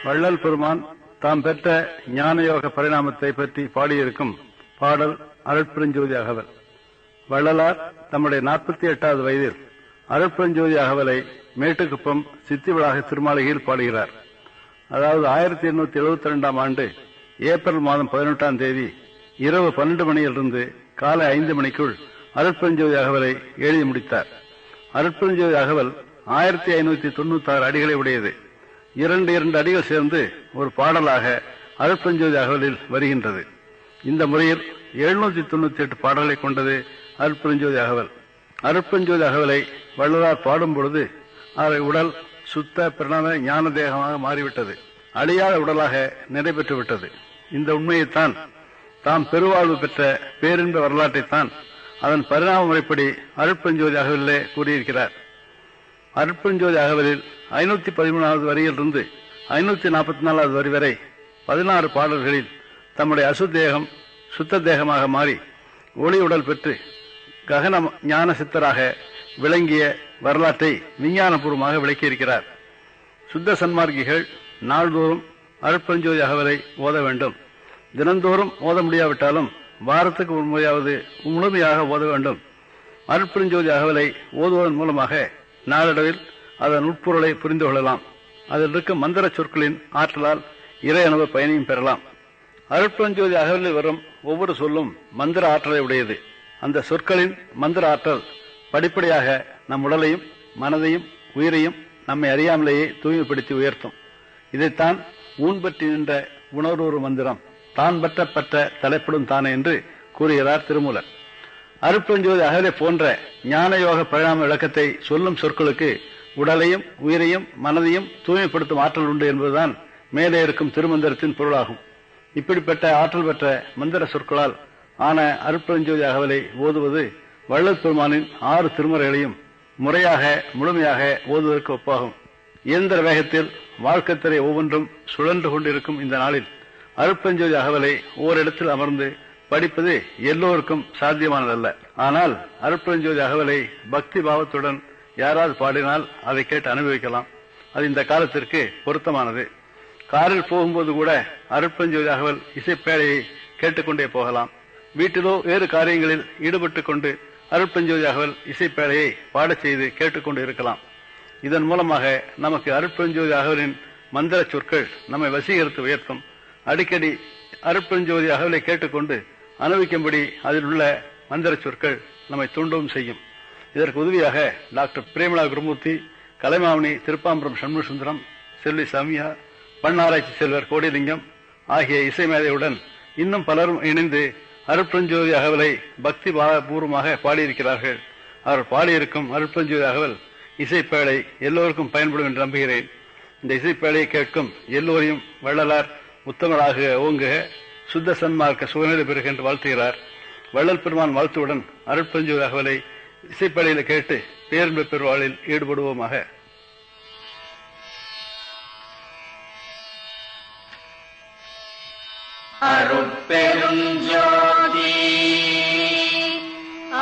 வள்ளல் பெருமான் தாம் பெற்ற ஞானயோக பரிணாமத்தை பற்றி பாடியிருக்கும் பாடல் அருட்பெருஞ்சோதி அகவல். வள்ளலார் தம்முடைய 48வது வயதில் அருட்பெருஞ்சோதி அகவலை மேட்டுக்குப்பம் சித்திவிளாக திருமாளிகையில் பாடுகிறார். அதாவது 1872ஆம் ஆண்டு ஏப்ரல் மாதம் 18ஆம் தேதி இரவு 12 மணியிலிருந்து காலை 5 மணிக்குள் அருட்பெருஞ்சோதி அகவலை எழுதி முடித்தார். அருட்பெருஞ்சோதி அகவல் 1596 அடிகளை உடையது. 2 அடிகள் சேர்ந்து ஒரு பாடலாக அருட்பெருஞ்சோதி அகவலில் வருகின்றது. இந்த முறையில் 798 பாடல்களை கொண்டது அருட்பெருஞ்சோதி அகவல். அருட்பெருஞ்சோதி அகவலை வள்ளலார் பாடும் பொழுது அவரை உடல் சுத்த பிரணவ ஞான தேகமாக மாறிவிட்டது, அழியாத உடலாக நிறைவேற்றிவிட்டது. இந்த உண்மையைத்தான் தாம் பெருவாழ்வு பெற்ற பேரின்ப வரலாற்றைத்தான் அதன் பரிணாம முறைப்படி அருட்பெருஞ்சோதி அகவலிலே கூறியிருக்கிறார். அருட்பெருஞ்சோதி அகவலில் 513வது வரியிலிருந்து 544வது வரி வரை 16 பாடல்களில் தம்முடைய அசுத்தேகம் சுத்த தேகமாக மாறி ஒளி உடல் பெற்று ககன ஞான சித்தராக விளங்கிய வரலாற்றை விஞ்ஞானபூர்வமாக விளக்கியிருக்கிறார். சுத்த சன்மார்க்கிகள் நாள்தோறும் அருட்பெருஞ்சோதி அகவலை ஓத வேண்டும். தினந்தோறும் ஓத முடியாவிட்டாலும் வாரத்துக்கு ஒரு முறையாவது முழுமையாக ஓத வேண்டும். அருட்பெருஞ்சோதி அகவலை ஓதுவதன் மூலமாக நாளடைவில் அதன் உட்பொருளை புரிந்து கொள்ளலாம். அதில் இருக்கும் மந்திர சொற்களின் ஆற்றலால் இறை அனுபவ பயனையும் பெறலாம். அருட்பெருஞ்சோதி அகவலில் வரும் ஒவ்வொரு சொல்லும் மந்திர ஆற்றலை உடையது. அந்த சொற்களின் மந்திர ஆற்றல் படிப்படியாக நம் உடலையும் மனதையும் உயிரையும் நம்மை அறியாமலேயே தூய்மைப்படுத்தி உயர்த்தும். இதைத்தான் ஊன் பற்றி நின்ற உணர்வு மந்திரம் தான் பற்ற தலைப்படும் தானே என்று கூறுகிறார் திருமூலர். அருட்பெருஞ்சோதி அகவலை போன்ற ஞானயோக பரிணாம விளக்கத்தை சொல்லும் சொற்களுக்கு உடலையும் உயிரையும் மனதையும் தூய்மைப்படுத்தும் ஆற்றல் உண்டு என்பதுதான் மேலே இருக்கும் திருமந்திரத்தின் பொருளாகும். இப்படிப்பட்ட ஆற்றல் பெற்ற மந்திர சொற்களால் ஆன அருட்பெருஞ்சோதி அகவலை ஓதுவது வள்ளல் பெருமானின் 6 திருமுறைகளையும் முறையாக முழுமையாக ஓதுவதற்கு ஒப்பாகும். இயந்திர வேகத்தில் வாழ்க்கைத்துறை ஒவ்வொன்றும் சுழன்று கொண்டிருக்கும் இந்த நாளில் அருட்பெருஞ்சோதி அகவலை ஓரிடத்தில் அமர்ந்து படிப்பது எல்லோருக்கும் சாத்தியமானதல்ல. ஆனால் அருட்பெருஞ்சோதி அகவலை பக்தி பாவத்துடன் யாராவது பாடினால் அதை கேட்டு அனுபவிக்கலாம். அது இந்த காலத்திற்கு பொருத்தமானது. காரில் போகும்போது கூட அருட்பெருஞ்சோதி அகவல் இசைப்பேழையை கேட்டுக்கொண்டே போகலாம். வீட்டிலோ வேறு காரியங்களில் ஈடுபட்டுக் கொண்டு அருட்பெருஞ்சோதி அகவல் இசைப்பேழையை பாடச் செய்து கேட்டுக்கொண்டு இருக்கலாம். இதன் மூலமாக நமக்கு அருட்பெருஞ்சோதி அகவலின் மந்திர சொற்கள் நம்மை வசீகரித்து உயர்த்தும். அடிக்கடி அருட்பெருஞ்சோதி அகவலை கேட்டுக்கொண்டு அனுபவிக்கும்படி அதில் உள்ள மந்திர சொற்கள் நம்மை தூண்டவும் செய்யும். இதற்கு உதவியாக டாக்டர் பிரேமலா குருமூர்த்தி, கலைமாமணி திருப்பாம்பரம் சண்முக சுந்தரம், செல்வி சமியா, பண்ணாராய்ச்சி செல்வர் கோடிலிங்கம் ஆகிய இசை மேதையுடன் இன்னும் பலரும் இணைந்து அருட்பெருஞ்சோதி அகவலை பக்தி பூர்வமாக பாடியிருக்கிறார்கள். அவர் பாடியிருக்கும் அருட்பெருஞ்சோதி அகவல் இசைப்பேழை எல்லோருக்கும் பயன்படும் என்று நம்புகிறேன். இந்த இசைப்பேழையை கேட்கும் எல்லோரையும் வள்ளலார் உத்தமராக ஓங்குக, சுத்த சன்மார்க்க சுகநிலை பெறுக என்று வாழ்த்துகிறார். வள்ளல் பெருமான் வாழ்த்துடன் அருட்பெருஞ்சோதி அகவலை இசைப்பேழையில கேட்டு பேரின்ப பெருவாழில் ஈடுபடுவோமாக. அருட்பெருஞ்சோதி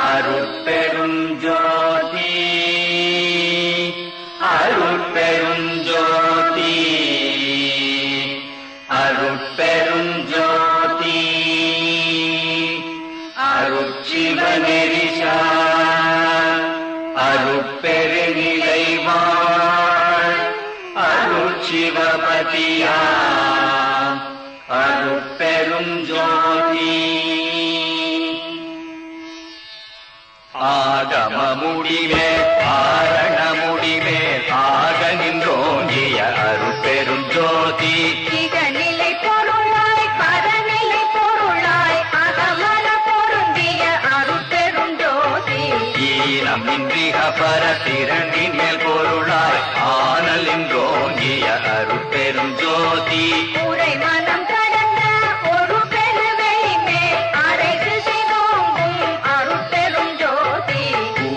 அருட்பெருஞ்சோதி அருட்பெருஞ்சோதி அருட்பெருஞ்சோதி அருட்சிவநெறிசா அருட்பெருநிலைவாழ் அருட்சிவபதியா அருட்பெருஞ்சோதி ஆகம முடிவே ஆரண முடிவே ஆக நின்றோங்கிய அருட்பெருஞ்சோதி நிலை பொருளாய் பரநிலை பொருளாய் அகமன பொருந்திய அருட்பெருஞ்சோதி ஈனமின்றிக பரத்திரண்டின் மேல் பொருளாய் ஆனல் என்றோங்கிய அருட்பெருஞ்சோதி உரை மனம் கடந்த ஒரு பெருவெளி மேல் அரைத்து செய்தோங்கும் அருட்பெருஞ்சோதி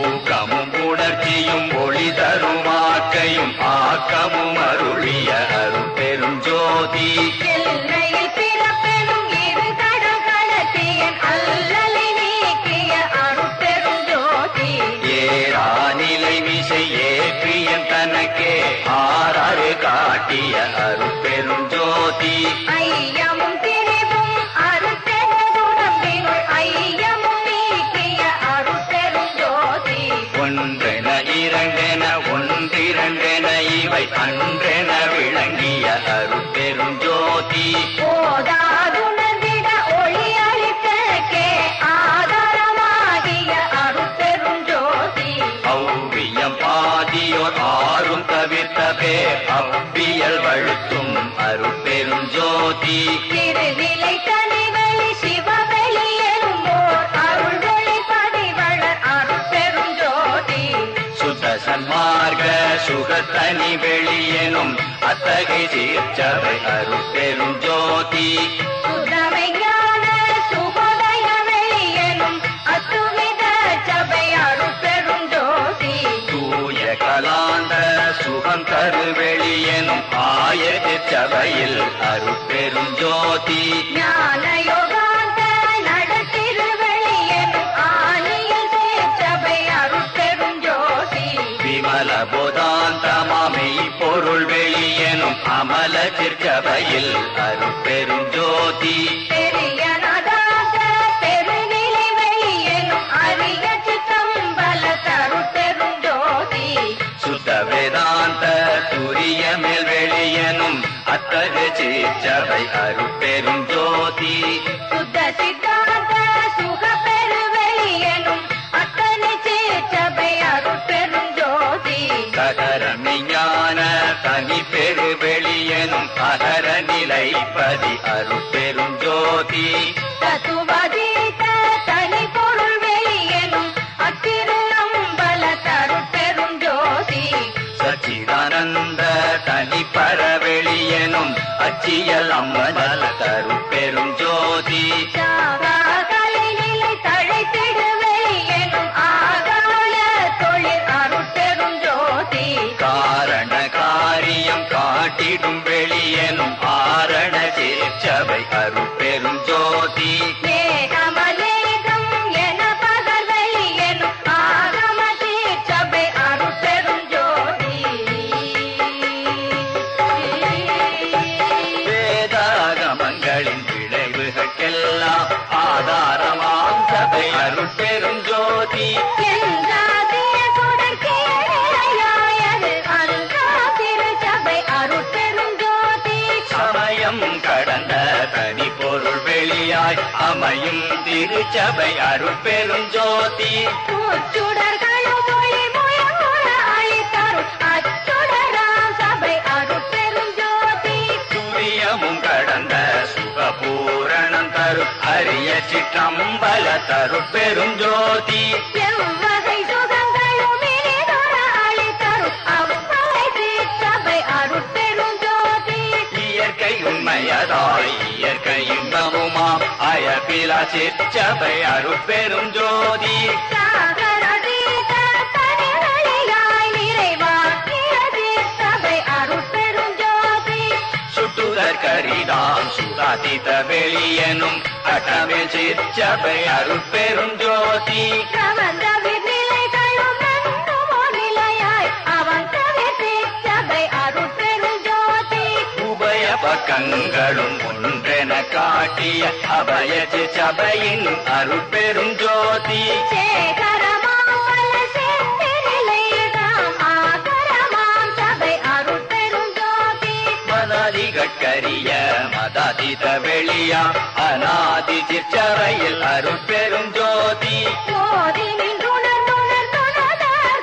ஊக்கமும் உணர்ச்சியும் ஒளி தரும் ஆக்கையும் ஆக்கமும் அருளிய அருட்பெருஞ்சோதி எல்லையில் பிறப்பெனும் இரு கடல் கடத்திய அல்லலை நீக்கிய அருட்பெருஞ்சோதி ஏறாநிலை விசை ஏற்றி காட்டிய அருட்பெருஞ்சோதி ஐயமும் திரிவும் அருட்பெருஞ்சுடம்பினுள் ஐயமும் நீக்கிய அருட்பெருஞ்சோதி ஒன்றென இரண்டென ஒன்றிரண்டென இவை அன்றென விளங்கிய அருட்பெருஞ்சோதி போதாதுணர்ந்திட ஒளி அளித்தற்கே ஆதாரமாகிய அருட்பெருஞ்சோதி ஔவியம் ஆதியோர் ஆறும் தவிர்த்த பேர் அவ்வியல் வழுத்தும் அருட்பெருஞ்சோதி திருநிலை தனிவெளி சிவவெளி எனும்போர் அருள்வெளி பதிவளர் அருட்பெருஞ்சோதி சுத்த சன்மார்க்க சுகத்தனி வெளியெனும் அத்தகை சீர்ச்சபை அருட்பெருஞ்சோதி சுதமை ஞான சுகோதய வெளி எனும் அத்துவித சபை அருட்பெருஞ்சோதி தூய கலாந்த சுகம் தரு வெளியெனும் ஆயதி சபையில் அருட்பெருஞ்சோதி ஞான யோகாந்த நடத்திருவெளி எனும் ஆணியில் சபை அருட்பெருஞ்சோதி விமல போதாந்தமாமை பொருள் வெளியெனும் அமல சிற்சபையில் அருட்பெருஞ்சோதி பெரிய நடாத பெருநிலை வெளி எனும் அரிய சித்தம்பல தருட்பெருஞ்சோதி சுத்த வேதாந்த துரிய மேல் வெளியெனும் அத்தகு சிற்சபை அருட்பெருஞ்சோதி சுத்த சித்தாந்த சுக பெருவெளி எனும் அத்தனை சபை அருட்பெருஞ்சோதி சகர ஞான தனி பெரு வெளியெனும் அகர நிலைப்பதி அருட்பெருஞ்சோதி தத்துவதீத தனி பொருள் வெளி எனும் அத்திரு அம்பல தருட்பெருஞ்சோதி சச்சிதானந்த தனி பரவெளியெனும் அச்சியல் அம்பல தருட்பெருஞ்சோதி சாகாகலை நிலை தழைத்திடுவெளி எனும் ஆகாய தொழில் அருட்பெருஞ்சோதி காரண காரியம் காட்டிடும் வெளியெனும் ஆரண சேச்சபை அருட்பெருஞ்சோதி ஏகமலேகம் என பகர்வெளி எனும் ஆகம சபை அருட்பெருஞ்சோதி வேதாகமங்களின் விளைவுகளுக்கெல்லாம் ஆதாரமாம் சபை அருட்பெருஞ்சோதி என்றாதிய சுடர்கேயாயது அன்றா திருச்சபை அருட்பெருஞ்சோதி சமயம் கடந்த தனி பொருள் வெளியாய் அமையும் திருச்சபை அருட்பெருஞ்சோதி முச்சுடர்களும் ஒளி முழமுற அளித்தருள் அச்சுடராம் சபை அருட்பெருஞ்சோதி சூரியமும் கடந்த சுகபூரணம் தரு அரிய சிற்றம்பல தருட்பெருஞ்சோதி எவ்வகை சுகங்களும் இனிதொர அளித்தருள் அவ்வகை திருச்சபை அருட்பெருஞ்சோதி இயற்கை உண்மையதாய் இயற்கை இன்பமுமாம் அயபிலா சிற்றபை அருட்பெருஞ்சோதி சாகரதீத தனிவழியாய் நிறைவாக்கிய திருச்சபை அருட்பெருஞ்சோதி சுட்டுதற் கரிதாம் சுகாதித வெளியெனும் அட்டமில் சிற்றபை அருட்பெருஞ்சோதி கவர்ந்த விண்ணிலைகளும் நன்றுமோ நிலையாய் அவன் தவிர திருச்சபை அருட்பெருஞ்சோதி உபய பக்கங்களும் ஒன்றென காட்டிய அபய சபையின் அருட்பெருஞ்சோதி சேகரமாமல செந்தினிலைதாம் ஆகரமாம் சபை அருட்பெருஞ்சோதி மதாதிகட்கரிய மதாதித வெளியா அநாதி சிற்றவையில் அருட்பெருஞ்சோதி ஓதி நின்றுணர்ந்துணர்ந்துணர்ந்தார்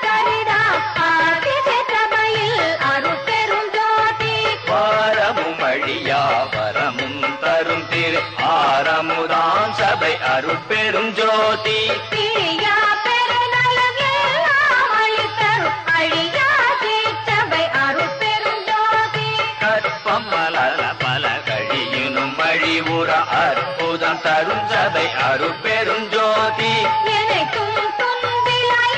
கரிதாம் ஆதிச சபையில் அருட்பெருஞ்சோதி வாரமும் வழியா வரமும் தரும் திரு ஆரமுதாம் சபை அருட்பெருஞ்சோதி பிரியா பெருநலம் எல்லாம் அளித்தருள் அழியா சபை அருட்பெருஞ்சோதி கற்பம் மலர பல கழியினும் வழிவுற அற்புதம் தரும் சபை அருட்பெருஞ்சோதி எனைக்கும் துன்பிலாய்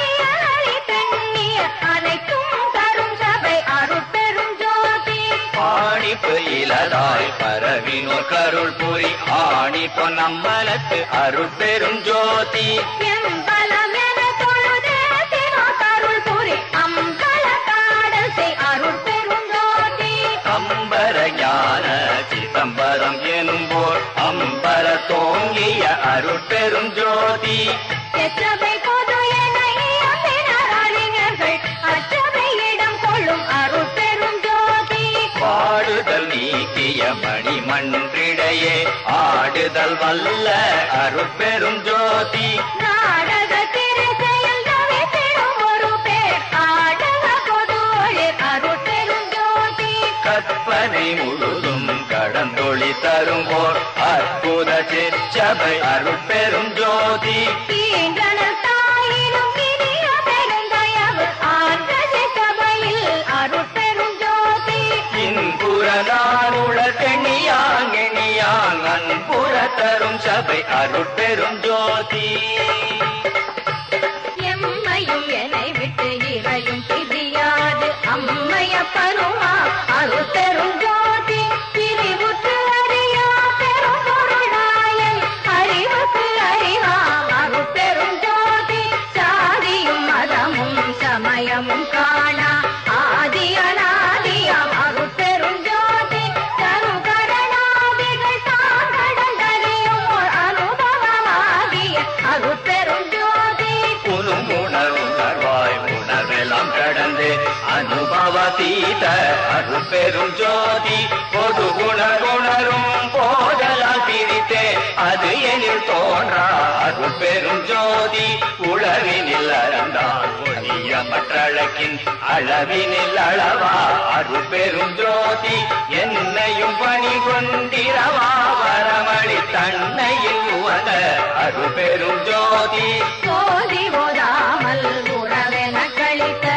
பெண்ணிய அனைத்தும் தரும் சபை அருட்பெருஞ்சோதி ஆணிப்பு இலதாய் பரவினோர் கருள் புரி ஆணி பொன்னம்பலத்து அருட்பெருஞ்சோதி எம்பலம் என தொழுதேத்தினோ கருள் புரி அம்பல காடல் செய் அருட்பெருஞ்சோதி அருட்பெரும் ஜோதி எச்சபை பொது என இயம்பினர் அறிஞர்கள் அச்சபையிடம் கொள்ளும் அருட்பெரும் ஜோதி பாடுதல் நீக்கிய மணிமன்றிடையே ஆடுதல் வல்ல அருட்பெரும் ஜோதி நாடக திருச்செயல் தவித்திடும் ஒரு பேர் ஆடக பொது ஒளிர் அருட்பெரும் ஜோதி கற்பனை முழுதும் கடந்தொளி தரும்போர் அற்புத சிற்சபை அருட்பெரும் ஜோதி ஈன்றனர் தாயினும் இனிய பெருந்தயவு ஆண்டது சபையில் அருட்பெரும் ஜோதி இன்புற நானுள தெணியாங் அன்புற தரும் சபை அருட்பெரும் ஜோதி எம்மையும் என்னை விட்டு இறையும் பிரியாது அம்மைய பருமா அருட்பெரும் ஜோதி பிரிவுற்று அறியா பெரும் பொருளாயன் அறிவுக்கு அறிவாம் அருட்பெரும் ஜோதி சாதியும் மதமும் சமயமும் காணா ஆதி அநாதியாம் அருட்பெரும் ஜோதி தருகரணாதிகள் தாங்கடந்தறியும் ஓர் அனுபவமாகிய அருட்பெரும் ஜோதி உணர்வாய் உணர்வெல்லாம் கடந்து அனுபவதீத அருட்பெரும் ஜோதி பொது உணரும் போதலால் பிரித்தே அது எனில் தோன்றா அருட்பெரும் ஜோதி உளவினில் அறந்தான் ஒழிய மற்றழக்கின் அளவினில் அளவா அருட்பெரும் ஜோதி என்னையும் பணி கொண்டிரவா வரமளி தன்னையில் உவத அருட்பெரும் ஜோதி சோதி ஓதாமல் உறவென கழித்த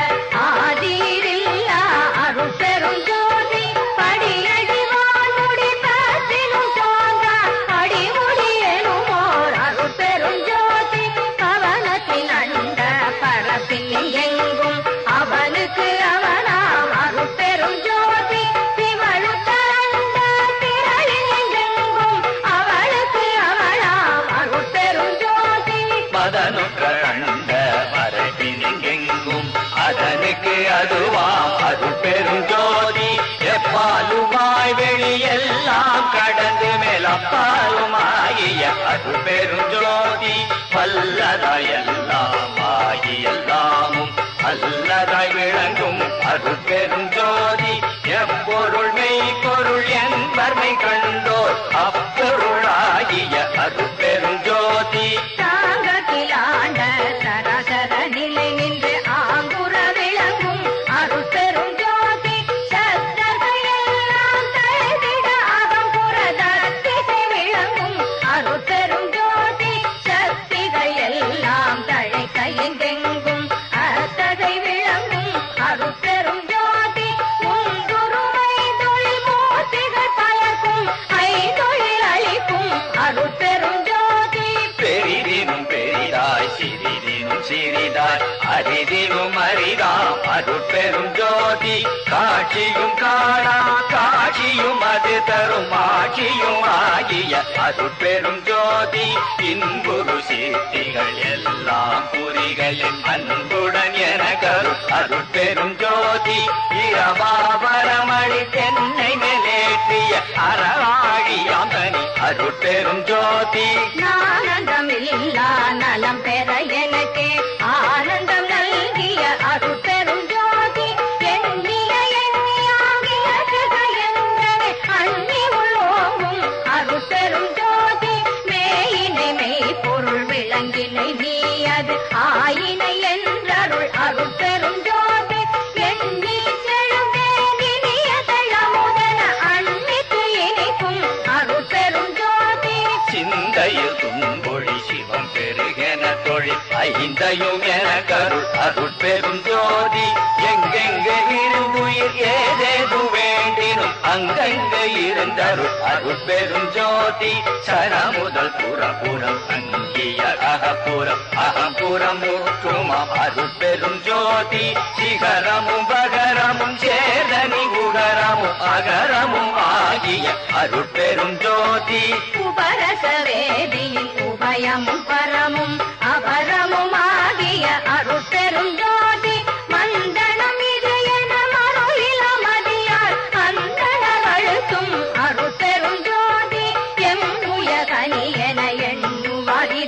ஆதீரில்லா அருட்பெரும் ஜோதி படியடிவான் முடித்திலும் தோன்றா அடிமுடி எனுமோர் அருட்பெரும் ஜோதி பவனத்தின் அண்ட பரப்பில் எங்கும் அவனுக்கு அவனாம் அருட்பெரும் ஜோதி சிவழுத்த அண்ட திரளில் எங்கும் அவளுக்கு அவளாம் அருட்பெரும் ஜோதி மதனுற்ற அண்ட மரபினிங்கெங்கும் அதனுக்கு அதுவாம் அருட்பெரும் ஜோதி எப்பாலுமாய் வெளியெல்லாம் கடந்து மேலப்பாலுமாகிய அருட்பெரும் ஜோதி வல்லதாய் எல்லாம் ஆகி எல்லாமும் அல்லதாய் விளங்கும் அருட்பெரும் ஜோதி எப்பொருள் மெய்ப்பொருள் என்பர்மை கண்டோர் அப்பொருளாகிய அருட்பெரும் ஜோதி தாங்கத்திலாண்ட சராசர நிலை நின்று ஆங்குற விளங்கும் அருட்பெரும் ஜோதி சத்தர்கள் எல்லாம் தழுவிட அகம்புற தத்திசை விளங்கும் அருட்பெரும் ஜோதி சக்திகள் எல்லாம் தழைக்க எங்கெங்கும் அத்தகை விளங்கும் அருட்பெரும் ஜோதி முன்குருமை தொழில் மூர்த்திகள் பலர்க்கும் ஐந்தொழில் அளிக்கும் அருட்பெரும் ஜோதி பெரிதினும் பெரிதாய் சிறிதினும் சிறிதாய் அரிதினும் அரிதாம் அருட்பெரும் ஜோதி காட்சியும் காணா காட்சியும் அது தரும் ஆட்சியும் ஆகிய அருட்பெரும் ஜோதி இன்புரு சித்திகள் எல்லாம் புரிகளின் அன்புடன் என கரும் அருட்பெரும் ஜோதி இரவாபரமளி தென்னை மேலேற்றிய அறவாழியாம் தனி அருட்பெரும் ஜோதி ஆனந்தமில்லா நலம் பெற எனக்கே ஆனந்தம் நல்கிய அருட்பெரும் ஜோதி எண்ணிய எண்ணியாகிய சிகையென்றனை அண்ணி உள்ளோங்கும் அருட்பெரும் ஜோதி மேயினை மெய் பொருள் விளங்கினை நீ அது ஆயினை என்றருள் அருட்பெரும் ஜோதி எண்ணி செழுமேனிய தளமுதன அன்னிக்கு இனிக்கும் அருட்பெரும் ஜோதி சிந்தையில் துன்பொழி சிவம் பெருகென தொழில் ஐந்தையும் என கருள் அருட்பெரும் ஜோதி எங்கெங்கு இருந்துயிர் ஏதேது வேண்டினும் அங்கங்க இருந்தருள் அருட்பெரும் ஜோதி சரமுதல் புறப்புறம் அங்கிய அகப்புறம் அகப்புறம் ஊற்றுமாம் அருட்பெரும் ஜோதி சிகரமும் பகரமும் சேதனி உகரமும் அகரமும் ஆகிய அருட்பெரும் ஜோதி உபரச வேதியின் உபயமும் பரமும் அபரமும் ஆகிய அருட்பெரும் ஜோதி மந்தனம் இது என மருளில மதியால் அந்தனர் அழுத்தும் அருட்பெரும் ஜோதி எம்முய கனி என எண்ணுவாரி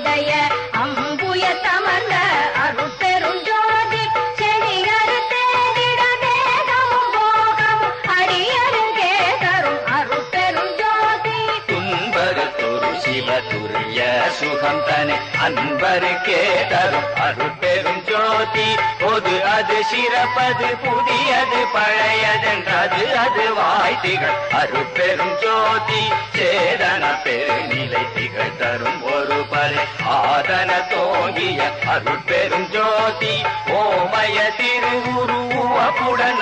அரிய சுகம் தனி அன்பருக்கே தரும் அருட்பெரும் ஜோதி பொது அது சிறப்பது புதியது பழையதென்றது அது வாய்த்திகள் அருட்பெரும் ஜோதி சேதன பெருநிலை திகழ் தரும் ஒரு பறை ஆதன தோங்கிய அருட்பெரும் ஜோதி ஓமய திருவுருவப்புடன்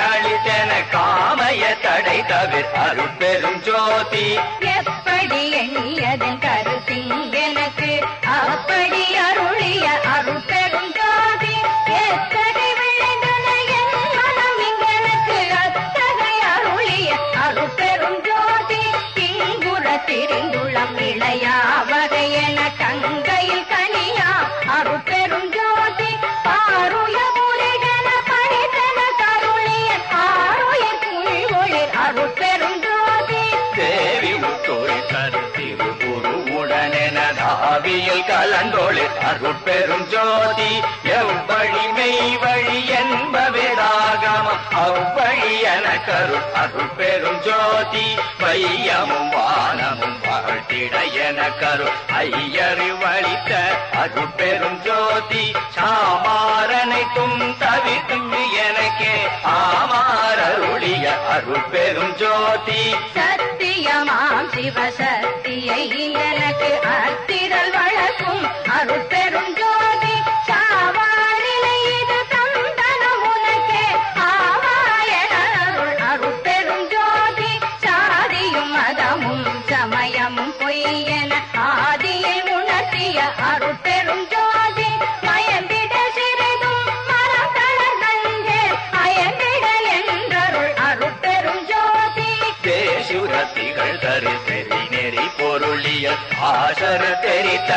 அளித்தன காமய தடை தவிர அருட்பெரும் ஜோதி எப்படி எண்ணியதன் கருத்தின் எனக்கு அப்படி அருளிய அருட்பெரும் ஜோதி எத்தகை விளைந்தன என் மனம் இங்கெனக்கு அத்தகை அருளிய அருட்பெரும் ஜோதி இங்குற திரிந்துள்ளம் இளையா வகை என கங்கையில் கனியா அருட்பெரும் ஜோதி பாருய முருகன பணித்தன கருளிய ஆருயிர் புலிஒளிர் அருட்பெரும் ஜோதி தேவி உத்தோழி கருத்திருகுரு உடனெனதாவியில் கலந்தோளிர் அருட்பெரும் ஜோதி எவ்வழி மெய் வழி என்பவேதாகமம் அவ்வழி என கருள் அருட்பெரும் ஜோதி வையமும் வானமும் வாழ்த்திட என கருள் ஐயரு வழித்த அருட்பெரும் ஜோதி சாமாரனைக்கும் தவிர்க்கும் எனக்கே ஆமாரருளிய அருட்பெரும் ஜோதி சத்தியமாம் சிவசக்தியை எனக்கு அத்திரல் வழக்கும் அருட்பெரும் ஜோதி சாவாழிலை இது தந்தனம் உனக்கே ஆவாயன அருள் அருட்பெரும் ஜோதி சாதியும் மதமும் சமயமும் பொய்யென ஆதியில் உணர்த்திய அருட்பெரும் ஜோதி மயந்திட சிறிதும் மரம் தளர் நஞ்சே அயந்திட என்றருள் அருட்பெரும் ஜோதி தேசுரத்திகள் தரு பெரி நெறி பொருளிய ஆசர தெரித்த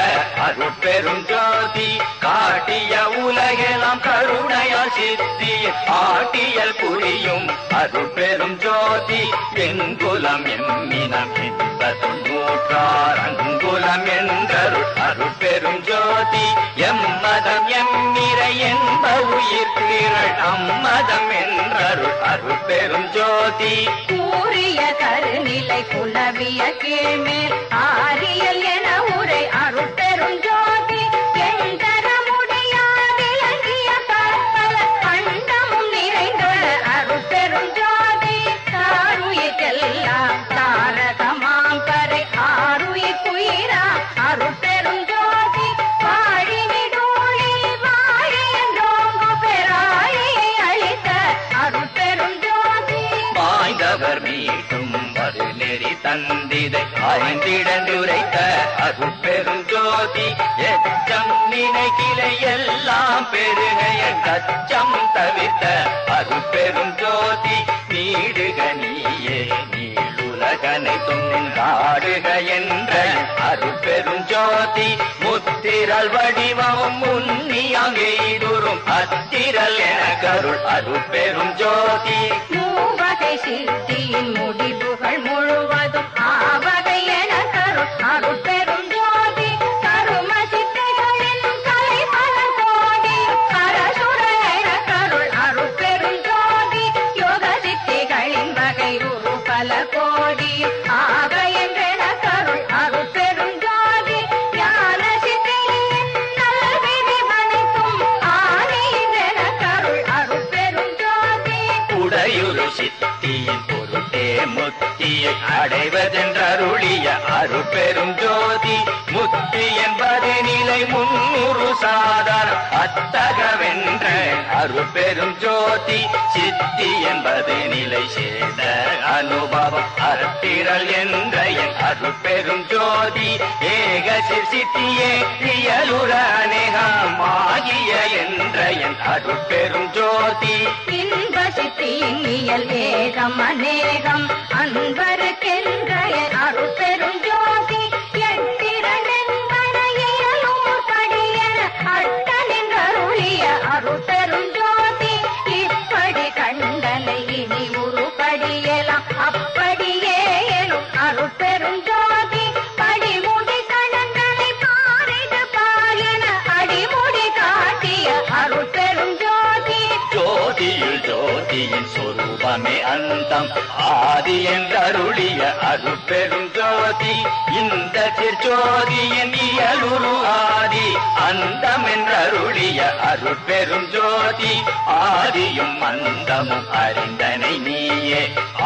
அருட்பெரும் ஜோதி காட்டிய உலகெல்லாம் கருணையால் சித்திய ஆட்டியல் புரியும் அருட்பெரும் ஜோதி எங்குலம் எம்மினம் என்பதும் நூற்றார் அங்குலம் என்றருள் அருட்பெரும் ஜோதி எம்மதம் எம்மிரை என்ப உயிர் திரள் அம்மதம் என்றருள் அருட்பெரும் ஜோதி கூறிய கருநிலை குலவிய கீழ்மேல் ஆரியல் என உரை அருட்பெரும் ஜோதி எந்தர முடியாதிலங்கிய பற்பல அண்டமும் நிறைந்துள்ள அருட்பெரும் ஜோதி தாருயிர்க்கெல்லாம் தாரகமாம் பறை ஆருயிர் குயிரா அருட்பெரும் ஜோதி வாழினிடூழில் வாழி என்றோங்கு பெராழியை அளித்த அருட்பெரும் ஜோதி பாய்ந்தவர் மீட்டும் ஒரு நெறி தந்திதை ஆய்ந்திடந்துரைத்த அருட்பெரும் ஜோதி எச்சம் நினைக்கிலை எல்லாம் பெருகைய கச்சம் தவிர்த்த அருட்பெரும் ஜோதி நீடுக நீயே நீளுலகனைத்தும் நாடுக என்ற அருட்பெரும் ஜோதி முத்திரல் வடிவமும் முன்னியாங்கே இதுரும் அத்திரல் என கருள் அருட்பெரும் ஜோதி மூவகை சித்தியின் முடிவுகள் முழுவதும் ஆவகை என கருள் அருட்பெரும் ஜோதி கரும சித்தைகளின் கலைமலர் கோடி அரசுர என கருள் அருட்பெரும் ஜோதி யோக சித்திகளின் வகை உரு பல கோடி ஆக என்றென கருள் அருட்பெரும் ஜோதி ஞான சித்தியின் நல்விதி வனைக்கும் ஆதி என்றென கருள் அருட்பெரும் ஜோதி உடையுறு சித்தியின் பொருட்டே முத்தியை அடைவதென்றருளிய அருட்பெரும் ஜோதி முத்தி என்பது நிலை 300 சாதனம் அத்தகவென்ற அருட்பெரும் ஜோதி சித்தி என்பது நிலை சேத அனுபவம் அறத்திரல் என்ற என் அருட்பெரும் ஜோதி ஏக சித்தியே இயலுற அநேகமாகிய என்ற என் அருட்பெரும் ஜோதி இன்ப சித்தியின் இயல் ஏகம் அநேகம் அன்பருக்கென்ற என் அருட்பெரும் ஜோதி எட்டிரண்டென்பன இயலும் படியன அட்டனின்றருளிய அருட்பெரும் ஜோதி இப்படி கண்டனை இனி உருப்படியலாம் அப்படியே எனும் அருட்பெரும் ஜோதி படிமுடி கடந்தனை பாரிது பாயன அடிமுடி காட்டிய அருட்பெரும் ஜோதி ஜோதியில் ஜோதியின் சொரூபமே அந்த அந்தம் ஆதி என்றருளிய அருட்பெரும் ஜோதி இந்த திருச்சோதியின் இயலுரு ஆதி அந்தம் என்றருளிய அருட்பெரும் ஜோதி ஆதியும் அந்தமும் அறிந்தனை நீயே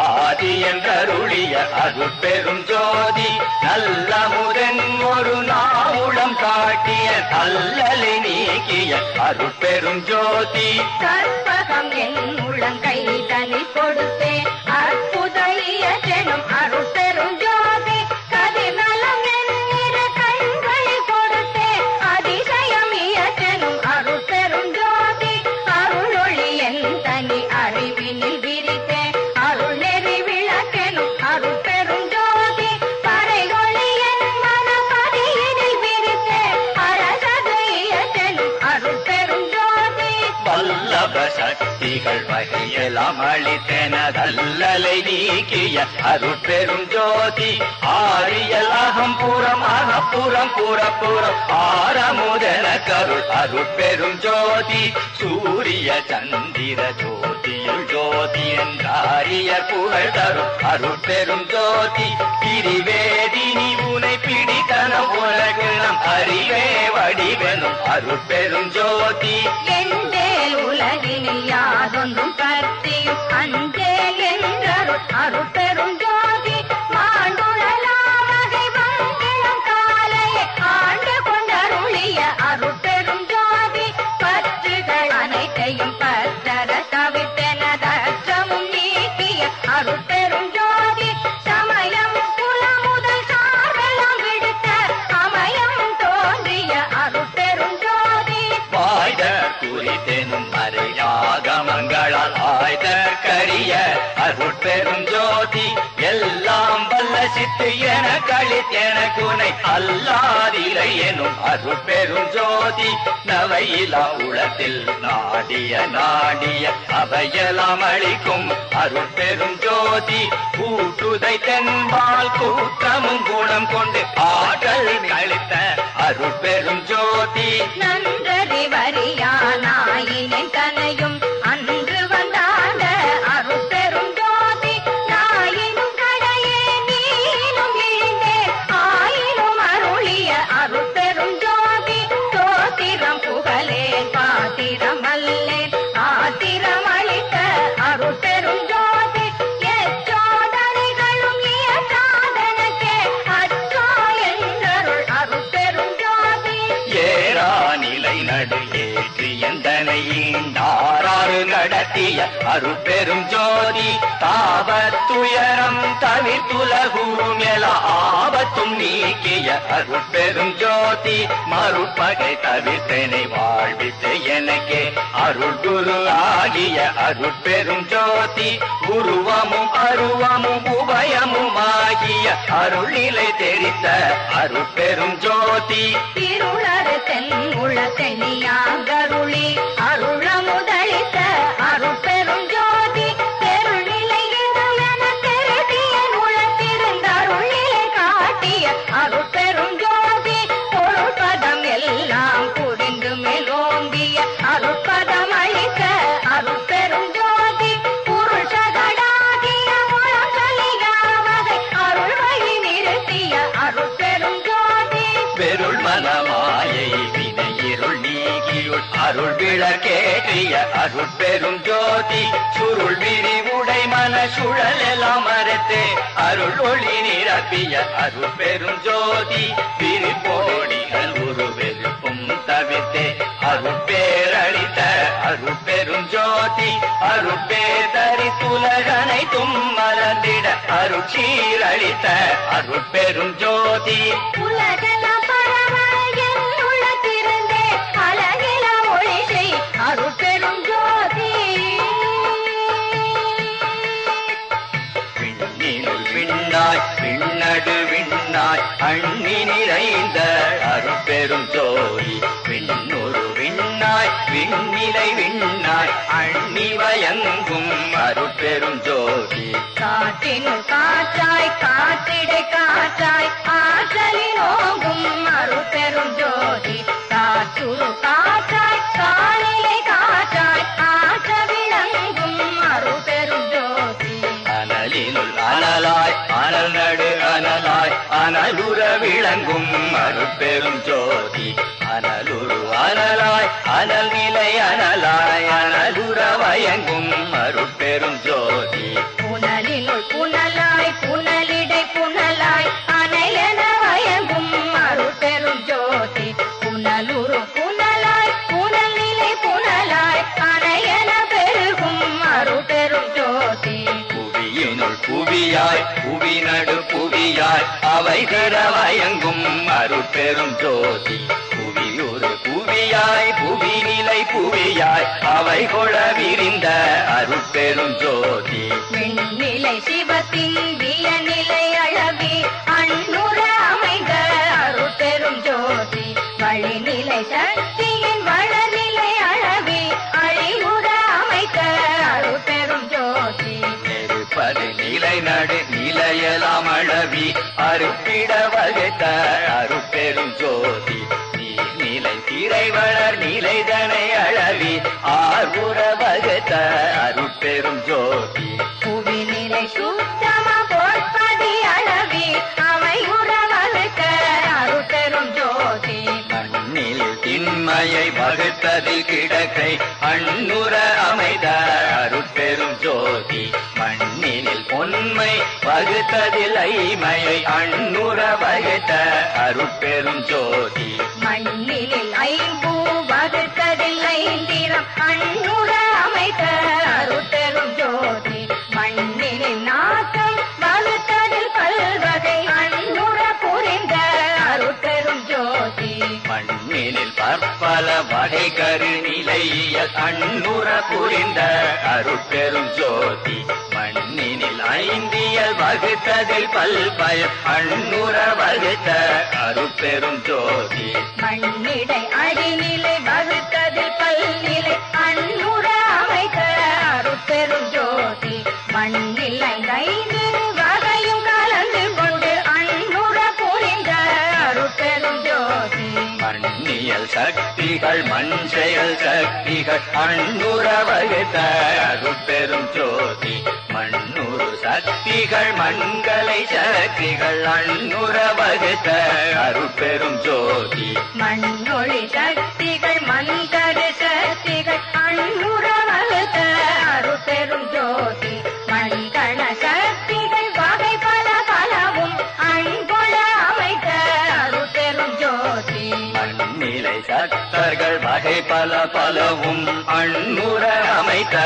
ஆதி என்றருளிய அருட்பெரும் ஜோதி நல்ல முதன் ஒரு நாவுளம் காட்டிய அல்லலை நீக்கிய அருட்பெரும் ஜோதி கற்பகம் என் உள்ளங்கை தனி கொடுத்தேன் அற்புத இயற்றெனும் அருட்பெரும் ஜோதி கதிர்நலம் என் இரு கண்களை கொடுத்தேன் அதிசயம் இயற்றெனும் அருட்பெரும் ஜோதி அருளொளி என் தனி அறிவினில் விரித்தேன் அருள் நெறி விளக்கெனும் அருட்பெரும் ஜோதி பறையொளி என் மனப்பதியினில் விரித்தேன் அரசது இயற்றெனும் அருட்பெரும் ஜோதி வல்லப சக்திகள் வகையெல்லாம் அளித்தெனதல்லலை நீக்கிய அருட்பெரும் ஜோதி ஆரியல் அகம்புறம் அகப்புறம் புறப்புறம் ஆரமுதன கருள் அருட்பெரும் ஜோதி சூரிய சந்திர ஜோதியுள் ஜோதி என்றாரிய புகழ் தரும் அருட்பெரும் ஜோதி திரிவேதினி உனை பிடித்தனம் உலகினம் அறிவே வடிவெனும் அருட்பெரும் ஜோதி எந்தேல் உலகினில் யாதொன்றும் பற்றியும் அஞ்சேல் என்றருள் அருட்பெரும் ஜோதி மாண்டுழலாமகை வந்திடும் காலையை ஆண்டு கொண்டருளிய அருட்பெரும் ஜோதி பற்றுகள் அனைத்தையும் பற்றற தவிர்த்தெனதற்றமும் நீக்கிய அருட்பெரும் ஜோதி சமயம் குலமுதல் சார்பெல்லாம் விடுத்த அமயம் தோன்றிய அருட்பெரும் ஜோதி வாய்த குறித்தெனும் மறையாக மங்களால் ஆய்த கரிய அருட்பெரும் ஜோதி எல்லாம் வல்ல சித்து என கழித்தென குனை அல்லாதிலை எனும் அருட்பெரும் ஜோதி நவையிலா உளத்தில் நாடிய நாடிய அவையெல்லாம் அளிக்கும் அருட்பெரும் ஜோதி கூட்டுதை தென்பால் கூற்றமும் குணம் கொண்டு ஆற்றல் கழித்த அருட்பெரும் ஜோதி நன்றறி வரியானாயினின் தனையும் அன்று வந்தாண்ட அருட்பெரும் ஜோதி நாயினும் கடையே நீனும் இழிந்தே ஆயினும் அருளிய அருட்பெரும் ஜோதி தோத்திரம் புகழேன் பாத்திரம் அல்லேன் ஆத்திரம் அளித்த அருட்பெரும் ஜோதி எச்சோதனைகளும் இயற்றாதனக்கே அச்சோ என்றருள் அருட்பெரும் ஜோதி ஏரா நிலை நடு ஏற்றி எந்தனை ஈண்டாறு நடத்திய அருட்பெரும் ஜோதி தாபத்துயரம் தவிர்த்துலகும் எல ஆபத்தும் நீக்கிய அருட்பெரும் ஜோதி மறுபகை தவிர்த்தனை வாழ்வித்து எனக்கே அருள் குரு ஆகிய அருட்பெரும் ஜோதி உருவமும் அருவமும் உபயமும் ஆகிய அருளிலை தெரித்த அருட்பெரும் ஜோதி திருளறு தென் உள தென்னியாங்கருளி அருளமுதளித்த அருட்பெரும் ஜோதி தெருநிலை என தெருதியன் உளத்திருந்தருளிலை காட்டிய அருட்பெரும் ஜோதி பொருட்பதம் எல்லாம் புரிந்து மேலோங்கிய அருட்பதம் அளித்த அருட்பெரும் ஜோதி புருஷகடாகிய முழம் சொல்லியாவகை அருள் வழி நிறுத்திய அருட்பெரும் ஜோதி பெருள் மனமாயை வினையிருள் நீக்கியுள் அருள் விளக்கேற்றிய அருட்பெரும் ஜோதி சுருள் விரிவுடை மன சுழல் எல்லாம் மறத்தே அருள் ஒளி நிரப்பிய அருட்பெரும் ஜோதி விரிப்போடிகள் உருவெருப்பும் தவிர்த்தே அருட்பேரளித்த அருட்பெரும் ஜோதி அருட்பேதரி துலகனைத்தும் மறந்திட அருட்சீரளித்த அருட்பெரும் ஜோதி உலகெல்லாம் பரவ என் உள்ளத்திருந்தே அழகெல்லாம் ஒளி செய் அருட்பெரும் ஜோதி விண்ணினுள் விண்ணாய் விண்ணடு விண்ணாய் அண்ணி நிறைந்த அருட்பெரும் ஜோதி விண்ணொரு விண்ணாய் விண்ணிலை விண்ணாய் அண்ணி வயங்கும் அருட்பெரும் ஜோதி காற்றினுள் காற்றாய் காற்றிடை காற்றாய் ஆற்றலின் ஓங்கும் அருட்பெரும் ஜோதி காற்றுரு காற்றாய் காலிலை காற்றாய் ஆற்ற விளங்கும் அருட்பெரும் ஜோதி அனலாய் அனல் நடு அனலாய் அனலுற விளங்கும் அருட்பெரும் ஜோதி அனலுரு அனலாய் அனல் நிலை அனலாய் அனலுற வயங்கும் அருட்பெரும் ஜோதி புனலினுள் புனலாய் புனலிடை புனலாய் அனையன வயங்கும் அருட்பெரும் ஜோதி புனலுரு புனலாய் புனல் நிலை புனலாய் அனையன பெருகும் அருட்பெரும் ஜோதி புவியினுள் புவியாய் புவி நடு புவியாய் அவை தர வயங்கும் அருட்பெரும் ஜோதி புவியொரு புவியாய் புவி நிலை புவியாய் அவை கொள விரிந்த அருட்பெரும் ஜோதி விண்ணிலை சிவத்தின் வியநிலை அழவி அண்ணுற அமைந்த அருட்பெரும் ஜோதி வழிநிலை சக்தியின் வளநிலை அழவி அழிவுற அமைத்த அருட்பெரும் ஜோதி நெருப்பது நிலை நடு நிலையலாம் அளவி அருப்பிட வகுத்த அருட்பெரும் ஜோதி நீர்நிலை திரை வளர் நிலைதனை அளவி ஆர்வுற வகுத்த அருட்பெரும் ஜோதி புவிநிலை சுத்தம பொற்பதி அளவி அவை உறவகுத்த அருட்பெரும் ஜோதி மண்ணில் திண்மையை வகுத்ததில் கிடக்கை அண்ணுற அமைத அருட்பெரும் ஜோதி மண்ணினில் பொன்மை வகுத்ததில் ஐமையை அண்ணுற வகுத்த அருட்பெரும் ஜோதி மண்ணினில் ஐம்பூ வகுத்ததில் ஐந்திரம் அண்ணுற அமைத்த அருட்பெரும் ஜோதி மண்ணினில் நாக்கம் வகுத்ததில் பல்வகை அண்ணுற புரிந்த அருட்பெரும் ஜோதி மண்ணினில் பற்பல வகை கருநிலைய அண்ணுற புரிந்த அருட்பெரும் ஜோதி மண்ணினில் ஐந்தியல் வகுத்ததில் பல்பயம் அண்ணுற வகுத்த அருட்பெரும் ஜோதி மண்ணிடை அடிநிலை வகுத்ததில் பல்நிலை அண்ணுற அமைத்த அருட்பெரும் ஜோதி மண்ணில் ஐந்து வகையும் கலந்து கொண்டு அண்ணுற புரிந்த அருட்பெரும் ஜோதி மண்ணியல் சக்திகள் மண் செயல் சக்திகள் அண்ணுற வகுத்த அருட்பெரும் ஜோதி மண்ணுறு சக்திகள் மண்களை சக்திகள் அண்ணுற வகுத்த அருட்பெரும் ஜோதி மண்ணொளி சக்திகள் மண்கரு சக்திகள் அண்ணுற வகுத்த அருட்பெரும் ஜோதி மண்கண சக்திகள் வகை பல பலவும் அன்பொழ அமைத்த அருட்பெரும் ஜோதி மண்ணிலை சக்தர்கள் வகை பல பலவும் அண்ணுற அமைத்த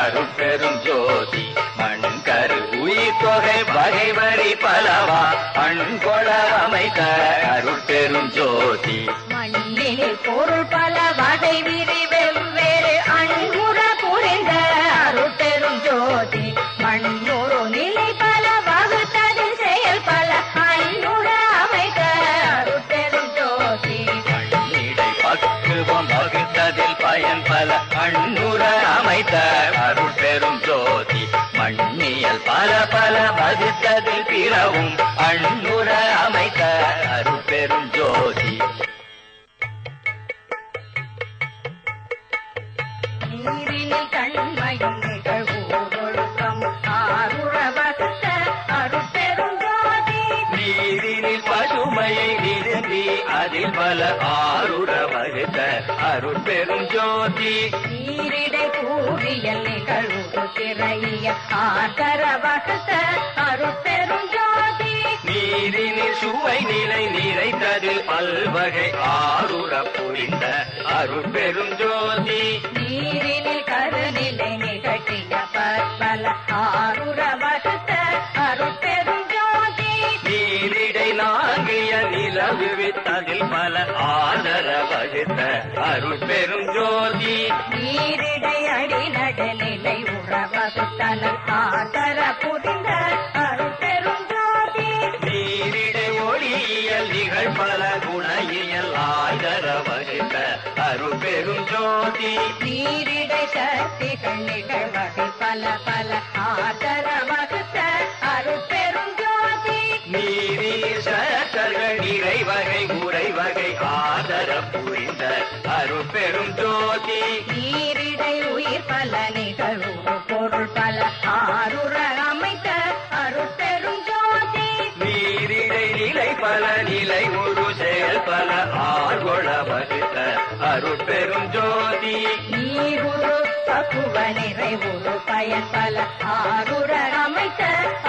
அருட்பெரும் ஜோதி மண்கரு உயிர் தொகை வகை வரி பலவா அண்கொள அமைத்த அருட்பெரும் ஜோதி மண்ணினில் பொருள் பல வகை விரி வெவ்வேறு அன்புற புரிந்த அருட்பெரும் ஜோதி மண்ணொரு நிலை பல வகுத்ததில் செயல் பல அன்புற அமைத்த அருட்பெரும் ஜோதி மண்ணிடை பக்குவம் வகுத்ததில் பயன் பல அண்ணுற அமைத்த அருட்பெரும் ஜோதி மண்ணியல் பல பல வகுத்ததில் பிறவும் அண்ணுற அமைத்த அருட்பெரும் ஜோதி நீரினில் தன்மையும் நிகழ்வொழுக்கம் ஆருற வகுத்த அருட்பெரும் ஜோதி நீரினில் பசுமையை விரும்பி அதில் பல ஆருற வகுத்த அருட்பெரும் ஜோதி நீரிடை கூறியல் நிகழ்வு திரைய ஆதர வகுத்த அருட்பெரும் ஜோதி நீரினில் சுவை நிலை நிறைத்ததில் பல்வகை ஆருற புரிந்த அருட்பெரும் ஜோதி நீரினில் கருநிலை நிகழ்த்திய பற்பல ஆருற வகுத்த அருட்பெரும் ஜோதி நீரிடை நாங்கிய நிலவு வித்ததில் பல ஆதர வகுத்த அருட்பெரும் ஜோதி நீரிடை அடி நடுநிலை உறவகுத்தன ஆதர புரிந்த அருட்பெரும் ஜோதி நீரிடை ஒளியியல் நிகழ் பல குணையியல் ஆதர வகுத்த அருட்பெரும் ஜோதி நீரிடை சக்திகள் நிகழ்வகை பல பல ஆதர வகுத்த அருட்பெரும் ஜோதி நீரில் சகர்கள் நிறை வகை உரை வகை ஆதர புரிந்த அருட்பெரும் ஜோதி நீரிடை உயிர் பல நிகழ்வு பொருள் பல ஆருற அமைத்த அருட்பெரும் பல நிலை ஒரு செயல் பல ஆர்வொள வகுத்த அருட்பெரும் ஜோதி நீருரு பக்குவ நிறைவுறு பயன் பல ஆருர அமைத்த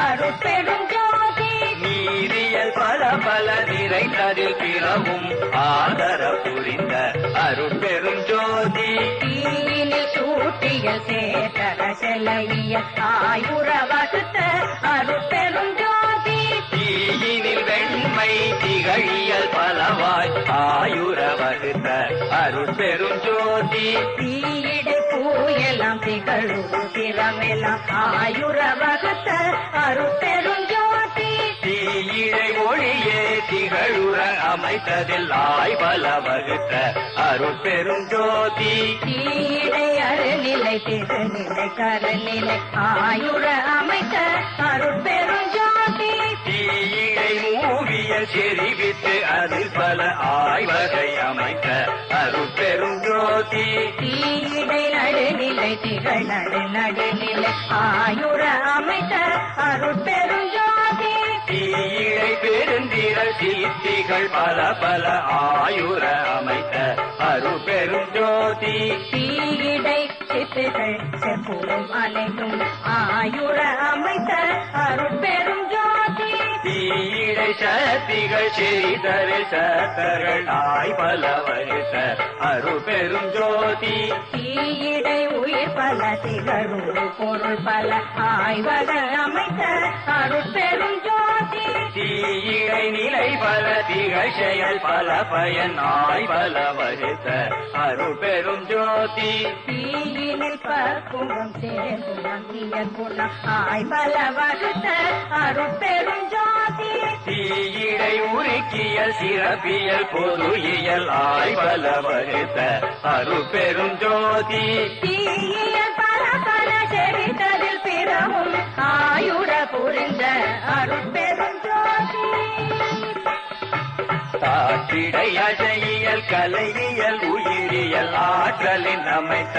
அருட்பெரும் ஜோதி நீரியல் பல பல நிறைந்ததில் பிறவும் ஆதர புரிந்த அருட்பெரும் ஜோதி தீயினில் சூட்டியல் சேத்தக செலையியல் ஆயுர வகுத்த அருட்பெரும் ஜோதி தீயினில் வெண்மை திகழியல் பலவாய் ஆயுர வகுத்த அருட்பெரும் ஜோதி தீயிடை பூயெல்லாம் திகழுரு திறமெல்லாம் ஆயுர வகுத்த அருட்பெரும் ஜோதி தீயிழை ஒளியே திகழுற அமைத்ததில் ஆய்வல வகுத்த அருட்பெரும் ஜோதி தீயிடை அருநிலை திருநிலை கரநிலை ஆயுர அமைத்த அருட்பெரும் ஜோதி தீயிழை மூவிய செறிவித்து அதில் பல ஆய்வகை அமைத்த அருட்பெரும் ஜோதி தீயிடை நடுநிலை திகழ் நடுநிலை ஆயுர அமைத்த அருட்பெரும் ஜோதி தீயிழை பெருந்திரள் சித்திகள் பல பல ஆயுர அமைத்த அருட்பெரும் ஜோதி தீயிடை சித்துகள் செப்பும் அனைத்தும் ஆயுர அமைத்த அருட்பெரும் ஜோதி தீயிழை சக்திகள் செறிதரில் சத்தர்கள் ஆய்பல வகுத்த அருட்பெரும் ஜோதி தீயிடை உயிர் பல திகழுரு பொருள் பல ஆய்வக அமைத்த அருட்பெரும் ஜோதி தீயிழை நிலை பல திகழ் செயல் பல பயன் ஆய்பல வகுத்த அருட்பெரும் ஜோதி தீயினில் பக்குவம் சேர்க்குணம் குணம் ஆய்வல வகுத்த அருட்பெரும் ஜோதி தீயிழை உருக்கியல் சிறப்பியல் பொது இயல் ஆய்வல வகுத்த அருட்பெரும் ஜோதி தீயியல் பல பல செறிதலில் பிறவும் ஆயுட புரிந்த அருட்பெரும் ஜோதி காற்றிடை அசையியல் கலையியல் உயிரியல் ஆற்றலின் அமைத்த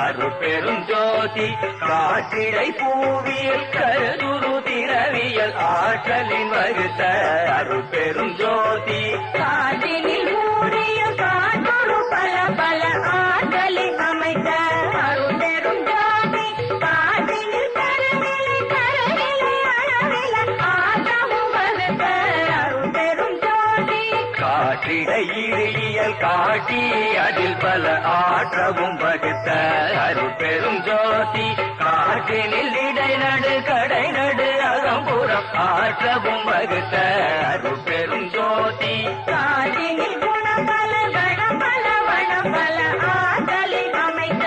அருட்பெரும் ஜோதி காற்றிடை பூவியல் கருதுரு திரவியல் ஆற்றலின் வகுத்த அருட்பெரும் ஜோதி காதினில் ஊறிய காற்றொரு பல பல ஆற்றலின் அமைத்த அருட்பெரும் ஜோதி காதினில் கருநிலை அளவில ஆற்றவும் வகுத்த அருட்பெரும் ஜோதி காற்றிடை இழியல் காட்டி அதில் பல ஆற்றவும் வகுத்த அருட்பெரும் ஜோதி காற்றினில் இடை நடு கடை நடு அகம்புறம் ஆற்றவும் வகுத்த அருட்பெரும் ஜோதி காதினில் குணபல கணபல வனபல ஆற்றலில் அமைத்த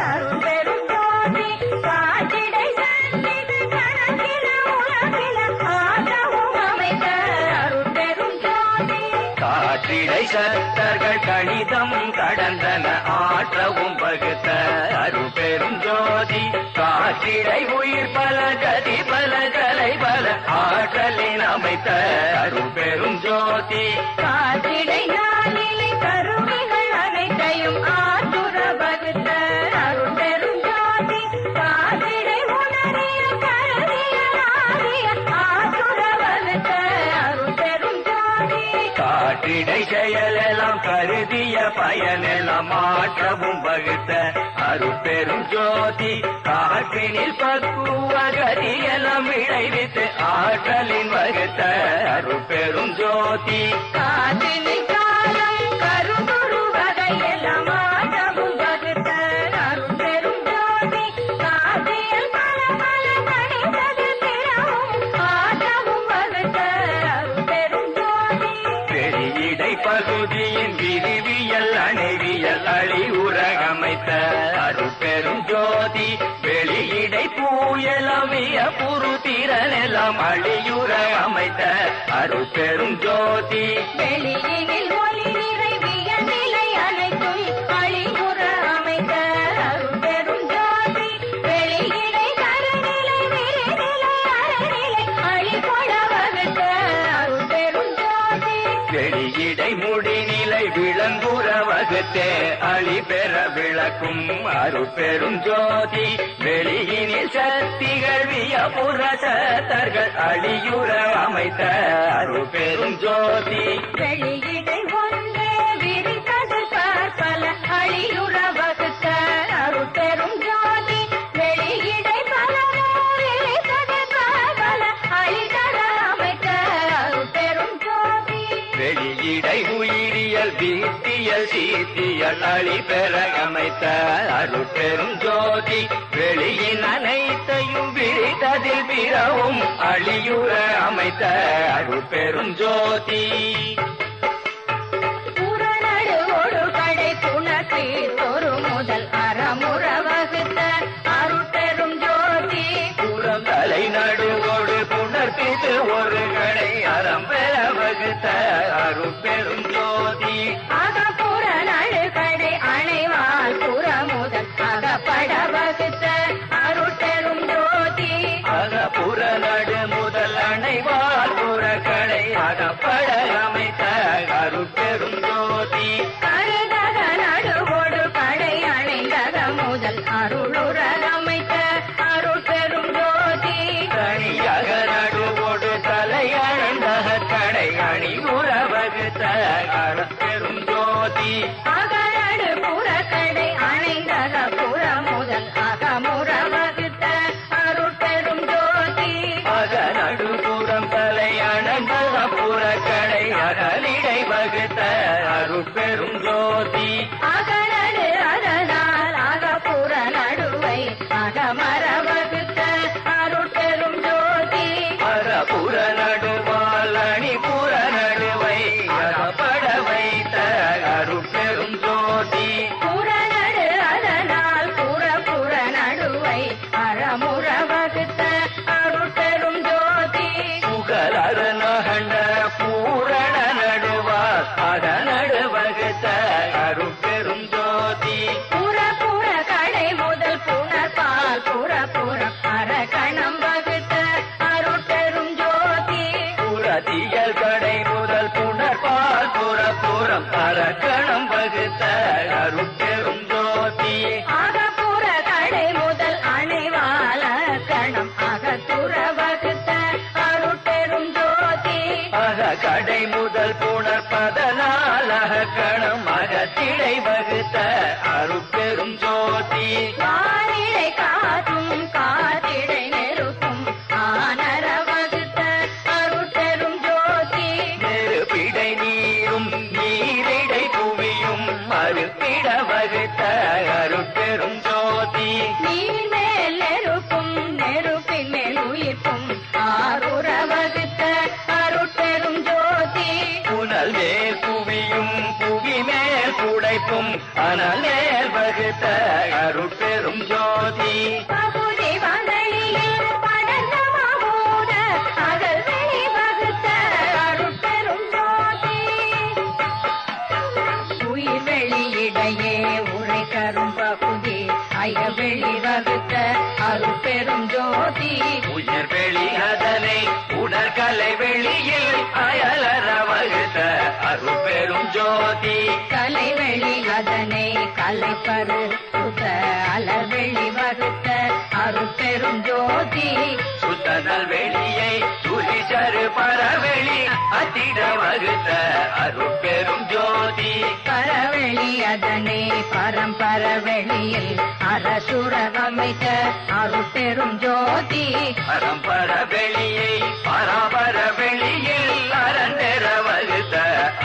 அருட்பெரும் ஜோதி காற்றிடை சந்திது கணக்கில உலகில ஆற்றவும் அமைத்த அருட்பெரும் ஜோதி காற்றிடை சத்தர்கள் கணிதம் கடந்தன ஆற்றவும் வகுத்த அருட்பெரும் ஜோதி காற்றிடை உயிர் பல கதி பல கலை பல ஆற்றலின் அமைத்த அருட்பெரும் ஜோதி காற்றிடை நாளிலை கருவிகள் அனைத்தையும் ஆற்றுற வகுத்த அருட்பெரும் ஜோதி காற்றிடை உணரிய கருவிய ஆரிய ஆற்றுற வகுத்த அருட்பெரும் ஜோதி காற்றிடை செயலெல்லாம் கருதிய பயனெல்லாம் மாற்றவும் வகுத்த அருட்பெரும் ஜோதி காற்றினில் பக்குவ கதியெல்லாம் விளைவித்து ஆற்றலின் வகுத்த அருட்பெரும் ஜோதி காற்றினில் காலம் கருதுரு வகையெல்லாம் ஆற்றவும் வகுத்த அருட்பெரும் ஜோதி காற்றியல் பல பல கணிதது பிறவும் ஆற்றவும் வகுத்த அருட்பெரும் ஜோதி பெரியடை பகுதியின் விரிவியல் அணைவியல் அழிவுற அமைத்த அருட்பெரும் ஜோதி வெளியிடை பூயலவிய புருத்திரனெல்லாம் அழியுற அமைத்த அருட்பெரும் ஜோதி வெளியினில் ஒளி நிறைவிய நிலை அனைத்தும் அழிவுற அமைத்த அருட்பெரும் ஜோதி வெளியிடை கருநிலை விரிநிலை அறநிலை அழிபொழ வகுத்த அருட்பெரும் ஜோதி வெளியிடை முடிநிலை விளங்குற வகுத்தே அழி பெற விளக்கும் அருட்பெரும் ஜோதி வெளியினில் சக்திகள் வியபுர சத்தர்கள் அழியுற அமைத்த அருட்பெரும் ஜோதி வெளியிடை ஒன்றே விரித்தது பற்பல அழியுற வகுத்த அருட்பெரும் ஜோதி வெளியிடை பலவே விரித்தது பற்பல அழிதர அமைத்த அருட்பெரும் ஜோதி வெளியிடை உயிரியல் வீட்டியல் சீத்தியல் அழி பெற அமைத்த அருட்பெரும் ஜோதி வெளியின் அனைத்தையும் விரித்ததில் பிறவும் அழியுற அமைத்த அருட்பெரும் ஜோதி புறநடுவோடு கடை புணர்த்தி ஒரு முதல் அறமுற வகுத்த அருட்பெரும் ஜோதி புறம் தலை நடுவோடு புணர்ப்பித்து ஒரு கடை அறம் பெற வகுத்த அருட்பெரும் ஜோதி அகப்புற நடுகடை அணைவால் புற முதல் அகப்பட வகுத்த அருட்பெரும் ஜோதி அகப்புற நடு முதல் அணைவால் புற கடை அகப்பட அமைத்த அருட்பெரும் ஜோதி கருதக நடுவோடு கடை அணைந்தக முதல் அருளுற அமைத்த அருட்பெரும் ஜோதி தனியாக நடுவோடு தலையழந்தக கடை அணி உற வகுத்த அருட்பெரும் ஜோதி அகநடு புற கடை அணைந்தக புற முதல் அகமுற வகுத்த அருட்பெரும் ஜோதி அக நடுபுறம் தலையணந்தக புற கடை அகலிடை வகுத்த அருட்பெரும் ஜோதி அகநடு அதனால் அகப்புற நடுவை அகமர வகுத்த அருட்பெரும் ஜோதி அறபுற நடுவால் அணிபுற நடுவை அகப்பட வைத்த அருட்பெரும் ஜோதி புறநடு அதனால் புற நடுவை அறமுற வகுத்த அருட்பெரும் ஜோதி புகழற நகண்ட பூரண நடுவார் அக நடு வகுத்த அருட்பெரும் ஜோதி புற கடை முதல் புணர்பால் புற அரகணம் வகுத்த அருட்பெரும் ஜோதி புறத்தியல் கடை முதல் புணர்பால் புறம் அரக்கணம் வகுத்த அருட்பெரும் ஜோதி அகப்புற கடை முதல் அணைவால கணம் அகத்துற வகுத்த அருட்பெரும் ஜோதி அக கடை முதல் புணர்பதனால் அகக்கணம் அகத்திடை வகுத்த அருட்பெரும் ஜோதி வானிலை காற்றும் காற்றிடை நெருப்பும் ஆனர வகுத்த அருட்பெரும் ஜோதி நெருப்பிடை நீரும் நீரிடை புவியும் மறுப்பிட வகுத்த அருட்பெரும் ஜோதி நீர் மேல் நெருப்பும் நெருப்பின் மேல் உயிர்ப்பும் ஆறுற வகுத்த அருட்பெரும் ஜோதி புனல் மேல் புவியும் புவி மேல் புடைப்பும் அனல் மேல் வகுத்த அருட்பெரும் ஜோதி பகுதி வந்தளியில் படர்ந்த மாமூட அகல் வெளி வகுத்த அருட்பெரும் ஜோதி உயிர் வெளியிடையே உரை தரும் பகுதி அயவெளி வகுத்த அருட்பெரும் ஜோதி உயிர் வெளி அதனை உடற்கலை வெளியில் அயலற வகுத்த அருட்பெரும் ஜோதி கலைவெளி அதனை கலைப்பரு சுத அலர்வெளி வகுத்த அருட்பெரும் ஜோதி சுத்தனல் வெளியை துளிசரு பரவெளி அத்திட வகுத்த அருட்பெரும் ஜோதி பரவெளி அதனை பரம்பர வெளியில் அரசுர அமைத்த அருட்பெரும் ஜோதி பரம்பர வெளியை பராபர வெளியில் அரண்டெற வகுத்த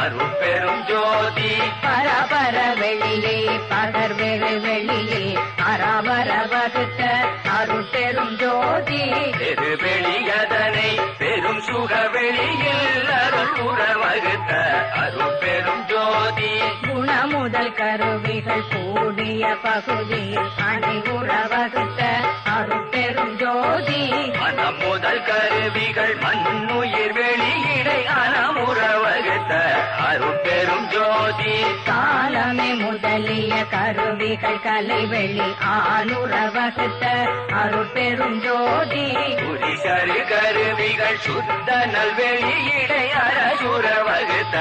அருட்பெரும் ஜோதி பரபர வெளியே பகர்வெளி வெளியில் அராபர வகுத்த அருட்பெரும் ஜோதி பெருவெளி அதனை பெரும் சுக வெளியில் அருள் உற வகுத்த அருட்பெரும் ஜோதி குணமுதல் கருவிகள் கூடிய பகுதியில் அணிவுற வகுத்த அருட்பெரும் ஜோதி மனம் முதல் கருவிகள் மண்ணுயிர் வெளியிடை அனமுற வகுத்த அருட்பெரும் ஜோதி காலமே முதலிய கருவிகள் கலைவெளி ஆளுற வகுத்த அருட்பெரும் ஜோதி புரிசரு கருவிகள் சுத்த நல்வெளியிடை அரசுர வகுத்த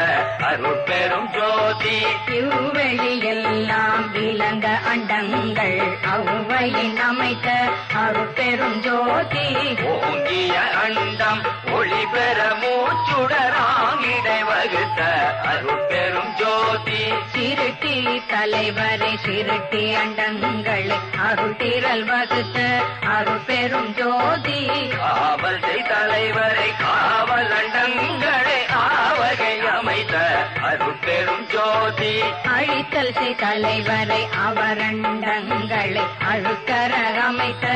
அருட்பெரும் ஜோதி இவ்வெளியெல்லாம் விளங்க அண்டங்கள் அவ்வையின் அமைத்த அருட்பெரும் ஜோதி ஓங்கிய அண்டம் ஒளி முத்தி பெற மூச்சுடராங்கிடை வகுத்த அருட்பெரும் ஜோதி சிருட்டி தலைவரை சிருட்டி அண்டங்களை அருட்டிரல் வகுத்த அருட்பெரும் ஜோதி காவல் தலைவரை காவல் அண்டங்களை ஆவகை அமைத்த அருட்பெரும் ஜோதி அழித்தல் தலைவரை அவரண்டங்களை அழுக்கர அமைத்த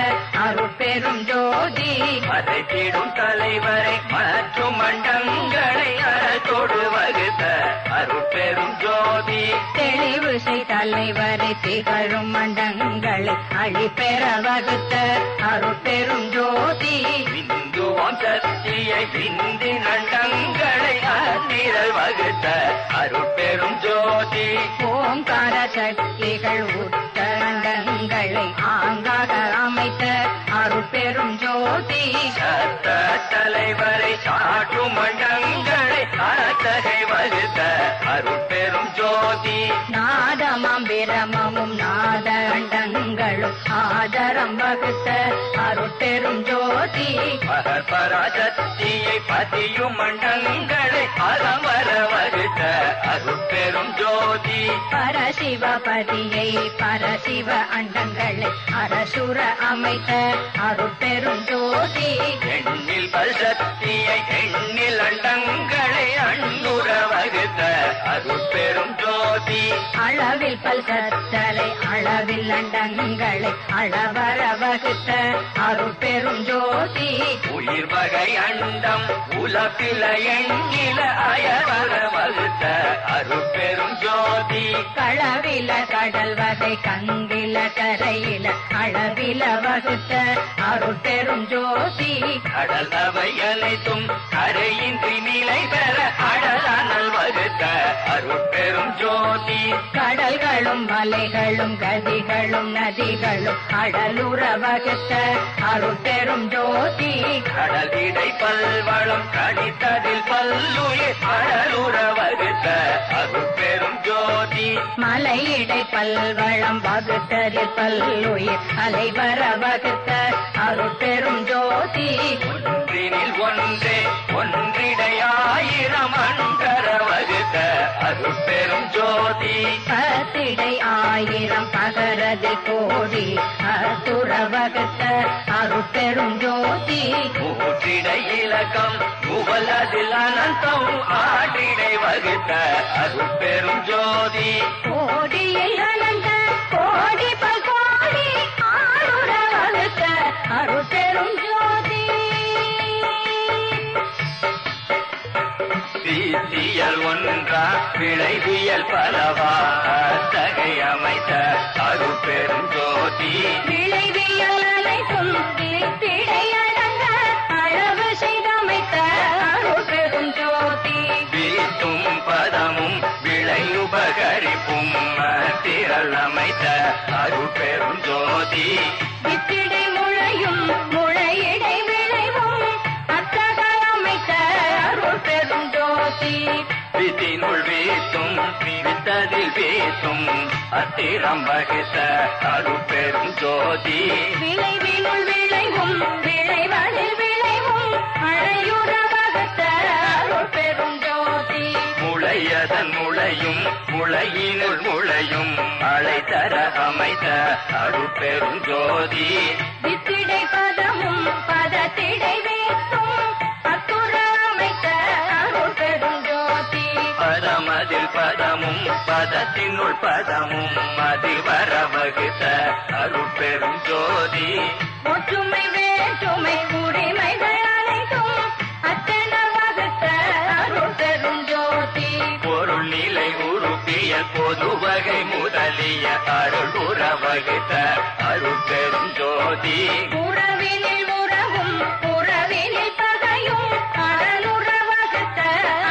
அருட்பெரும் ஜோதி மறைத்திடும் தலைவரை மற்றும் மண்டங்களை அறத்தோடு வகுத்த அருட்பெரும் ஜோதி தெளிவு தலைவரை திகழும் மண்டங்களை அழிப்பெற வகுத்த அருட்பெரும் ஜோதி இந்துவாம் சக்தியை சிந்தி நண்டங்களை அத்திரல் வகுத்த அருட்பெரும் ஜோதி ஓங்கார சக்திகள் உத்தரண்டங்களை ஆங்காக அமைத்த அருட்பெரும் ஜோதி சத்த தலைவரை சாற்றும் மண்டங்களை அத்தகை வகுத்த அருட்பெரும் ஜோதி நாதமாம் பிரமமும் நாத அண்டங்களும் ஆதரம் வகுத்த அருட்பெரும் ஜோதி பராசக்தியை பதியும் மண்டங்களை அறமர வகுத்த அருட்பெரும் ஜோதி பரசிவபதியை பரசிவ அண்டங்களை அரசுர அமைத்த அருட்பெரும் ஜோதி எண்ணில் பல்சக்தியை எண்ணில் அண்டங்களை அண்ணுற வகுத்த அருட்பெரும் ஜோதி அளவில் பல்சத்தலை அளவில் அண்டங்களை அளவர வகுத்த அருட்பெரும் ஜோதி உயிர் வகை அண்டம் உலப்பில எண்ணில அயவர வகுத்த அருட்பெரும் ஜோதி களவில கடல் வகை கங்கில கரையில அளவில வகுத்த அருட்பெரும் ஜோதி கடல் அவை அனைத்தும் கரையின்றி நிலை பெற அடலானல் வகுத்த அருட்பெரும் ஜோதி கடல்களும் மலைகளும் கதிகளும் நதிகளும் அடலுற வகுத்த அருட்பெரும் ஜோதி கடலிடை பல்வளம் கணித்ததில் பல்லுயிர் அடலுற வகுத்த அருட்பெரும் ஜோதி மலையிடை பல்வளம் வகுத்ததில் பல்லுயிர் அலைவர வகுத்த அருட்பெரும் ஜோதி ஒன்றினில் ஒன்றே ஒன்றிடையாயிரம் அண்டர வகுத்த அருட்பெரும் ஜோதி பத்திடை ஆயிரம் பகரதில் கோடி அசுர வகுத்த அருட்பெரும் ஜோதி ஊற்றிடை இலக்கம் உவலதில் அனந்தம் ஆற்றிடை வகுத்த அருட்பெரும் ஜோதி கோடியில் அனந்த கோடி பல்கோடி ஆளுர வகுத்த அருட்பெரும் ஜோதி வீசியல் ஒன்றா விளைவியல் பலவா தகை அமைத்த அருட்பெரும் ஜோதி விளைவியல் அனைத்தும் விழித்திடை அடங்க அளவு செய்தமைத்த அருட்பெரும் ஜோதி வீட்டும் பதமும் விளையுபகரிப்பும் திரள் அமைத்த அருட்பெரும் ஜோதி வித்திடை முளையும் முளையிடை விளைவும் அத்தக அமைத்த அருட்பெரும் ஜோதி வித்தினுள் வீசும் வித்ததில் வீசும் அத்திரம் வகித்த அருட்பெரும் ஜோதி விளைவினுள் விளைவும் விளைவதில் விளைவும் அழையுற வகுத்த அருட்பெரும் ஜோதி முளையதன் முளையும் முளையினுள் முளையும் அலை தர அமைத்த அருட்பெரும் ஜோதி வித்திடை பதமும் பதத்திடை வேற்றும் அத்துற அமைத்த அருட்பெரும் ஜோதி பதமதில் பதமும் பதத்தினுள் பதமும் அதில் வர வகுத்த அருட்பெரும் ஜோதி ஒற்றுமை வேற்றுமை உரிமைகள் அனைத்தும் அத்தன வகுத்த அருட்பெரும் ஜோதி பொருள் நிலை உருப்பிய பொது வகை முதலிய அருள் உற வகுத்த அருட்பெரும் ஜோதி உறவினில் உறவும் உறவினில் பகையும் அறனுற வகுத்த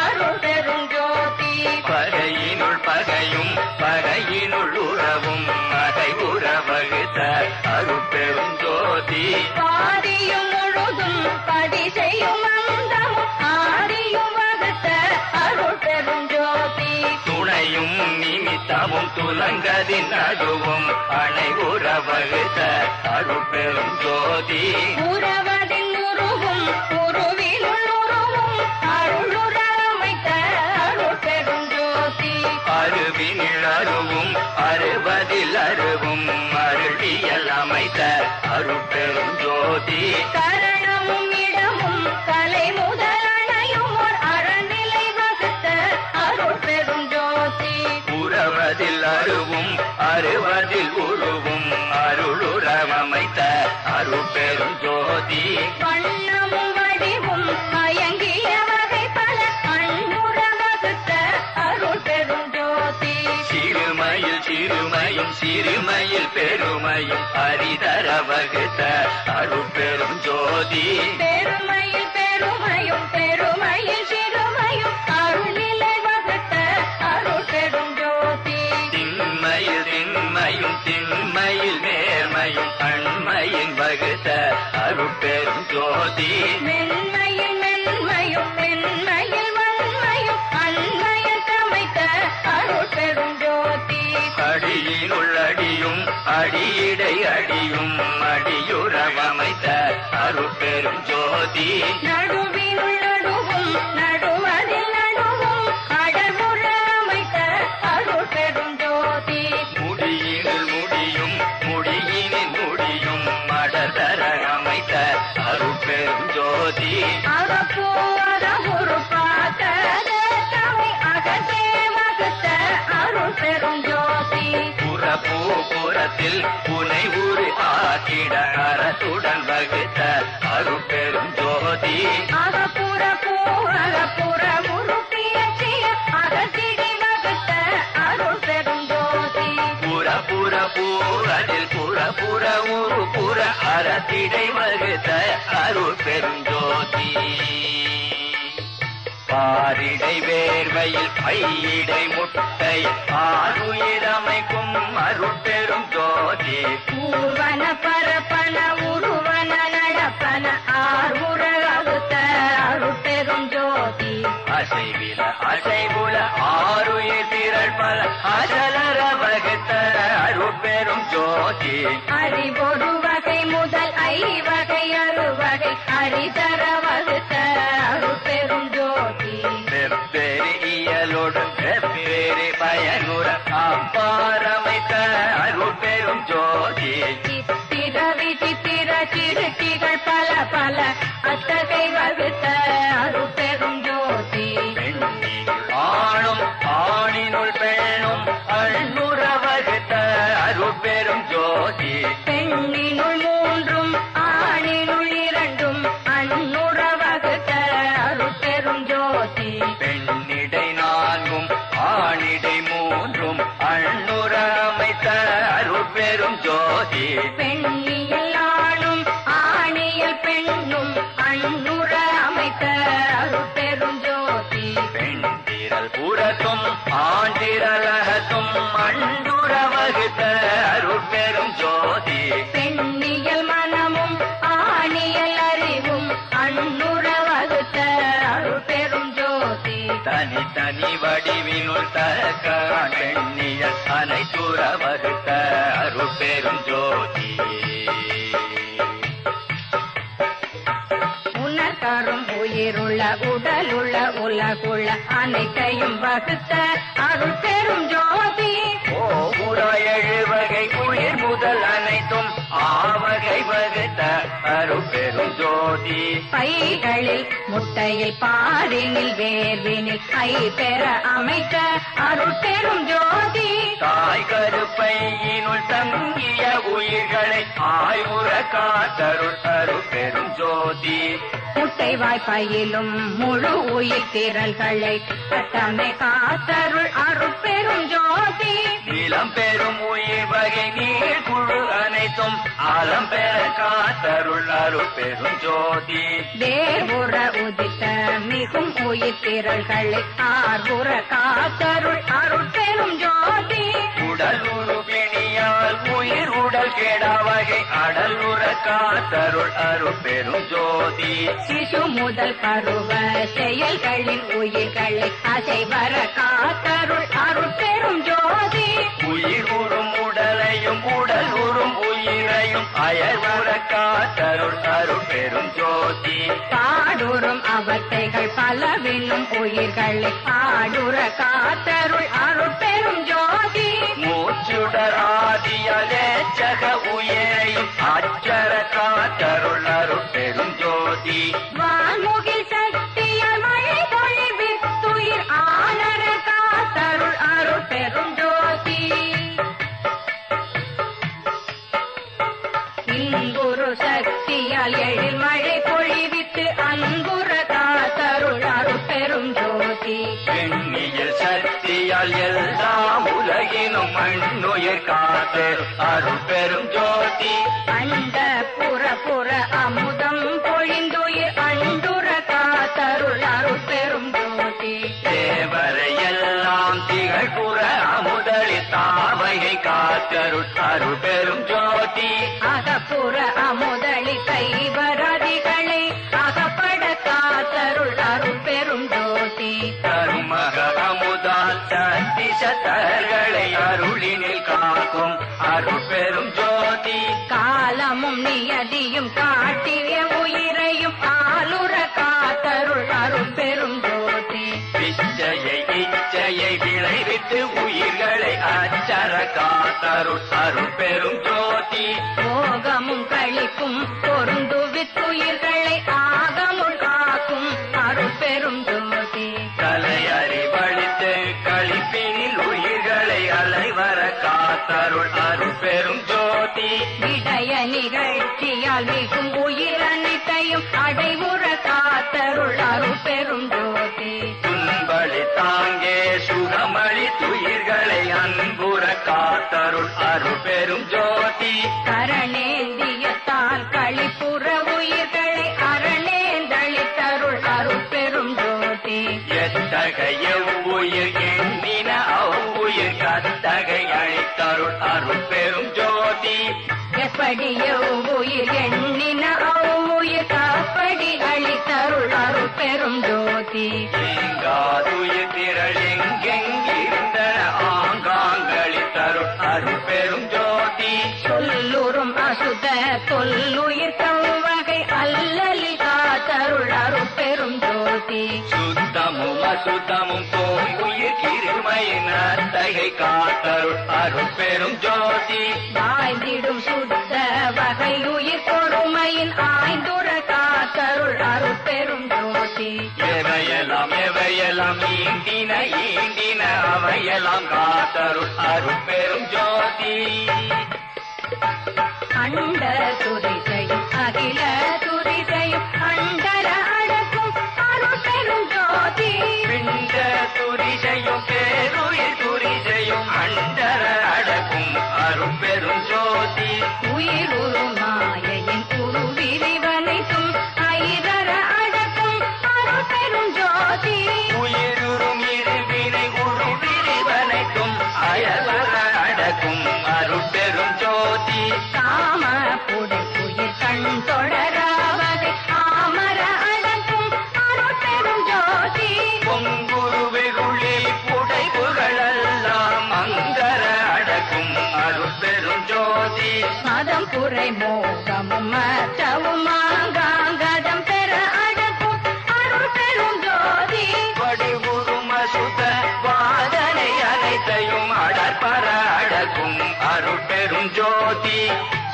அருட்பெரும் ஜோதி பகையினுள் பகையும் பகையினுள் உறவும் அதை உற வகுத்த அருட்பெரும் ஜோதி பாதியும் முழுதும் படி செய்யும் அந்தம் ஆதியும் வகுத்த அருட்பெரும் ஜோதி துணையும் நிமித்தமும் துலங்கதின் நடுவும் அணை உற வகுத்த அருட்பெரும் ஜோதி உறவதின் உருவும் உருவினுள் உருவும் அமைத்த அருட்பெரும் ஜோதி கரணமும் இடமும் கலை முதலனையும் ஓர் அறநிலை வகுத்த அருட்பெரும் ஜோதி உறவதில் அருவும் அறுவதில் உருவும் அருளுறவமைத்த அருட்பெரும் ஜோதி வண்ணமும் வடிவும் மயங்கிய வகை பல அன்புற வகுத்த அருட்பெரும் ஜோதி சிறுமையில் சிறுமையும் சிறுமையில் பெருமையும் அரிதர வகுத்த அருட்பெரும் ஜோதி பெருமையில் பெருமையும் பெருமையில் சிறுமையும் அருள்நிலை வகுத்த அருட்பெரும் ஜோதி திண்மையில் திண்மையும் திண்மையில் நேர்மையும் அண்மையின் வகுத்த அருட்பெரும் ஜோதி மென்மையில் மென்மையும் மென்மையில் வன்மையும் அன்மையில் சமைத்த அருட்பெரும் ஜோதி அடியினுள் அடியும் அடியிடை அடியும் அடியுறவமைத்த அருட்பெரும் ஜோதி நடுவினுள் நடுவும் நடுவதில் நடுவும் அடர்முற அமைத்த அருட்பெரும் ஜோதி முடியினில் முடியும் முடியினில் முடியும் மடதர அமைத்த அருட்பெரும் ஜோதி அகப்போ அகமுறு பார்த்தத தமை அகத்தே வகுத்த அருட்பெரும் ஜோதி புறப்பூ புறத்தில் புனை உரு ஆக்கிட அறத்துடன் வகுத்த அருட்பெரும் ஜோதி அகப்புற பூ அகப்புற உருப்பியற்றிய அகத்திடி வகுத்த அருட்பெரும் ஜோதி புற பூரதில் புற உரு புற அறத்திடை வகுத்த அருட்பெரும் ஜோதி பாரிடை வேர்வையில் பையிடை முட்டை ஆறுயிரமைக்கும் அருட்பெரும் ஜோதி ஊர்வன பரப்பன உருவன நடப்பன ஆர்வுற வகுத்த அருட்பெரும் ஜோதி அசைவில அசைவுல ஆறுயிர் திரள் பல அசலர வகுத்த அருட்பெரும் ஜோதி அறிவொரு வகை முதல் ஐவகை அறுவகை அரிதர வகுத்த அருட்பெரும் ஜோதி வெவ்வேறு இயலோடு வெவ்வேறு பயனுற அப்பாரமைத்த அருட்பெரும் ஜோதி சித்திர விசித்திர சிறுட்டிகள் பல பல அத்தகை வகுத்த அருட்பெரும் ஜோதி பெண்ணினுள் ஆணும் ஆணினுள் பெண்ணும் அண்ணுற வகுத்த அருட்பெரும் ஜோதி பெண்ணினுள் மூன்றும் ஆணினுள் இரண்டும் அன்னுற வகுத்த அருட்பெரும் ஜோதி பெண்ணிடை நான்கும் ஆணிடை மூன்றும் அண்ணுற அமைத்த அருட்பெரும் ஜோதி பெண்ணியல் ஆணும் ஆணியல் பெண்ணும் அன்னுற அமைத்த அருட்பெரும் ஜோதி பெண்திரல் புறத்தும் ஆண்டிரலகத்தும் அண்டுற வகுத்த அருட்பெரும் ஜோதி பெண்ணியல் மனமும் ஆணியல் அறிவும் அன்னுற வகுத்த அருட்பெரும் ஜோதி தனி வடிவினுள் தரக்கான் பெண்ணியல் அனைத்துற வகுத்த அருட்பெரும் ஜோதி உணர்கரும் உயிருள்ள உடலுள்ள உலகுள்ள அனைத்தையும் வகுத்த அருட்பெரும் ஜோதி ஓவுற எழுவகை உயிர் முதல் அனைத்தும் ஆவகை வகுத்த அருட்பெரும் ஜோதி பைகளில் முட்டையில் பாரினில் வேர்வினில் ஐ பெற அமைத்த அருட்பெரும் ஜோதி தாய் கருப்பையினுள் தங்கிய உயிர்களை ஆய்வுற காத்தருள் அருட்பெரும் ஜோதி முட்டை வாய்ப்பையிலும் முழு உயிர் திரள்களை சட்டமே காத்தருள் அருட்பெரும் ஜோதி நிலம் பெறும் உயிர் வகை நீர் குழு அனைத்தும் ஆலம் பெற காத்தருள் அருட்பெரும் ஜோதி வேறுற உதித்த மிகும் உயிர் திரள்களை ஆர்வுற காத்தருள் அருட்பெரும் ஜோதி உடல் உருபிணியால் உயிர் உடல் கெடா வகை அடலுற காத்தருள் அருட்பெரும் ஜோதி சிசு முதல் பருவ செயல்களின் உயிர்களை அசைவர காத்தருள் அருட்பெரும் ஜோதி உயிர் உறும் உடலையும் உடல் உறும் உயிரையும் அயர்வுற காத்தருள் அருட்பெரும் ஜோதி பாடுறும் அவத்தைகள் பலவினும் உயிர்களை ஆடுற காத்தருள் அருட்பெரும் ஜோதி மூச்சுடர் ஆதியலேச்சக உயிரையும் அச்சர காத்தருள் அருட்பெரும் ஜோதி வான்முகில் சக்தியால் மழை பொழிவித்துயிர் ஆனர காத்தருள் அருட்பெரும் ஜோதி இன்புறு சக்தியால் எழில் மழை பொழிவித்து அன்புற காத்தருள் அருட்பெரும் ஜோதி எண்ணிய சக்தியால் எல்லாம் உலகினும் மண்ணுயிர் காத்து அருட்பெரும் ஜோதி அண்ட புற அமுதம் பொழிந்துயிர் அண்டுற காத்தருள் அருட்பெரும் ஜோதி தேவரையெல்லாம் திகழ்புற அமுதளி தாவையை காத்தருள் அருட்பெரும் ஜோதி அகப்புற அமுதளி கைவராதிகளை அகப்பட காத்தருள் அருட்பெரும் ஜோதி கருமக அமுதால் சக்தி சத்தர்களை அருளினில் காக்கும் அருட்பெரும் ஜோதி காலமும் நியதியும் காட்டிய உயிரையும் ஆளுற காத்தருள் அருட்பெரும் ஜோதி பிச்சையை இச்சையை விளைவித்து உயிர்களை அச்சர காத்தருள் அருட்பெரும் ஜோதி போகமும் கழிப்பும் பொருந்துவித்துயிர்களை ஆகமுள் காக்கும் அருட்பெரும் ஜோதி கலை அறிவழித்து கழிப்பினில் உயிர்களை அலைவர காத்தருள் அருட்பெரும் ஜோதி விடய நிகழ்ச்சியால் மிகும் உயிர் அனைத்தையும் அடைவுற காத்தருள் அருட்பெரும் ஜோதி துன்பளி தாங்கே சுகமளி துயிர்களை அன்புற காத்தருள் அருட்பெரும் ஜோதி கரணேந்தியத்தால் களிப்புற உயிர்களை அரணேந்தளித்தருள் அருட்பெரும் ஜோதி எத்தகைய உயிர் எண்ணின அவ்வுயிர் கத்தகை அழித்தருள் அருட்பெரும் ஜோதி எப்படி உயிர் எண்ணின அவ்வுயிர் காப்படி அளித்தருள் அருட்பெரும் ஜோதி எங்காதுயிர் திரளெங்கெங்கிருந்தன ஆங்காங்களித்தருள் அருட்பெரும் ஜோதி சொல்லுறும் அசுத தொல்லுயிர் தவ்வகை அல்லலி காத்தருள் அருட்பெரும் ஜோதி சுத்தமும் அசுத்தமும் தோங்குயிர் கிருமையின் அத்தகை காத்தருள் அருட்பெரும் ஜோதி வாய்ந்திடும் சுத்த வகையுயிர் பொறுமையின் ஆய்ந்துற காத்தருள் அருட்பெரும் ஜோதி எவையெல்லாம் ஈண்டின அவையெல்லாம் காத்தருள் அருட்பெரும் ஜோதி அண்ட துரிசையும் அகில துரிசையும் அண்டர அடக்கும் அருட்பெரும் ஜோதி பிண்ட துரிசையும் பேருயிர் துரிசையும் அண்டர அடக்கும் அருட்பெரும் ஜோதி உயிருரு மாயையின் உருவிரிவனைத்தும் ஐதர அடக்கும் அருட்பெரும் ஜோதி உயிருறும் இருவினை உருவிரிவனைக்கும் அயலற அடக்கும் அருட்பெரும் ஜோதி காம புடைப்புயிர் கண் தொடராவதை ஆமர அடக்கும் அருட்பெரும் ஜோதி பொங்குரு வெகுளில் புடைப்புகளெல்லாம் அங்கர அடக்கும் அருட்பெரும் ஜோதி மதம் புரை மோகமும் மற்றவும் மாங்காங்கதம் பெற அடக்கும் அருட்பெரும் ஜோதி வடிவுறும் அசுத வாதனை அனைத்தையும் அடற்பர அடக்கும் அருட்பெரும் ஜோதி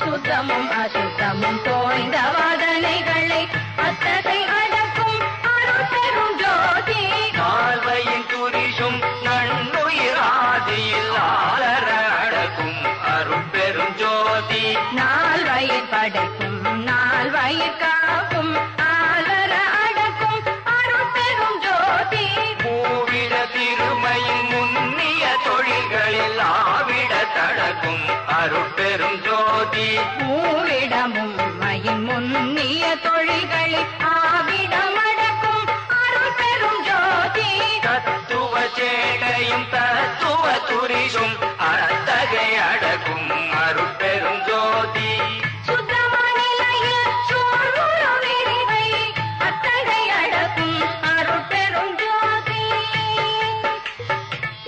சுத்தமும் அசுத்தமும் தோய்ந்த வாதனைகளை அத்தகை அடக்கும் அருட்பெரும் ஜோதி நால்வையின் துரிசும் நன்னுயிர் ஆதியில் ஆளர அடக்கும் அருட்பெரும் ஜோதி நால்வயிர் படைக்கும் நால்வயிர் காக்கும் ஆலர அடக்கும் அருட்பெரும் ஜோதி பூவிட திருமையின் முன்னிய தொழில்களில் ஆவிட தடக்கும் அருட்பெரும் ஜோதி மூவிடமும் மயின் முன்னிய தொழில்களில் ஆவிடம் அடக்கும் அருட்பெரும் ஜோதி தத்துவ சேடையும் தத்துவ துரிசும் அத்தகை அடக்கும் அருட்பெரும் ஜோதி சுத்தமநிலையில் சூழ்வுறு விரிவை அத்தகை அடக்கும் அருட்பெரும் ஜோதி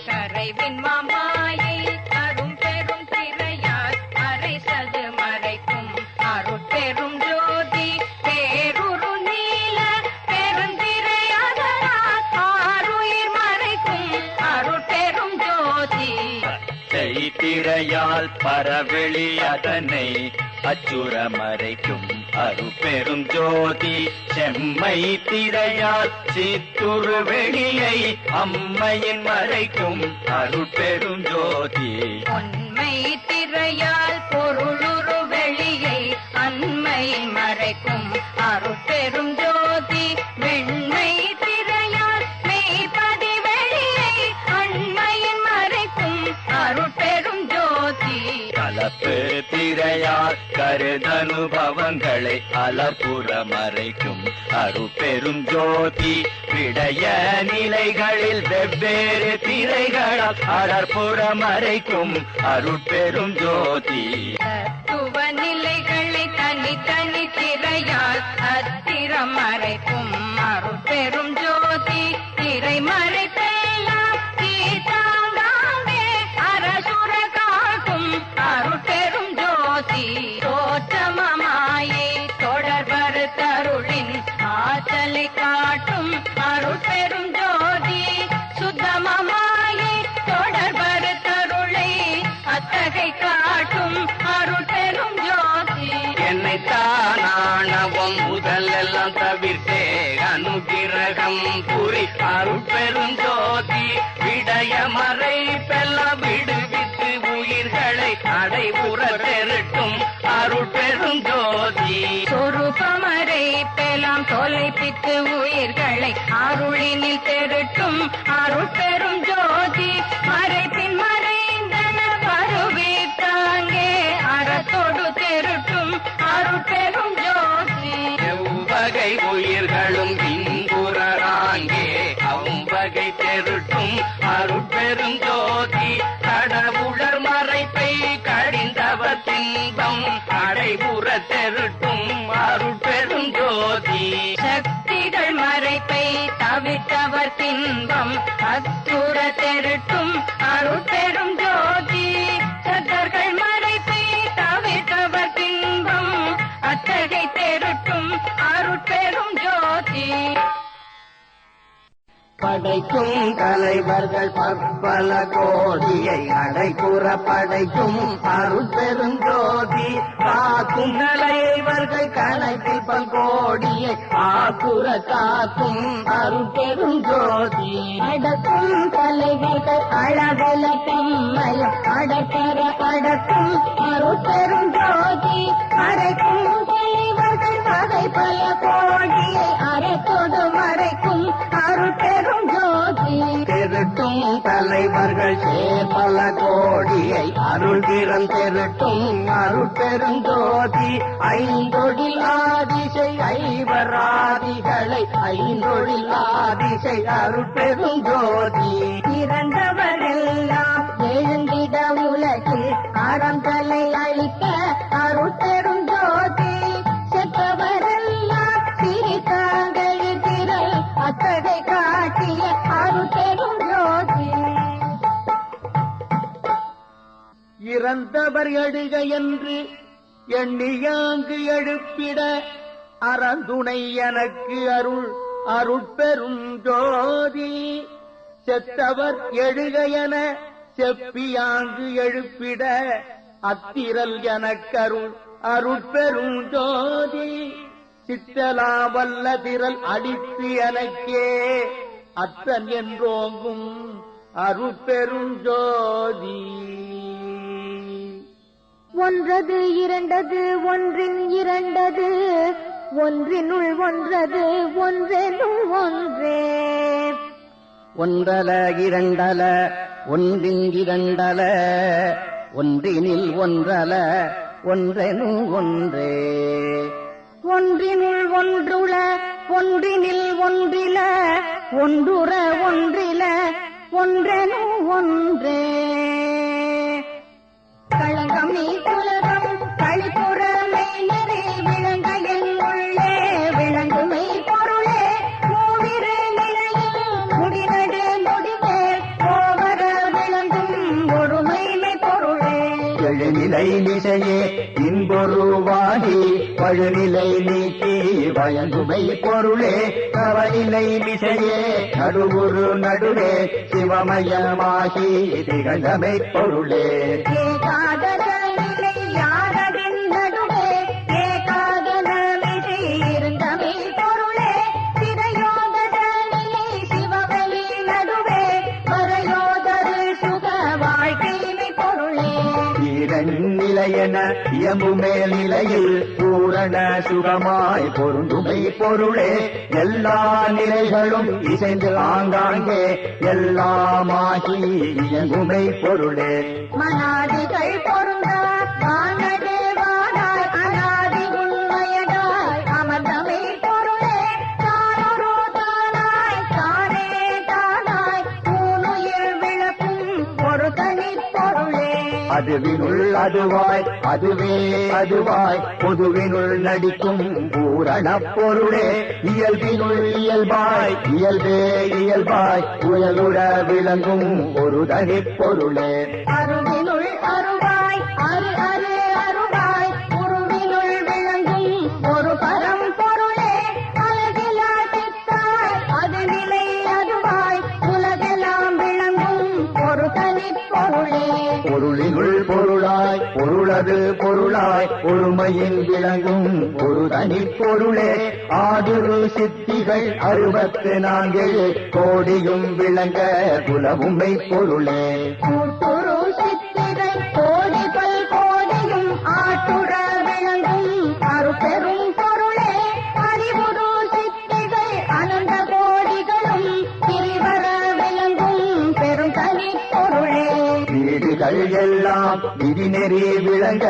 கரைவின் மாமாயை அரும் பெரும் திரையால் அரைசது மறைக்கும் அருட்பெரும் ஜோதி பேருரு நீல பெருந்திரையாதலால் ஆருயிர் மறைக்கும் அருட்பெரும் ஜோதி திரையால் பரவெளி அதனை அச்சுர மறைக்கும் அருட்பெரும் ஜோதி செம்மை திரையால் சித்துரு வெளியை அம்மையின் மறைக்கும் அருட்பெரும் ஜோதி உண்மை திரையால் பொருளுரு வெளியை அண்மை மறைக்கும் அருட்பெரும் ஜோதி வெண்மை திரையால் மெய்ப்பதி வெளியை அண்மையின் மறைக்கும் அருட்பெரும் ஜோதி கலப்பு திரையால் கருதனுபவங்களை அலப்புற மறைக்கும் அருட்பெரும் ஜோதி விடய நிலைகளில் வெவ்வேறு திரைகளால் அடற்புற மறைக்கும் அருட்பெரும் ஜோதி தத்துவ நிலைகளை தனித்தனி திரையால் அத்திரம் மறைக்கும் அருட்பெரும் ஜோதி திரை மறைப்பெல்லாம் தீர்த்தாங்காங்கே அரசுர காக்கும் அருட்பெரும் ஜோதி தோற்றமாயை தொடர்பரு தருளின் ஆற்றலை காட்டும் அருட்பெரும் ஜோதி சுத்தமாயை தொடர்பரு தருளை அத்தகை காட்டும் அருட்பெரும் ஜோதி என்னை தானானவம் முதல் எல்லாம் தவிர்த்தே அனுகிரகம் புரி அருட்பெரும் ஜோதி விடய மறைப்பெல்லாம் விடுவித்து உயிர்களை அடைவுற பெருட்டும் அருட்பெரும் ஜோதி சொரூபமரை பெலாம் தொலைப்பித்து உயிர்களை அருளினில் தெருட்டும் அருட்பெரும் ஜோதி மறைப்பின் மறைந்தன வருவித்தாங்கே அறத்தோடு தெருட்டும் அருட்பெரும் ஜோதி எவ்வகை உயிர்களும் இன்புறாங்கே அவ்வகை தெருட்டும் அருட்பெரும் ஜோதி கடவுளர் மறைப்பை கடிந்தவர் தின்பம் அடைவுற தெருட்டும் அருட்பெரும் ஜோதி சக்திகள் மறைப்பை தவிர்த்தவர் தின்பம் அத்துர தெருட்டும் அருட்பெரும் ஜோதி சத்தர்கள் மறைப்பை தவிர்த்தவர் தின்பம் அத்தகை தெருட்டும் அருட்பெரும் ஜோதி படைக்கும் தலைவர்கள் பற்பல கோடியை அடைப்புற படைக்கும் அருட்பெரும் ஜோதி காக்கும் தலைவர்கள் கணக்கில் பல்கோடியை ஆக்குற காக்கும் அருட்பெரும் ஜோதி அடக்கும் தலைவர்கள் அழகல தம்மையும் அடக்கர அடக்கும் அருட்பெரும் ஜோதி அடைக்கும் தலைவர்கள் வகை பல கோடியை அறத்தோடு மறைக்கும் அருட்பெரும் ஜோதி திருட்டும் தலைவர்கள் சேபல கோடியை அருள் திறம் திருட்டும் அருட்பெரும் ஜோதி ஐந்தொழில் ஆதிசை ஐவராதிகளை ஐந்தொழில் ஆதிசை அருட்பெரும் ஜோதி இறந்தவரெல்லாம் எழுந்திட உலகில் அறம் தலை அளிக்க அருட்பெரும் ஜோதி செத்தவரெல்லாம் சிரித்தாங்கள் திரள் அத்தகை காட்டிய அருட்பெரும் ஜோதி இறந்தவர் எழுக என்று எண்ணியாங்கு எழுப்பிட அறந்துணை எனக்கு அருள் அருட்பெரும் ஜோதி செத்தவர் எழுக என செப்பியாங்கு எழுப்பிட அத்திரல் எனக்கருள் அருட்பெரும் ஜோதி சித்தலா வல்ல திரள் அடித்து எனக்கே அத்தன் என்றோங்கும் அருட்பெரும் ஜோதி ஒன்றது இரண்டது ஒன்றின் இரண்டது ஒன்றினுள் ஒன்றது ஒன்றெனும் ஒன்றே ஒன்றல இரண்டல ஒன்றின் இரண்டல ஒன்றினில் ஒன்றல ஒன்றெனும் ஒன்றே ஒன்றினுள் ஒன்றுள ஒன்றினில் ஒன்றில ஒன்றுற ஒன்றில ஒன்றெனும் ஒன்றே களங்கம் நீ உலகம் கழிப்புறமை நெறி விளங்க என் உள்ளே விளங்குமை பொருளே மூவிரு நிலையில் முடிநடு முடிவே ஓவர விளங்கும் ஒருமைமை பொருளே எழுநிலை நிசையே இன்பொருவாகி பழுநிலை நீக்கி பயங்குமை பொருளே கவநிலை மிசையே நடுவுரு நடுவே சிவமயமாகி திகழமை பொருளே ஏகாதர நிலை யாரவின் நடுவே நிலையென இயம்புமே நிலையில் பூரண சுகமாய் பொருந்துமை பொருளே எல்லா நிலைகளும் இசைந்து ஆங்காங்கே எல்லாமாகி இயங்குமை பொருளே மனாதிகள் பொருந்தா வானதேவானாய் அனாதி உண்மையதாய் அமர்ந்தமை பொருளே தானொரு தானாய் தானே தானாய் ஊனுயிர் விளக்கும் ஒரு தனிப் பொருளே அதுவினுள் அதுவாய் அதுவே அதுவாய் பொதுவினுள் நடிக்கும் பூரண பொருளே இயல்பினுள் இயல்பாய் இயல்பே இயல்பாய் புயலுற விளங்கும் ஒரு தனிப் பொருளே அருவினுள் அருவாய் அரு அரு அருவாய் உருவினுள் விளங்கும் ஒரு பரம் பொருளே அழகிலா சித்தாய் அது நிலை அதுவாய் உலகெல்லாம் விளங்கும் ஒரு தனிப் பொருளே பொருளினுள் பொருளாய் பொருளது பொருளாய் ஒருமையில் விளங்கும் ஒரு தனிப் பொருளே ஆதுரு சித்திகள் 64 கோடியும் விளங்க குலவுமை பொருளே கூட்டுரு சித்திரை கோடி பல் கோடியும் ஆட்டுற விளங்கும் அருபெரும் பொருளே அறிவுரு சித்திகள் அனந்த கோடிகளும் திரிவர விளங்கும் பெரும் தனிப் பொருளே வீடுகள் எல்லாம் விதிநெறி விளங்க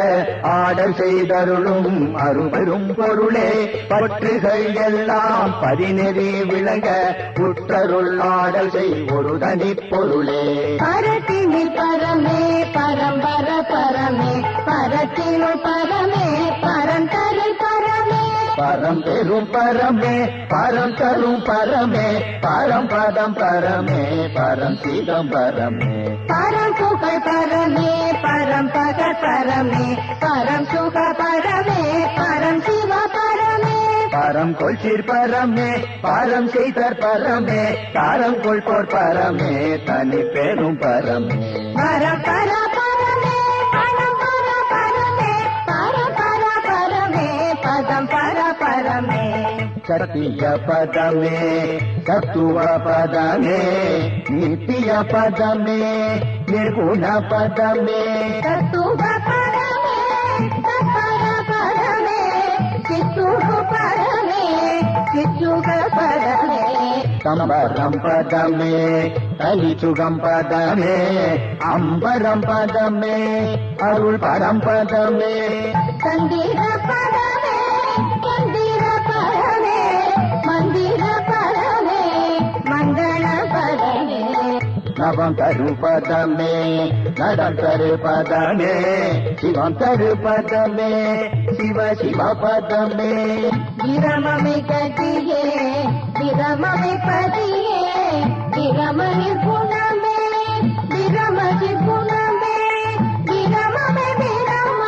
ஆடல் செய்தருளும் அருபெரும் பொருளே பற்றுகள் எல்லாம் பதிநெறி விளங்க புற்றருள் ஆடல் செய் ஒரு தனிப் பொருளே பரத்தினில் பரமே பரம்பர பரமே பரத்தினுள் பரமே பரந்தரில் பரமே பரம் பெரும் பரமே பரம் தரும் பரமே பரம்பதம் பரமே பரம் சிதம்பரமே பரம் புகழ் பரமே பரம் பகல் பரமே பரம் சுக பரமே பரம் சிவ பரமே பரம் கொள்சீர் பரமே பரம் செய்தர் பரமே தாரம் கொள்போர் பரமே தனி பெரும் பரமே பரம் பர பரமே பரம் பர பரமே பரம் பர பரமே பதம் பர பரமே சத்திய பதமே தத்துவ பதமே நித்திய பதமே நிர்குண பதமே தத்துவ பரமே தத்பர பரமே சித்துரு பரமே சித்துக பரமே கம்பரம் பதமே கலிசுகம் பதமே அம்பரம் பதமே அருள் பரம் பதமே சந்திர பரமே மந்திர பரமே மந்திர பரமே மங்கள பரமே நவம் தரு பதமே நடம் தரு பதமே சிவம் தரு பதமே சிவ சிவ பதமே விரமமை கதியே விரமமை பதியே விரமணி குணமே விரமதி குணமே விரமமை விரம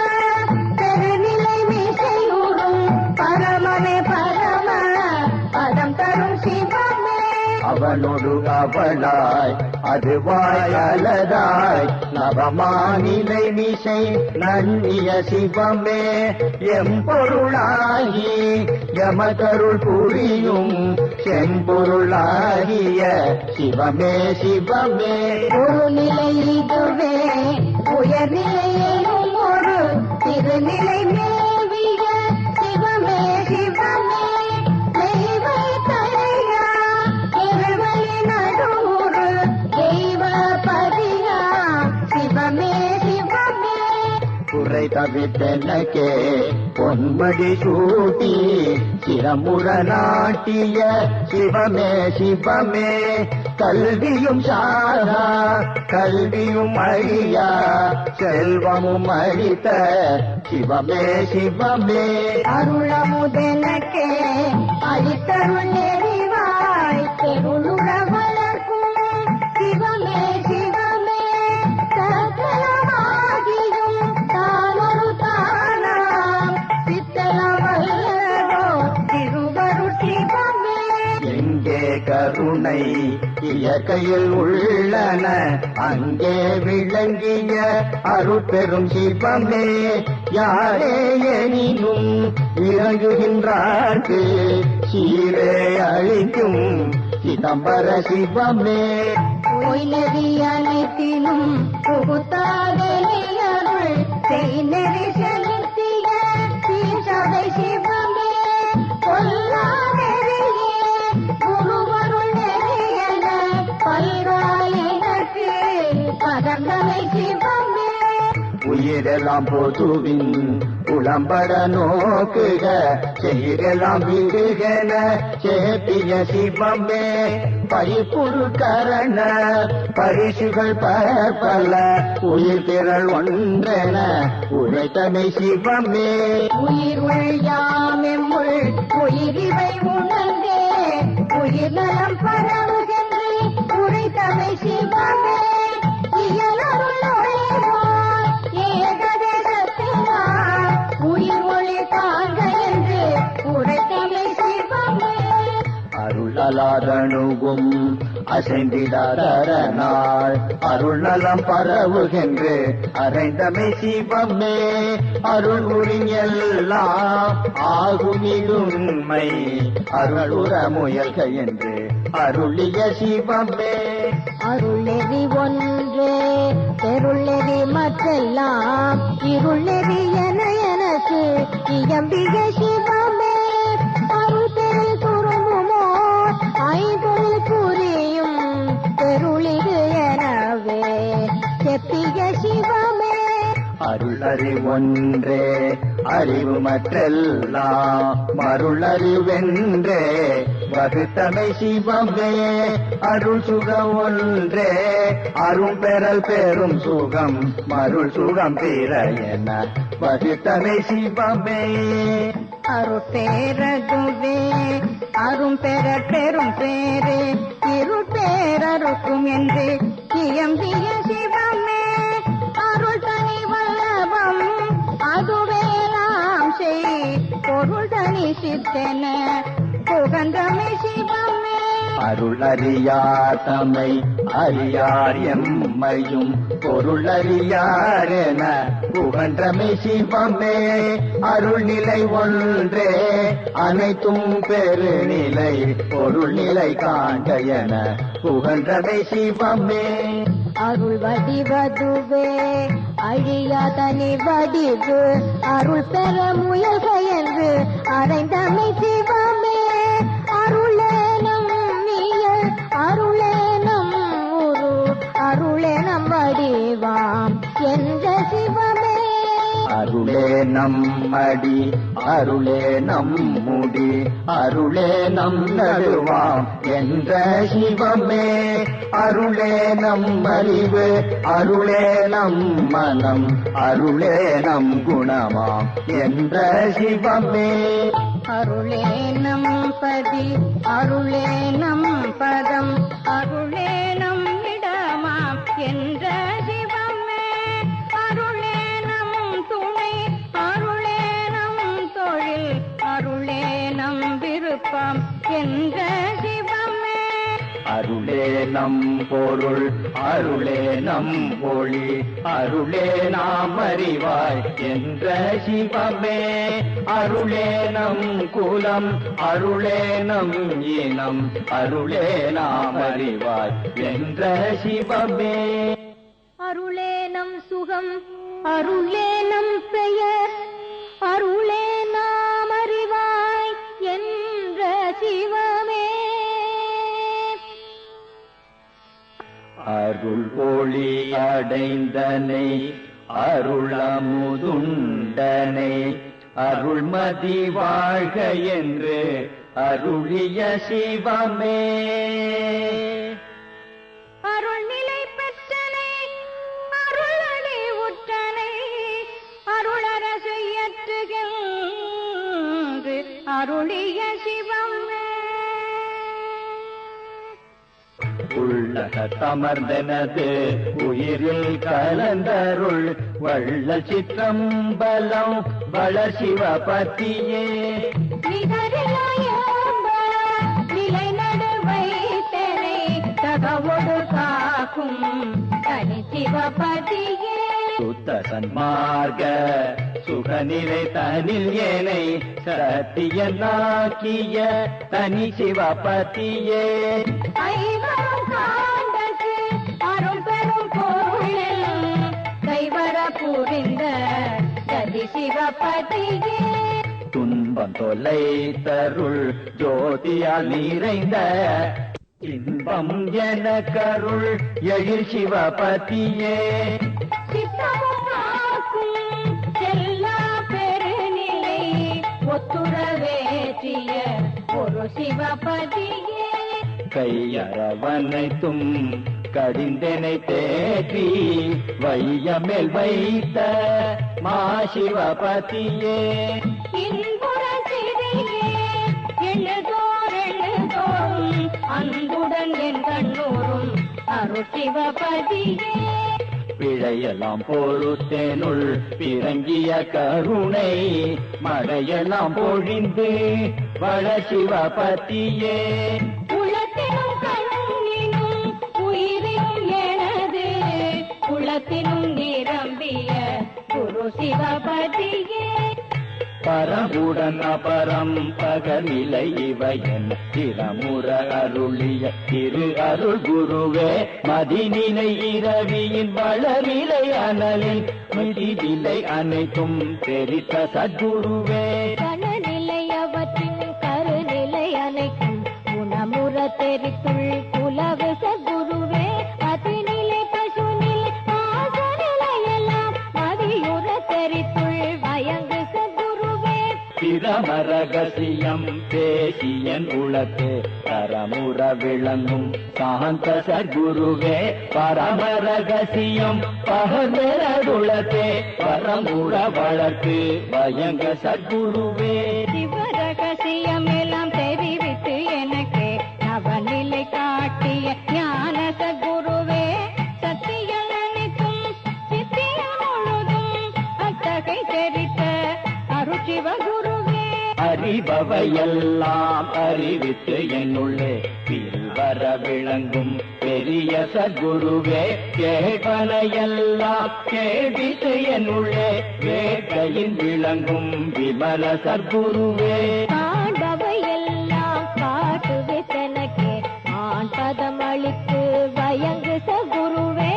பெருநிலை மிசையூடும் பரமமே பரம பதம் தரும் சிவமே அவனோடு அவளாய் அதுவாய் அலதாய் நவமானிலை மிசை நன்னிய சிவமே எம்பொருளாகி யமகருள் புரியும் செம்பொருளாகிய சிவமே சிவமே ஒரு நிலை இதுவே உயர்நிலையிலும் ஒரு திருநிலை மேவிய சிவமே சிவமே தெய்வை தலையா இருவழி நடுவுறு தெய்வ பதியா சிவமே சிவமே குறை தவித்தனக்கே பொன்மடி சூட்டி சிரமுற நாட்டிய சிவமே சிவமே கல்வியும் சாரா கல்வியும் அழியா செல்வமும் அழித்த சிவமே சிவமே அருளமுதனக்கே அழித்தருள் நெறிவாய் தெருளுற வளர்க்கும் சிவமே சிவமே சகலமாகியும் தானொரு தானாம் சித்தலமல்லதோ திருவருட் சிவமே எங்கே கருணை இயற்கையில் உள்ளன அங்கே விளங்கிய அருட்பெரும் சிவமே யாரே எனினும் இறங்குகின்றார்க்கு சீரே அழிக்கும் சிதம்பர சிவமே பொய் நெறி அனைத்திலும் புகுத்தாதே அருள் செய்நெறி செலுத்திய சீசவை சிவமே கொல்லா நெறியே குருவருள் நெறியன பல்காயனக்கு பரந்தனை சிவமே உயிரெல்லாம் பொதுவின் புலம்பட நோக்குக செய்யலாம் விடுகன சேப்பிய சிவமே பைப்புரு கரண பரிசுகள் பல உயிர் திரள் ஒன்றென உரைத்தமை சிவமே உயிருள் யாமெம்முள் உயிரிவை உணர்ந்தே உயிர் நலம் பரவுகின்று உரைத்தமை சிவமே இயலருள் ஒளிவாய் ஏகதேசத்தினார் உயிர் ஒளி தாங்க என்று உரைத்தமை சிவமே அருளலாதணுகும் அசைந்திடாதரனாள் அருள் நலம் பரவுகின்று அறைந்தமை சிவமே அருள் உரியெல்லாம் ஆகுமிடுண்மை அருளுற முயல்க என்று அருளிய சிவமே அருளெறி ஒன்றே தெருளெறி மற்றெல்லாம் இருளெறி என எனக்கு இயம்பிய சிவமே அருள் பெரு குறும்புமோ ஐம்பொருள் புரியும் தெருளிது எனவே செப்பிய சிவமே அருள் அறிவொன்றே அறிவு மற்றெல்லாம் மருளறிவென்றே வகுத்தமை சிவமே அருள் சுகம் ஒன்றே அருள் பெறல் பெரும் சுகம் மருள் சுகம் பெற என வகுத்தமை சிவமே அருட்பேரதுவே அரும் பெற பெரும் பேரே இருட்பேரருக்கும் என்று இயம்பிய சிவமே அருள் தனி வல்லபம் அதுவேலாம் செய் பொருள் தனி சித்தன புகந்தமை சிவமே அருள் அறியாதமை அறியார் எம்மையும் பொருள் அறியாரென புகன்றமை சிவமே அருள் நிலை ஒன்றே அனைத்தும் பெருநிலை பொருள் நிலை காண்க என புகன்றமை சிவமே அருள் வடிவதுவே அழியாதனி வடிவு அருள் பெற முயல்க என்று அறைந்தமை சிவமே அருளேனம் நீயல் அருளேனம் உரு அருளேனம் வடிவாம் என்ற சிவமே அருளே நம்மடி அருளே நம்முடி அருளே நம் நடுவாம் என்ற சிவமே அருளே நம் அறிவு அருளே நம் மனம் அருளே நம் குணமாம் என்ற சிவமே அருளே நம் பதி அருளே நம் பதம் அருளே நம் இடமாம் என்ற சிவமே அருளே நம் துணை அருளே நம் தொழில் அருளே நம் விருப்பம் என்ற சிவமே அருளே நம் பொருள் அருளே நம் ஒளி அருளே நாம் அறிவாய் என்ற சிவமே அருளே நம் குலம் அருளே நம் இனம் அருளே நாம் அறிவாய் என்ற சிவமே அருளே நம் சுகம் அருளே நம் பெயர் அருளே நாம் அறிவாய் என்ற சிவமே அருள் ஒளி அடைந்தனை அருளமுதுண்டனை அருள்மதி வாழ்க என்று அருளிய சிவமே அருள் நிலை பெற்றனை அருளடி உற்றனை அருளரசு ஏற்றுகின்று அருளிய சிவமே உள்ளக தமர்ந்தனது உயிரில் கலந்தருள் வள்ள சிற்றம்பலம் வளர் சிவபதியே நிலை நடுவை தெனை தகவோடு காக்கும் தனி சிவபதியே சுத்த சன்மார்க்க சுகநிலை தனில் ஏனை சத்தியனாக்கிய தனி சிவபதியே ஐவரும் காண்டக்கு அருள் பெரும் பொருளில் கைவர புரிந்த சிவபதியே துன்பம் தொலை தருள் ஜோதியால் நிறைந்த இன்பம் என கருள் எழில் சிவபதியே சித்தமும் காக்கும் செல்லா பெருநிலை ஒத்துறவேற்றிய ஒரு சிவபதியே கையறவனைத்தும் கடிந்தனை தேற்றி வையமேல் வைத்த மா சிவபதியே இன்புற சிறியே எழுதோறும் அன்புடன் என் கண்ணூரும் அருள் சிவபதியே பிழையெல்லாம் பொறுத்தேனுள் பிறங்கிய கருணை மழையெல்லாம் பொழிந்து வள சிவபதியே உளத்தினும் கண்ணினும் உயிரினும் எனது குளத்தினும் நிரம்பிய குரு சிவபதியே பரமுடன் அபரம் பகநிலை இவையன் திறமுற அருளிய திரு அருள் குருவே மதிநிலை இரவியின் வளரிலை அனலில் மிதிவிலை அனைத்தும் தெரித்த சத்குருவே கனநிலை அவற்றின் கருநிலை அனைக்கும் குணமுற தெரித்துள் குலவு சத்குருவே அதிநிலை பசுநிலை ஆசநிலை எல்லாம் மதியுற தெரித்துள் வயங்கு சத்குருவே திறமரகசியம் பேசியன் உளத்தே தரமுற விளங்கும் சாந்த சத்குருவே பரமரகசியம் பகர்ந்தே பரமுற வளர்த்து வயங்க சத்குருவே சிவரகசியம் எல்லாம் தெரிவித்து எனக்கு நவநிலை காட்டிய ஞான சத்குருவே சத்தியம் அனைத்தும் சித்தியம் முழுதும் அத்தகை தெரித்த அருட்சிவகுருவே அறிபவையெல்லாம் அறிவித்து என்னுள்ளே பிரிவர விளங்கும் பெரிய சத்குருவே கேட்பனையெல்லாம் கேள்வித்து என்னுள்ளே வேட்கையின் விளங்கும் விமல சத்குருவே காண்பவையெல்லாம் காட்டுவித்தனக்கே ஆண் பதம் அளித்து வயங்கு சகுருவே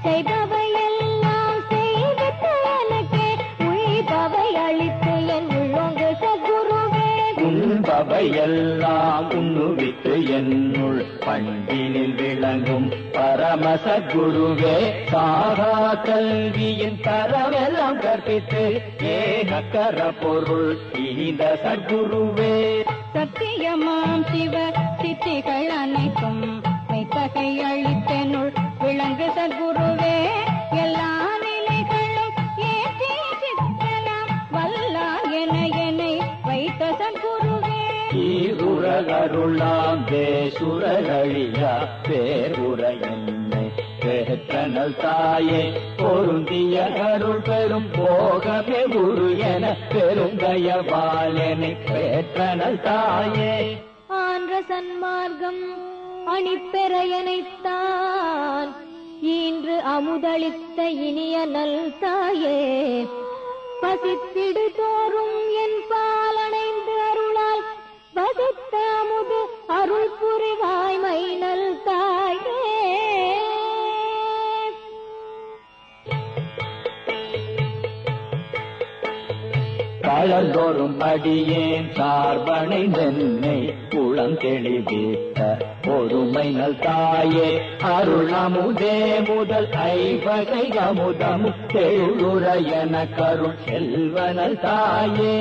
செய்பவையெல்லாம் செய்வித்து எனக்கே உய்பவை அளித்து என் உள்ளோங்கு சகுருவே உண்பவையெல்லாம் உண்ணுவித்து என்னுள் பண்டினில் விளங்கும் பரம சத்குருவே சாகா கல்வியின் தரவெல்லாம் கற்பித்து ஏகக்கர பொருள் இந்த சத்குருவே சத்தியமாம் சிவ சித்திகள் அனைத்தும் மெய்த்தகை அளித்தனுள் விளங்கு சத்குருவே எல்லா நிலைகளும் ஏற்றி சித்தலாம் வல்லா என என்னை வைத்த சத்குருவே ஈருலகருளாம் தேசுரழியா பேருர என்னை பெற்றனல் தாயே பொருந்திய அருள் பெரும் போகமே குரு என பெருங்கயவாளனை பெற்றனல் தாயே ஆன்ற சன்மார்க்கம் அணிப்பெறையனைத்தான் இன்று அமுதளித்த இனிய நல் தாயே பசித்திடு தோறும் என் பாலணைந்து அருளால் வசித்த அமுது அருள் புரிவாய் மைனல் தாயே காலந்தோறும் அடியேன் சார்பனை தென்னை குளம் தெளிவித்த பொறுமை நல் தாயே அருள் அமுதே முதல் ஐவகை அமுதம் தெழுரையன கருள் செல்வனல் தாயே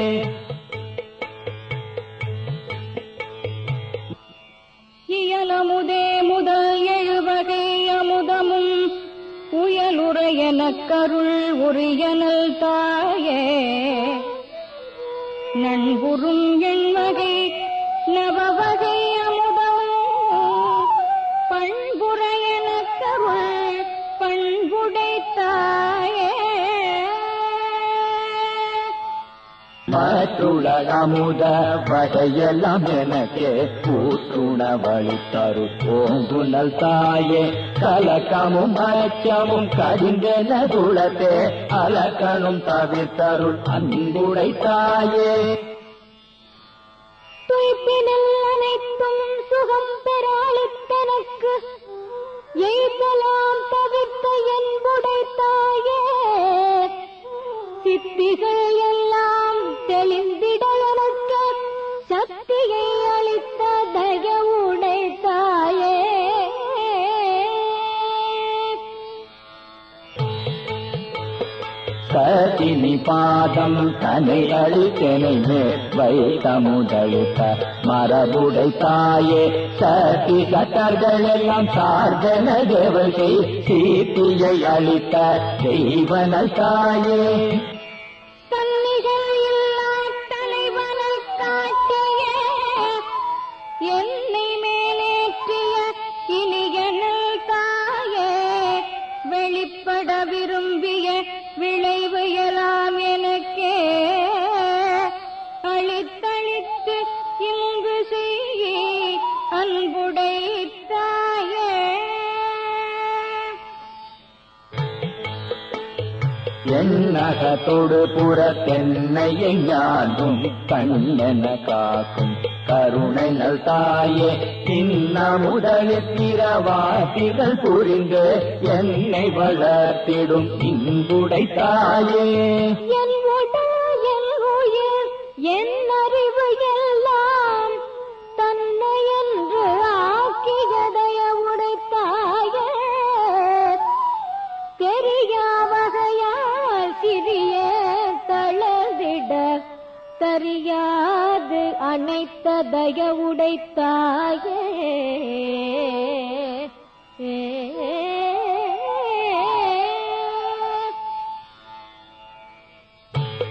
இயலமுதே முதல் எழுவகை அமுதமும் உயலுரையனக் கருள் உரியனல் தாயே நண்புறும் எண்வகை நவவகை அமுதமும் பண்புரையனக் கருள் பண்புடை தாயே மற்றுள அமுத வகையெல்லாம் எனக்கே கூற்றுணவழித்தரு ஓங்குனல் தாயே கலக்கமும் அச்சமும் கடிந்தென குலத்தே அலக்கணும் தவிர்த்தருள் அன்புடை தாயே துய்ப்பினில் அனைத்தும் சுகம் பெறாளித்தனக்கு எய்தலாம் தவிர்த்த என்புடை தாயே சித்திகள் எல்லாம் தெளிந்திடலனுக்கு சக்தியை அளித்த தயவுடை தாயே. சதினி பாதம் தனை அழித்தனை வைத்த முதலித்த மரபுடை தாயே. சதி கட்டர்கள் எல்லாம் சார்ந்தன தேவகை சீட்டியை அளித்த தெய்வன தாயே. தன்னிகள் இல்லா தலைவனை காட்டிய என்னை மேலேற்றிய இனியனல் தாயே. வெளிப்பட விரும்பிய விளைவு எல்லாம் எனக்கே அளித்தளித்து இங்கு செய்ய அன்புடை தாயே. என்னகத்தோடு புறத்தென்னையை ஞானும் கண்ணென காக்கும் கருணை நல் தாயே. சின்ன முதலில் பிறவாசிகள் புரிந்து என்னை வளர்த்திடும் இன்புடை தாயே. என் உடல் என் உயிர் என் அறிவு எல்லாம் தன்னை என்று ஆக்கியதைய உடைத்தாயே. தெரியா வகையால் சிறிய தளர்ந்திட தெரியாது அனைத்த தயவுடைத்தாயே.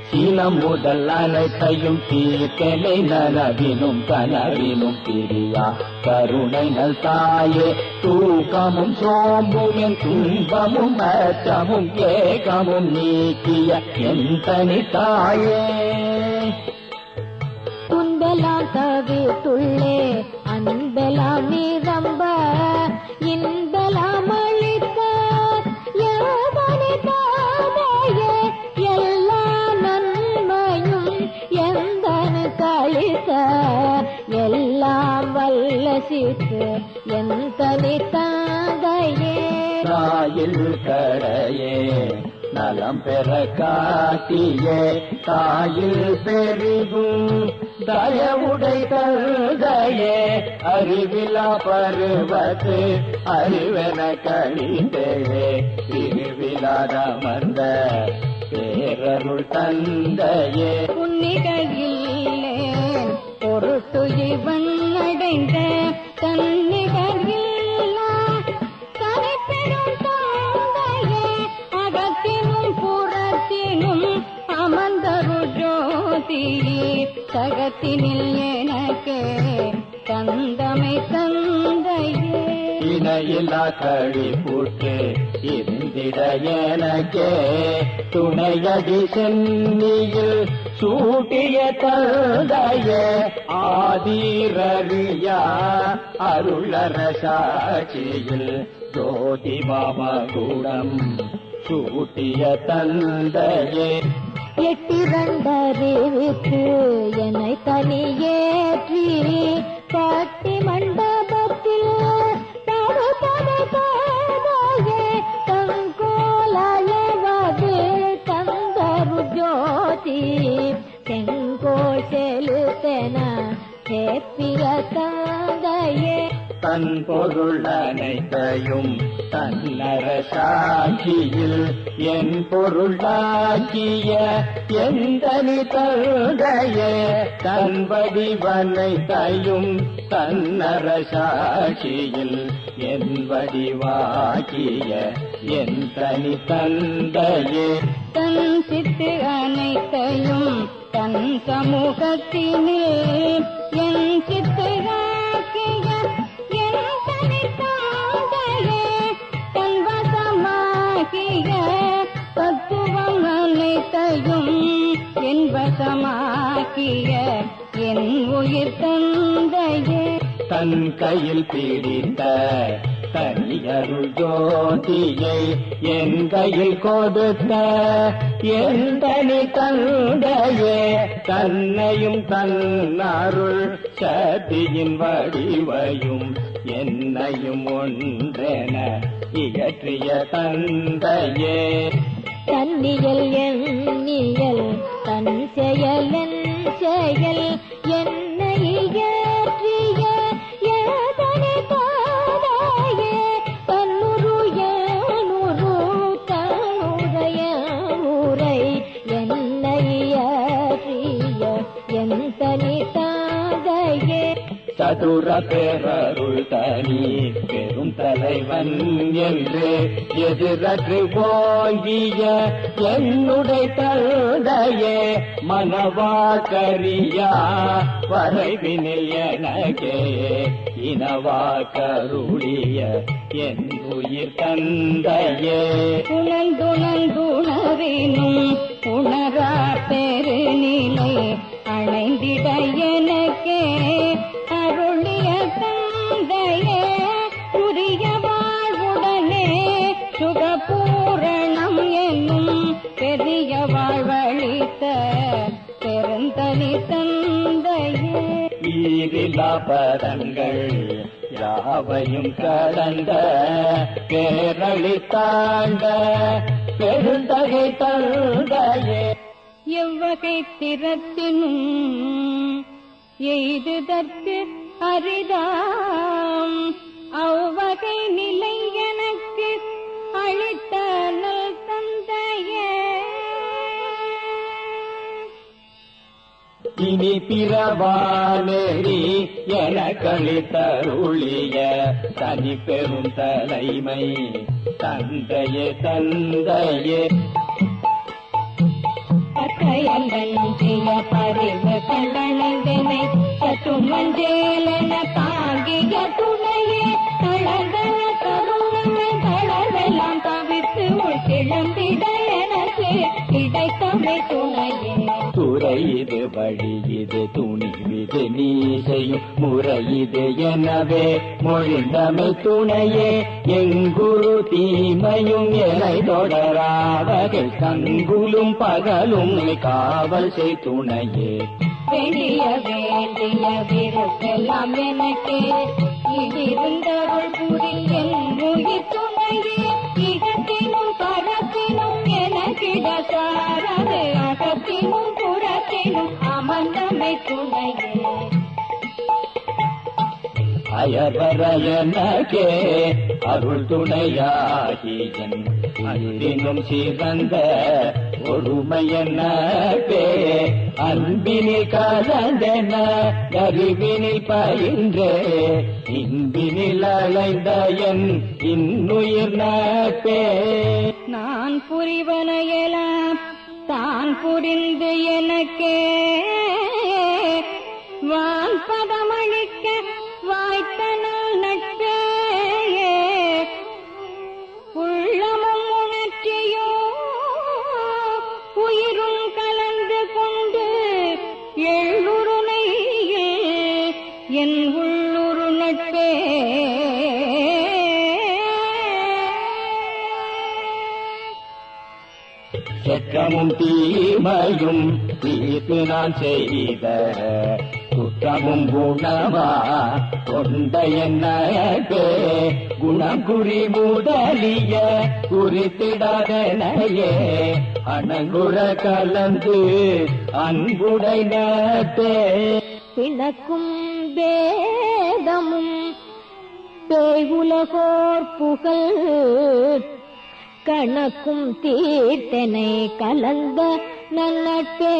சீனம் முதல் அனைத்தையும் தீர்க்கலை நனவிலும் கனவிலும் பிரியா கருணை நல் தாயே. தூக்கமும் சோம்பும் என் துன்பமும் அச்சமும் ஏகமும் நீக்கிய என் தனி தாயே. துன்பெல்லாம் தவிர்த்துள்ளே அன்பெல்லாம் நிரம்ப இன்பெல்லாம் அளித்த எவனி தாயே. எல்லா நன்மையும் எந்தனு கழித்த எல்லாம் வல்ல சித்து என் தனி தாதையே. தாயில் கடையே நலம் பெற காட்டியே தாயில் பெரிதும் தயவுடை தந்தையே. அறிவிலா பருவத்து அறிவென கழிந்தே திருவிழாத மந்த பேரருள் தந்தையே. உன்னிகையில்லேன் பொருட்டு இவன் அடைந்த தன்னிகையில்லா தனிப்பெரும் தந்தையே. அகத்தினும் புறத்தினும் அமர்ந்தரு ஜோதி சகத்தினில் எனக்கே தந்தமை தந்தையே. இணையில்லா கழிப்புற்று இருந்திட எனக்கே துணையடி சென்னியில் சூட்டிய தந்தையே. ஆதிரவியா அருளர சாட்சியில் ஜோதி பாபகுடம் சூட்டிய தந்தையே. எட்டிரண்டறிவித்து என்னை தனியேற்றி காட்டி மண்டபத்தில் தடுப்பதை தாயே. தங்கோலயவது தந்தரு ஜோதி செங்கோல் செலுத்தென சேப்பிய தந்தையே. தன் பொருள் அனைத்தையும் தன்னர சாட்சியில் என் பொருளாக்கிய எந்தனி தந்தையே. தன் வடிவனைத்தையும் தன்னர சாட்சியில் என் வடிவாக்கிய என் தனி தந்தையே. தன் சித்து அனைத்தையும் தன் சமூகத்தினில் என் சித்து ஆக்கிய என் தனி தந்தையே. தன் வசமாகிய தத்துவம் அனைத்தையும் என் வசமாக்கிய என் உயிர் தந்தையே. தன் கையில் பிடித்த தனியருள் ஜோதியை என் கையில் கொடுத்த என் தனி தந்தையே. தன்னையும் தன்னருள் சதியின் வடிவையும் என்னையும் ஒன்றென இயற்றிய தந்தையே. தன்னியல் எண்ணியல் தன் செயல் செயல் என்னை இயற்றிய ஏதனை தாதாயே தன்னுரு ஏனுரு தன்னுடைய உரை என்னை இயற்றிய என் தனி தாதையே சதுர பேரருள் தனி பெரும் தலைவன் என்று எதிரற்று போகிய என்னுடைய தந்தையே மனவாக்கரியா வரைவினில் எனக்கே இனவாக்கருளிய என் உயிர் தந்தையே உணர்ந்துணர்ந்துணரினும் உணரா பெருநிலை அணைந்திட எனக்கே அருளிய தந்தையே உரிய வாழ்வுடனே சுகபூரணம் என்னும் பெரிய வாழ்வழித்த பெருந்தனி தந்தையே ஈரில்லா பதங்கள் யாவையும் கடந்த பேரளி தாண்ட பெருந்தகை தந்தையே எவ்வகை திறத்தினும் எய்துதற்கு அரிதாம் அவ்வகை நிலை எனக்கு அளித்த நல் தந்தையே இனி பிறவானேரி என கழித்தருளிய தனி பெரும் தலைமை தந்தையே தந்தையே கயல்கள் பறிவு கண்டனை சற்று மஞ்சேலென தாங்கிய துணையே தளர்ந்தன கருணமை தளர்வெல்லாம் தவிர்த்து உள் கிளம்பிட எனக்கு கிடைத்தமை துணையே துறை இது வழி இது துணிவிது நீ செய்யும் முறை இது எனவே மொழிந்தமை துணையே எங்குரு தீமையும் எனை தொடராவகை கங்குலும் பகலும் காவல் செய் துணையே வேண்டிய வேண்டிய விருப்பெல்லாம் எனக்கே இடிருந்தருள் புரியும் உயிர் துணையே இடத்தினும் பரத்தினும் எனக்கிட சாரது அகத்தினும் புறத்தினும் அமர்ந்தமை துணையே அயர்வர எனக்கே அருள் துணையாகி அன்பினும் சிறந்த ஒருமையனே அன்பினில் கலந்தன அறிவினில் பயின்றே இன்பினில் அலைந்த என் இன்னுயிர் நட்பே நான் புரிவனையெல்லாம் தான் புரிந்து எனக்கே வான் பதமளிக்க வாய்த்தனல் நட்பே உள்ளமும் உணர்ச்சியோ உயிரும் கலந்து கொண்டு எள்ளுருணையில் என் உள்ளுரு நட்பே செக்கமும் தீமையும் தீர்த்து நான் செய்த குற்றமும் குணமா கொண்ட என்னே குணம் குறி முதலிய குறித்திடாதனையே அணங்குற கலந்து அன்புடை நட்டே பிளக்கும் வேதமும் பேயுலகோர் புகழ் கணக்கும் தீர்த்தனை கலந்த நன்னட்பே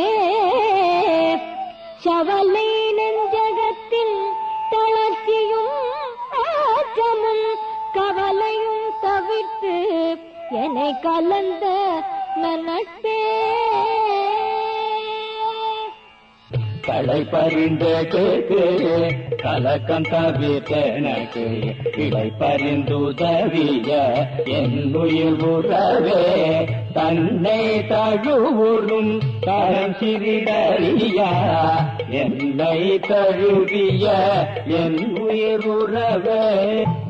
சவலை நெஞ்சகத்தில் தளர்ச்சியும் ஆற்றமும் கவலையும் தவிர்த்து என்னை கலந்த நன்னட்பே களை பறிந்த கேக்கு கலக்கம் தவிர்த்தனக்கு இடை பறிந்துதவிய என் உயிர் உறவே தன்னை தழுவுறும் தரம் சிறிதறியா என்னை தழுவிய என் உயிர் உறவே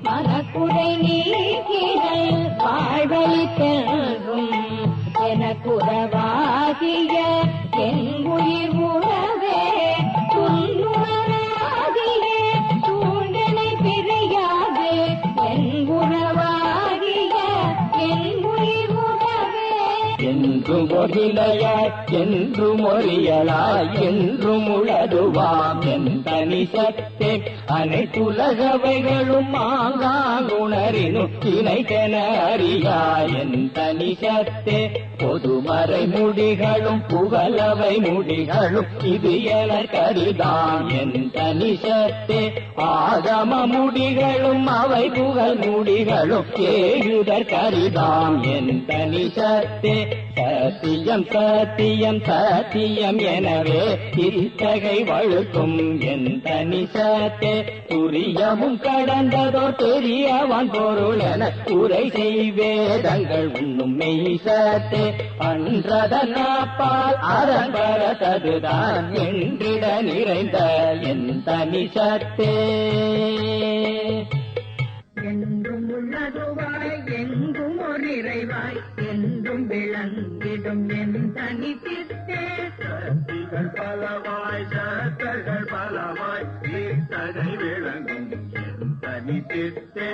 மனக்குறை நீக்கிடல் வாழ்வழித்தென்றும் எனக்குறவாகிய என் உயிர் உறவே துன்னுணராகிய தூண்டனை பிரியாதே என் உறவாகிய என் உயிர் உறவே என் என்றும் ஒருநிலையாய் என்றும் ஒரியலாய் என்றும் உளதுவாம் என் தனி சத்தே அனைத்துலகவைகளும் ஆங்காங்குணரினும் இணைக்கென அறியாய் என் தனி சத்தே பொதுமறை முடிகளும் புகழவை முடிகளும் இது என கருதான் என் தனி சத்தே ஆகம முடிகளும் அவை புகழ் முடிகளும் ஏழுதற் கரிதாம் என் தனி சத்தே சத்தியம் சத்தியம் சத்தியம் எனவே இத்தகை வழுக்கும் என் தனி சத்தே துரியமும் கடந்ததோ தெரியவன் பொருள் என உரை செய்வேதங்கள் உண்ணும் மெய் சத்தே அன்றதனாப்பால் அறம்பரததுதான் என்றிட நிறைந்த என் தனி சத்தே என்றும் உள்ளதுவாய் எங்கும் ஒரு இறைவாய் என்றும் விளங்கிடும் என் தனி சித்தே சக்திகள் பலவாய் சத்தர்கள் பலவாய் இத்தகை விளங்கும் என் தனி சித்தே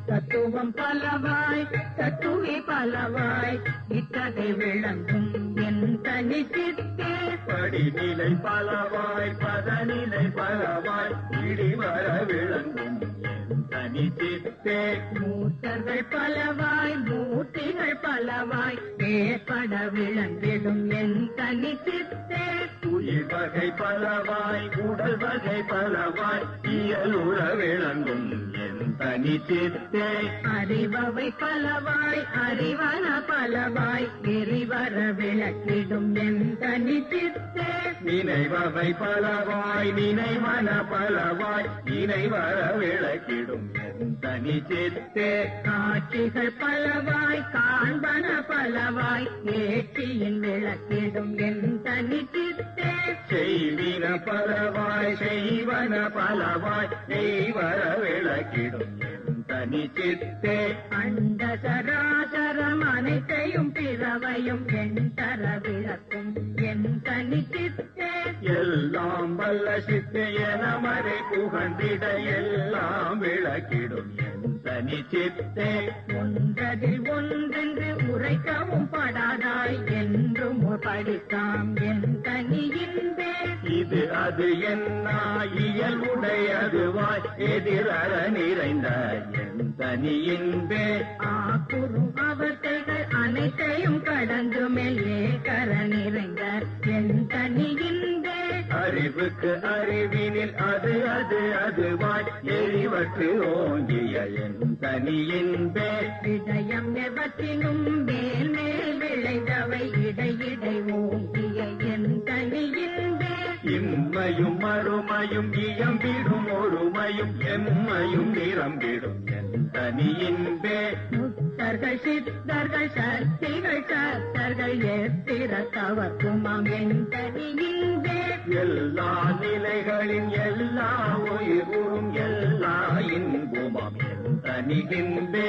தத்துவம் பலவாய் தத்துவி பலவாய் இத்தகை விளங்கும் என் தனி சித்தே படிநிலை பலவாய் பதநிலை பலவாய் இடிவர விளங்கும் என் தனி சித்தே மூர்த்தர்கள் பலவாய் மூர்த்திகள் பலவாய் ஏற்பட விளங்கிடும் என் தனி சித்தே உயிர் வகை பலவாய் உடல் வகை பலவாய் இயலுற விளங்கும் என் தனி சித்தே அறிபவை பலவாய் அறிவன பலவாய் எரிவர விளக்கிடும் என் தனி சித்தே நினைவவை பலவாய் நினைவன பலவாய் இணைவர விளக்கிடும் என் தனி சித்தே காட்சிகள் பலவாய் காண்பன பலவாய் ஏற்றியின் விளக்கிடும் என் தனி சித்தே செய்வின பலவாய் செய்வன பலவாய் நெய்வர விளக்கிடும் என் தனி சித்தே அண்ட சராசரம் அனைத்தையும் பிறவையும் என் தர விளக்கும் என் தனி சித்தே எல்லாம் வல்ல சித்தே என மறை புகழ்ந்திட எல்லாம் விளக்கிடும் என் தனி சித்தே ஒன்றதில் ஒன்றென்று உரைக்கவும் படாதாய் என்றும் படித்தாம் என் தனியின்பே இது அது என்ன இயல்புடையதுவாய் எதிரற நிறைந்த என் தனியின்பே ஆக்குறும் அவத்தைகள் அனைத்தையும் கடந்து மெல்லே கர நிறைந்த என் தனியின்பே அறிவுக்கு அறிவினில் அது அது அதுவாய் எரிவற்று ஓங்கிய என் தனியின்பே இதயம் எவற்றினும் மேல் மேல் விளைந்தவை இடையிடை ஓங்கிய என் தனியின்பே இம்மையும் மறுமையும் இயம்பிடும் ஒருமையும் எம்மையும் நிரம்பிடும் என் தனியின்பே முத்தர்கள் சித்தர்கள் சக்திகள் சத்தர்கள் எத்திர தவக்குமாம் என் தனியின்பே எல்லா நிலைகளின் எல்லா உயிரும் எல்லா இன்புமாம் என் தனியின்பே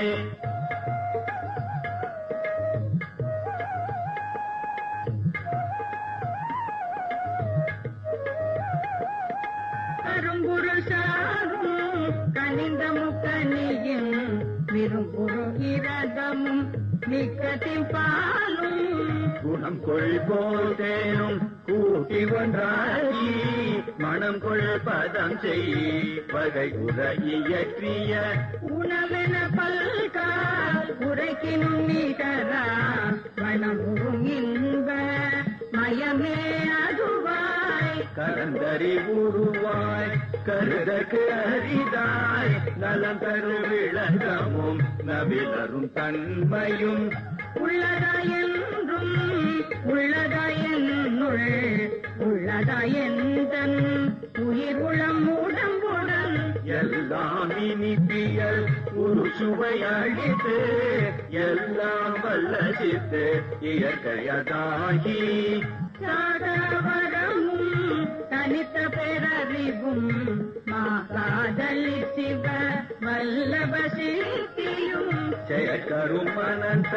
கரும்புருள் சாரும் கனிந்த முக்கனியும் விரும்புரு இரதமும் நிக்கத்தின் பாலும் குணம் கொள் போதேனும் கூட்டி ஒன்றாகி மனம் கொள் பதம் செய் வகை உர இயற்றிய உணவென பல்கால் உரைக்கினும் நிகரா வனமுறும் இன்ப மயமே அதுவாய் கலந்தறி உருவாய் கருதற்கு அரிதாய் நலம் தரு விளக்கமும் நவிலரும் தன்மையும் உள்ளதாயென்றும் உள்ளதாயென்னுள் உள்ளதாயெந்தன் உயிர் உளம் உடம்புடன் எல்லாம் இனிப்பியல் ஒரு சுவை அழித்து எல்லாம் வல்ல சித்து இயற்கையதாகி சாதவரமும் தனித்த பேரறிவும் மாகாதலி சிவ வல்லப சித்தியும் செயற்கரும் அனந்த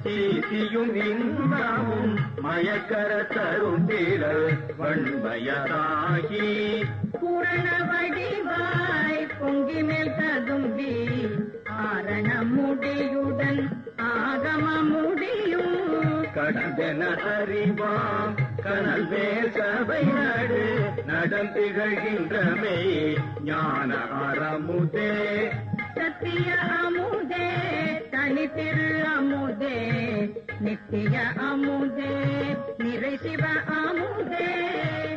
சீசியும் இன்பமும் மயக்கர தரும் திரள் வன்மயதாகி பூரண வடிவாய் பொங்கி மேல் ததும்பி ஆரண முடியுடன் ஆகம முடியும் நடந்தென அறிவாம் கனல் மேல் சபை நாடு நடந்திகழ்கின்றமே ஞான அறமுதே சத்திய அமுதே தனித்திரு அமுதே நித்திய அமுதே நிறை சிவ அமுதே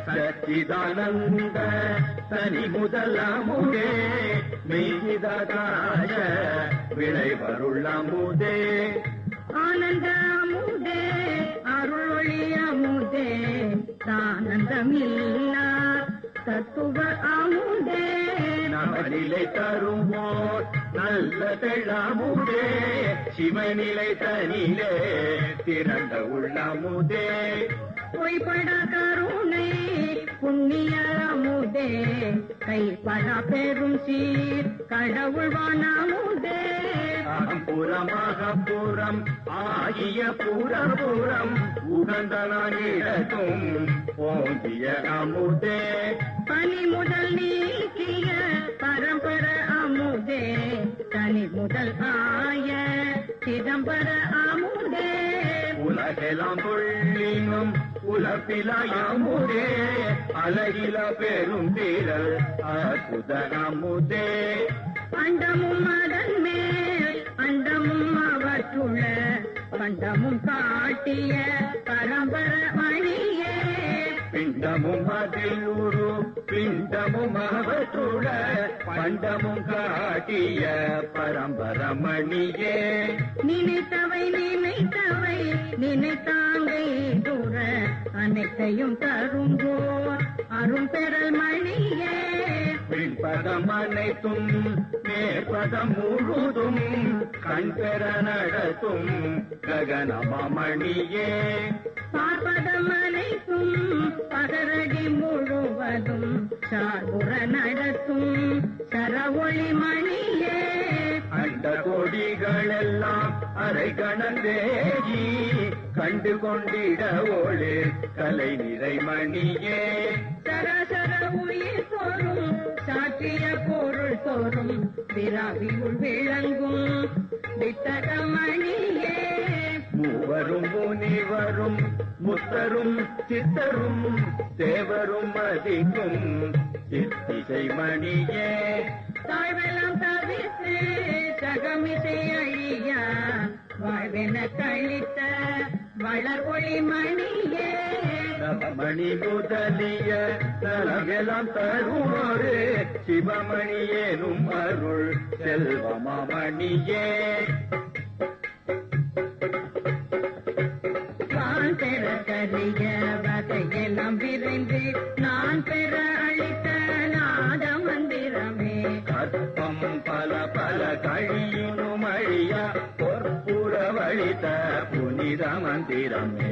சச்சிதானந்த தனி முதல் அமுதே மெய்கிதாய விளைவருள் அமுதே ஆனந்த அமுதே அருளொளி அமுதே தானந்தமில்லா தத்துவ அமுதே நவநிலை தருவோர் நல்ல தெள்ளமுதே சிவநிலை தனிலே திரண்ட உள்ளமுதே பொய்பட கருணை புண்ணிய அமுதே கைப்பட பெரும் சீர் கடவுள் வானமுதே அகம்புறமாக புறம் ஆகிய புறபுறம் உகந்தனிடத்தும் ஓங்கிய அமுதே பனி முதல் நீக்கிய பரம்பர அமுதே தனி முதல் ஆய சிதம்பர அமுதே உலகெல்லாம் கொள்ளினும் உலப்பிலாயமுதே அழகில பெரும் தீரல் அற்புத அமுதே அண்டமும் அதன் மேல் அண்டமும் அவற்றுள்ள பண்டமும் காட்டிய பரம்பர மணியே பிண்டமும் அதில் உரு பிண்டமும் அவற்றுள்ள பண்டமும் காட்டிய பரம்பரமணியே நினைத்தவை நினைத்தவை நினைத்தாங்கை தூர அனைத்தையும் தரும்போர் அரும் பெறல் மணியே பின்பதம் அனைத்தும் மேற்பதம் முழுதும் கண் பெற நடத்தும் ககனமணியே பார்ப்பதம் அனைத்தும் பகரடி முழுவதும் சார்புற நடத்தும் சரவொளி மணியே அந்த கொடிகளெல்லாம் அரை கணந்தேகி கண்டு கொண்டிட ஒளி கலை நிறைமணியே சரசர உயிர் தோறும் சாற்றிய பொருள் தோறும் விராவியுள் விளங்கும் வித்தகமணியே மூவரும் முனிவரும் முத்தரும் சித்தரும் தேவரும் மதிக்கும் சித்திசை மணியே தாழ்வெல்லாம் தவிர்த்து சகமிசை அழியா வாழ்வென கழித்த வளர் ஒளி மணியே மணி முதலிய நலமெல்லாம் தருவோரு சிவமணியேனும் அருள் செல்வமணியே நான் பெற கரிய வகையெல்லாம் விரைந்து நான் பெற அளித்த நாத மந்திரமே கற்பம் பல பல கழியினும் அழியா பொற்புற வழித்த புனித மந்திரமே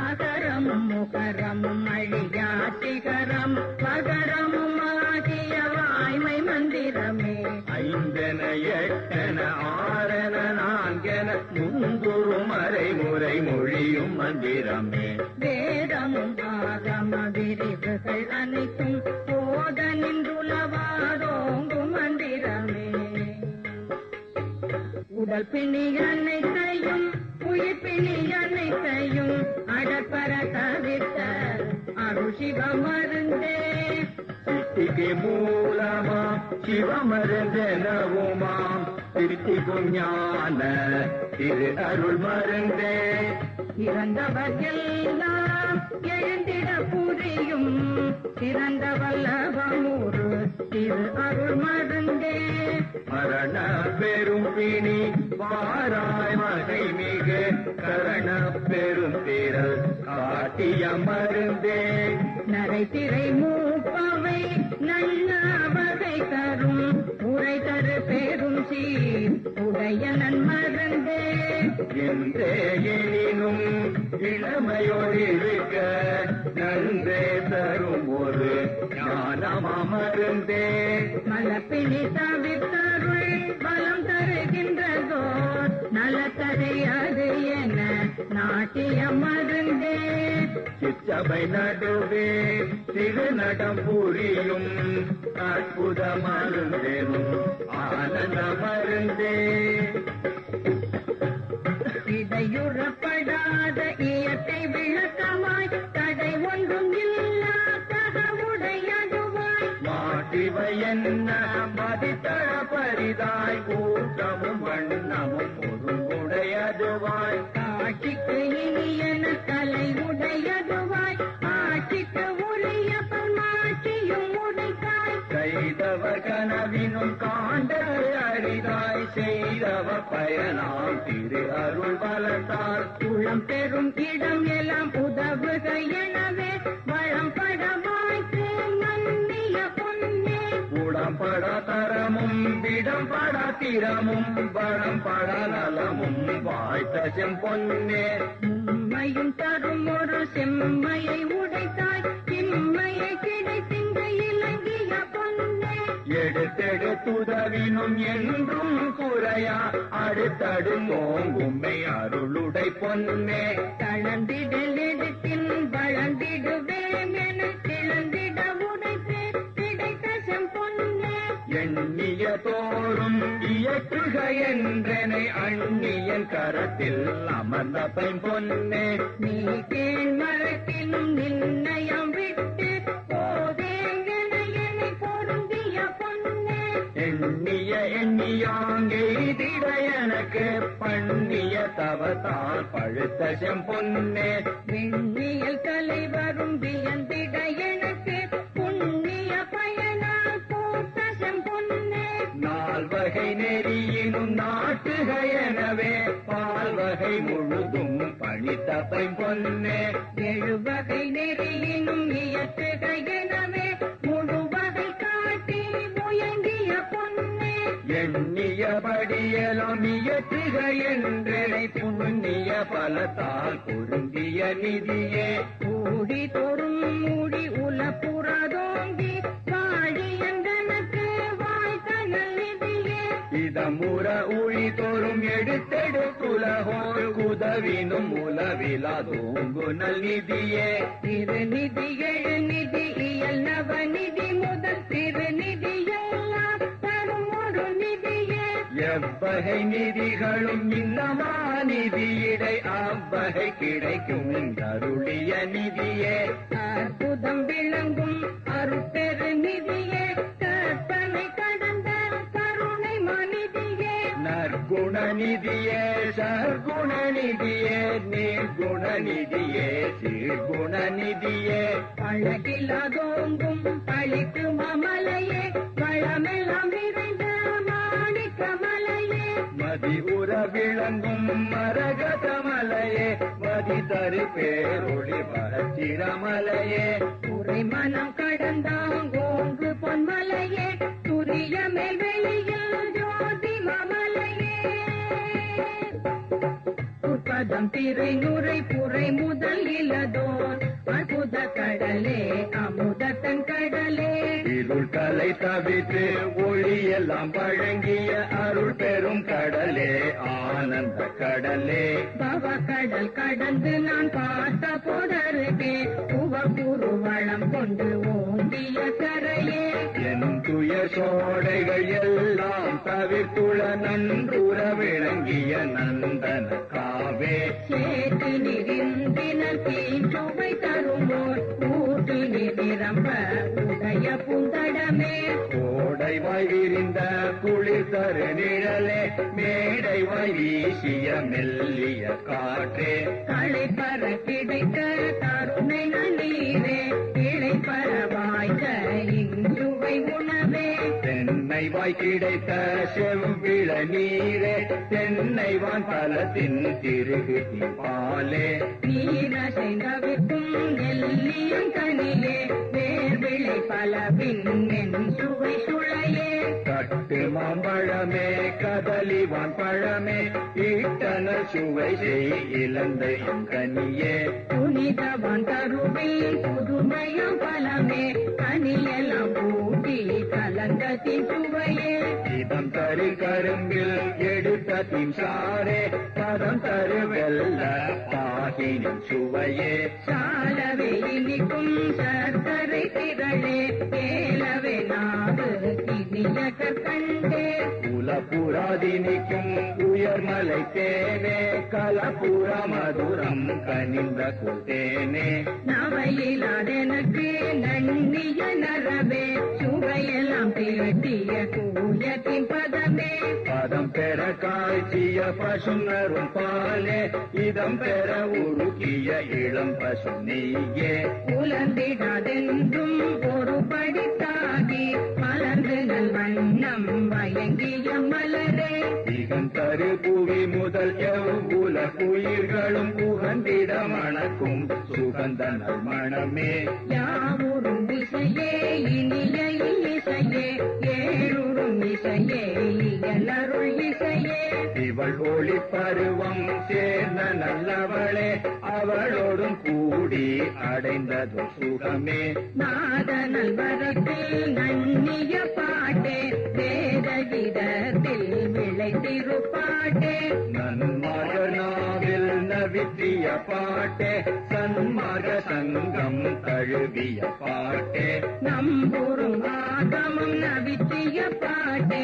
அகரமும் முகரமும் அழியா சிகரம் பகரமும் ஆகிய வாய்மை மந்திரமே ஐந்தென எட்டென ஆறென நான்கென முங்குறு மறைமுறை மொழியும் மந்திரமே வேதமும் ஆகம விரிவுகள் அனைத்தும் போத நின்றுளவாரோங்கும் மந்திரமே உடல் பிணி அனைத்தையும் உயிர் பிணி அனைத்தையும் அடப்பர தவிர்த்த அருள் சிவ மருந்தே சித்திக்கு மூலமாம் சிவமருந்தெனவுமாம் திருத்திக்கும் ஞான திரு அருள் மருந்தே இறந்தவர் எல்லாம் எழுந்திட புரியும் சிறந்த வல்லவமூறு திரு அருள் மருந்தே மரண பெரும் பிணி வாராய் வகை மிகு கரண பெரும் திரள் காட்டிய மருந்தே நரை திரை மூப்பவை நல்ல வகை தரும் உரை தரு பெரும் சீர் உடைய நன்மருந்தே என்றே எனினும் இளமையோடிருக்க நன்றே தரும் ஒரு ஞானமருந்தே மலப்பிணி தவிர்த்தருள் பலம் தருகின்றதோர் நலத்தரையாது என நாட்டிய மருந்தே சிற்றபை நடுவே திருநடம் புரியும் அற்புத மருந்தேனும் ஆனந்த மருந்தே இடையுறப்படாத இயற்கை அரிதாய் ஊற்றமும் வண்ணமும் ஒருங்குடையதுவாய் காட்சிக்கு இனியன கலை உடையதுவாய் ஆட்சிக்கு உரிய பல்மாட்சியும் உடைத்தாய் செய்தவர் கனவினும் காண்டது அரிதாய் செய்தவ பயனாம் திரு அருள் வளர்த்தார் குளம் பெறும் இடம் எல்லாம் உதவுக எனவே வளம் படமாய்க்கு நன்னிய பொன்னே உடம்பட தரமும் விடம்பட திறமும் வளம்பட நலமும் வாய்த்த செம்பொன்னே உம்மையும் தரும் ஒரு செம்மையை உடைத்தாய் இம்மையை கிடைத்திங்க இலங்கிய பொன்னே எடுத்தெடுத்துதவினும் என்றும் குறையா அடுத்தடு நோங்கும்மை அருளுடை பொன்னே தளர்ந்திடலிடத்தின் வளர்ந்திடுவேன் என கிளந்திட உடைத்தே கிடைத்த செம்பொன்னே எண்ணிய தோறும் இயற்றுக என்றனை அந்நியன் கரத்தில் அமர்ந்த பொன்னே நீ தேன் மரத்திலும் நிர்ணயம் விட்டு போதேங்கன என்னை பொருந்திய பொன்னே எண்ணிய எண்ணியாங்கெய்திட எனக்கு பண்ணிய தவத்தால் பழுத்த செம்பொன்னே விண்ணியல் கலை வரும் வியந்திட எனக்கு புண்ணிய பயனால் போட்ட செம்பொன்னே நால்வகை நெறியினும் நாட்டுக எனவே பால்வகை முழுதும் பணித்த பொன்னே எழுவகை நெறியினும் இயற்றுக எனவே முழுவகை காட்டி முயங்கிய பொன்னே எண்ணியபடியெல்லாம் இயற்றுக என்றனை புண்ணிய பலத்தால் பொருந்திய நிதியே கூடி தோறும் மூடி உலப்புறதோங்கி வாழி என்றனக்கு வாய்த்தனல் நிதியே இதமுற உழி தோறும் எடுத்தெடுத்துலகோர் உதவினும் உலவிலாதோங்குனல் நிதியே திருநிதி எழுநிதி இயல் நவநிதி முதல் திருநிதி எல்லாம் தரும் ஒரு நிதியே எவ்வகை நிதிகளும் இன்னமா நிதியிடை அவ்வகை கிடைக்கும் அருளிய நிதியே அற்புதம் விளங்கும் அருட்பெரு நிதியே கற்பனை கடந்த கருணை மனிதியே நற்குண நிதியே சற்குண நிதியே நிர்குண நிதியே சீர்குண நிதியே பழகிலாதோங்கும் பழிக்கு மமலையே வளமெல்லாம் நிறைந்த மாணிக்க மலையே மதி உற விளங்கும் மரகதமலையே மதி தரு பேரொளி பரத்திரமலையே உரை மனம் கடந்தாங்கோங்கு பொன்மலையே துரிய மேல் வெளியில் ஜோதி மமலையே உற்பதம் திரை நுரை புரை முதல் இலதோர் அற்புத கடலே அமுதத்தன் கடலே இருள் கலை தவித்து ஒளியெல்லாம் வழங்கிய அருள் பெரும் கடலே ஆனந்த கடலே பவ கடல் கடந்து நான் பார்த்த போதருகே உவப்புரு வளம் கொண்டு ஓண்டிய கரையே என் துயர் சோடைகள் எல்லாம் தவிர்த்துள நன்றுற விளங்கிய நந்தன காவே சேத்து நிறிந்தினர் தீச்சுவை தருமோர் ஊட்டு நிரம்ப உடைய புந்தடமே கோடை வாய் விரிந்த குளிர் தரு நிழலே மேடை வாய் வீசிய மெல்லிய காற்றே களை பற கிடைத்த கருணை நீரே இளை பர வாய்ந்த இங்குவை உணவே தென்னை வாய் கிடைத்த செவ்விள நீரே தென்னை வான் பலத்தின் திருகு பாலே நீரசைந்தவிற்கும் நெல்லியம் கனியே வேர்விளை பலவின் என் சுவை சுளையே கட்டு மாம்பழமே கதலிவான் பழமே ஈட்டன சுவை செய் இலந்தையும் கனியே புனிதவான் கருவில் புதுமையம் பலமே கனியெல்லாம் பூட்டி கலந்தத்தின் சுவையே இதம் தரு கரும்பில் எடுத்த தின்சாரே பதம் தரு வெல்ல பாகினின் சுவையே சாலவே இனிக்கும் சர்க்கரை திரளே ஏலவே நாடு இனிய கண்டே உல புறாதினிக்கும் உயர்மலை தேனே கலப்புற மதுரம் கனிந்த குதேனே நவையிலாதெனக்கு நன்னிய நரவே சுவையெல்லாம் திரட்டிய கூயத்தின் பதமே பதம் பெற காய்ச்சிய பசுநரும் பாலே இதம் பெற உருக்கிய இளம் பசு நெய்யே உலர்ந்திடாதென்றும் ஒரு படித்தாகி மலர்ந்து நல் வண்ணம் வயங்கிய மலரே திகந்தரு புவி முதல் எவ்வுல குயிர்களும் புகந்திட மணக்கும் சுகந்த நல்மணமே யாவூரும் இசையே இனிய இசையே ஏழுரும் இசையே இயலருள் இசையே இவள் ஒளி பருவம் சேர்ந்த நல்லவளே அவளோடும் கூடி அடைந்ததும் சுகமே நாதனல் வரத்தில் நன்னிய பாட்டே வேதகிதத்தில் விளைத்திருப்பாட்டே நன்மார்க நாவில் நவித்திய பாட்டே சன்மார்க சங்கம் தழுவிய பாட்டே நம்புறும் ஆகமும் நவித்திய பாட்டே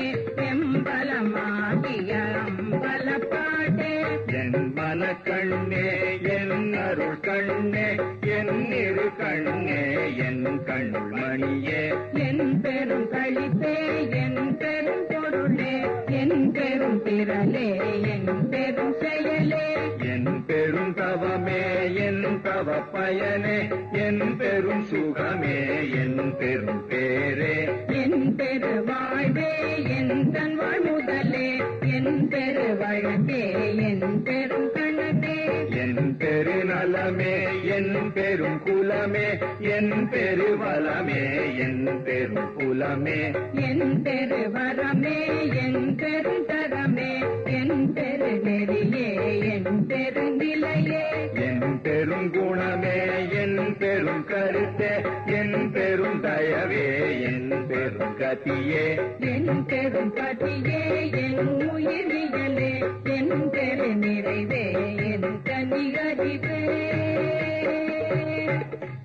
எம்பலமாகிய அம்பல பாட்டே என் மனக்கண்ணே என் அருள் கண்ணே என் இரு கண்ணே என் கண்ணுள் மணியே என் பெரும் களிப்பே என் பெரும் பொருளே என் பெரும் திரளே என் பெரும் செயலே என் பெரும் தவமே என் தவ பயனே என் பெரும் சுகமே என் பெரும் பேரே என் பெரு வாழ்வே என் தன் வாழ் முதலே என் பெரு வழக்கே என் பெரும் கணக்கே என் பெரு நலமே என் பெரும் குலமே என் பெரு வளமே என் பெரும் குலமே என் பெரு வரமே என் பெரும் தரமே என் பெரு நெறியே என் பெரு நிலையே என் பெரும் குணமே என் பெரும் கருத்தே என் பெரும் தயவே என் பெரும் கதியே என் பெரும் பதியே என் உயிரியலே என் பெரு நிறைவே என் தனியறிவே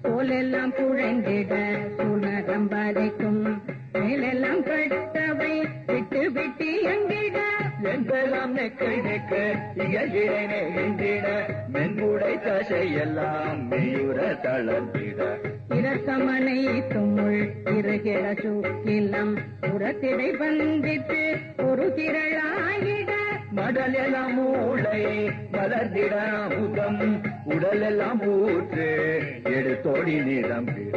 போலெல்லாம் குழந்திட சுனரம் வரைக்கும் மேலெல்லாம் கட்டவை விட்டு விட்டு எங்கிட என்றெல்லாம் நெக்கை நெக்க இயல்கிறேனே என்றிட மென்புடை தசையெல்லாம் மெய்யுற தளர்ந்திட இரசமனை தும்முள் இருகிற சூக்கிலம் புறத்திடை வந்திட்டு ஒரு திரளாயிட மடலெல்லாம் மூளை வளர்ந்திட அமுதம் உடலெல்லாம் ஊற்று எடுத்தோடி நிரம்பிட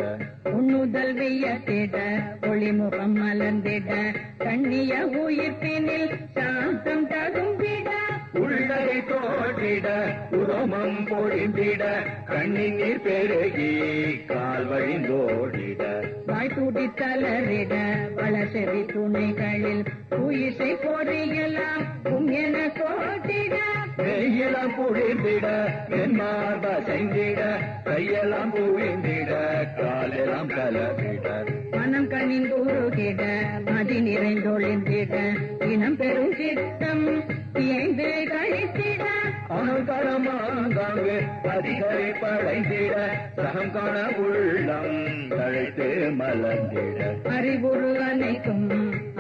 உண்ணுதல் வெய்யத்திட ஒளிமுகம் மலர்ந்திட கண்ணிய உயிர்ப்பினில் சாந்தம் தகும்பிட உள்ளை தோற்றிட உரோமம் பொழிந்திட கண்ணின் நீர் பெருகி கால் வழிந்தோடிட வாய்த்துடி தளரிட வளசெறி துணைகளில் உயிசை பொறியலாம் என கோட்டிட மெய்யெல்லாம் குளிர்ந்திட வெண்மார்ப செஞ்சிட கையெல்லாம் புழிந்திட காலெல்லாம் கலவிட மனம் கணிந்துருகிட மதி நிறைந்தொழிந்திட இனம் பெரும் சித்தம் இயைந்து கழித்திட அகங்காரமாங்காங்கு அதிகரை படைந்திட சகம் காண உள்ளம் தழைத்து மலர்ந்திட அறிவுரு அனைத்தும்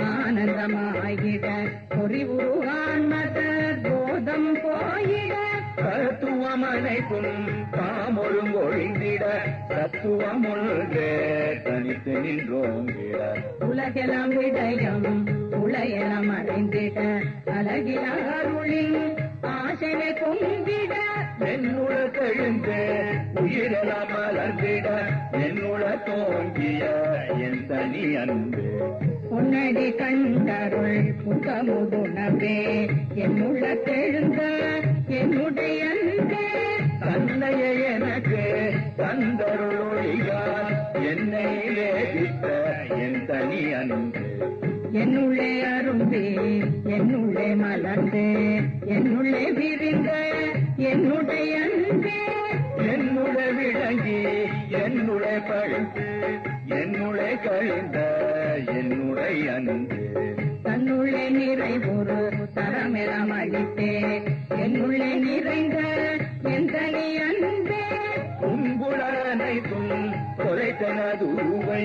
ஆனந்தமாகிட பொறிவுரு ஆன்மத போதம் போயிட கருத்துவம் அனைத்தும் தாமொழுங்கொழிந்திட தத்துவம் ஒன்றே தனித்து நின்றோங்கிட உலகெல்லாம் விடயம் உலகெல்லாம் அடைந்திட அழகில அருளின் ஆசனை பொங்கிட என்னுட கெழுந்து உயிரெல்லாம் மலர்ந்திட என்னுட தோங்கிய என் தனி அன்பு உன்னடி கண்டருள் புகமுதுணவே என்னுள்ள தெழுந்த என்னுடைய அன்பே தன்னைய எனக்கு தந்தருளொழிகார் என்னை லேபித்த என் தனி அன்பு என்னுள்ளே அரும்பி என்னுள்ளே மலர்ந்து என்னுள்ளே விரிந்த என்னுடைய அன்பே என்னுட விளங்கி என்னுட பழுத்து என்னுட கழிந்த என்னுடைய அன்பு தன்னுள்ளே நிறைவுறு தரமெல்லாம் அளித்தே என்னுள்ளே நிறைந்த என் தனி அன்பே உங்குள அனைத்தும் தொலைத்தனதுவை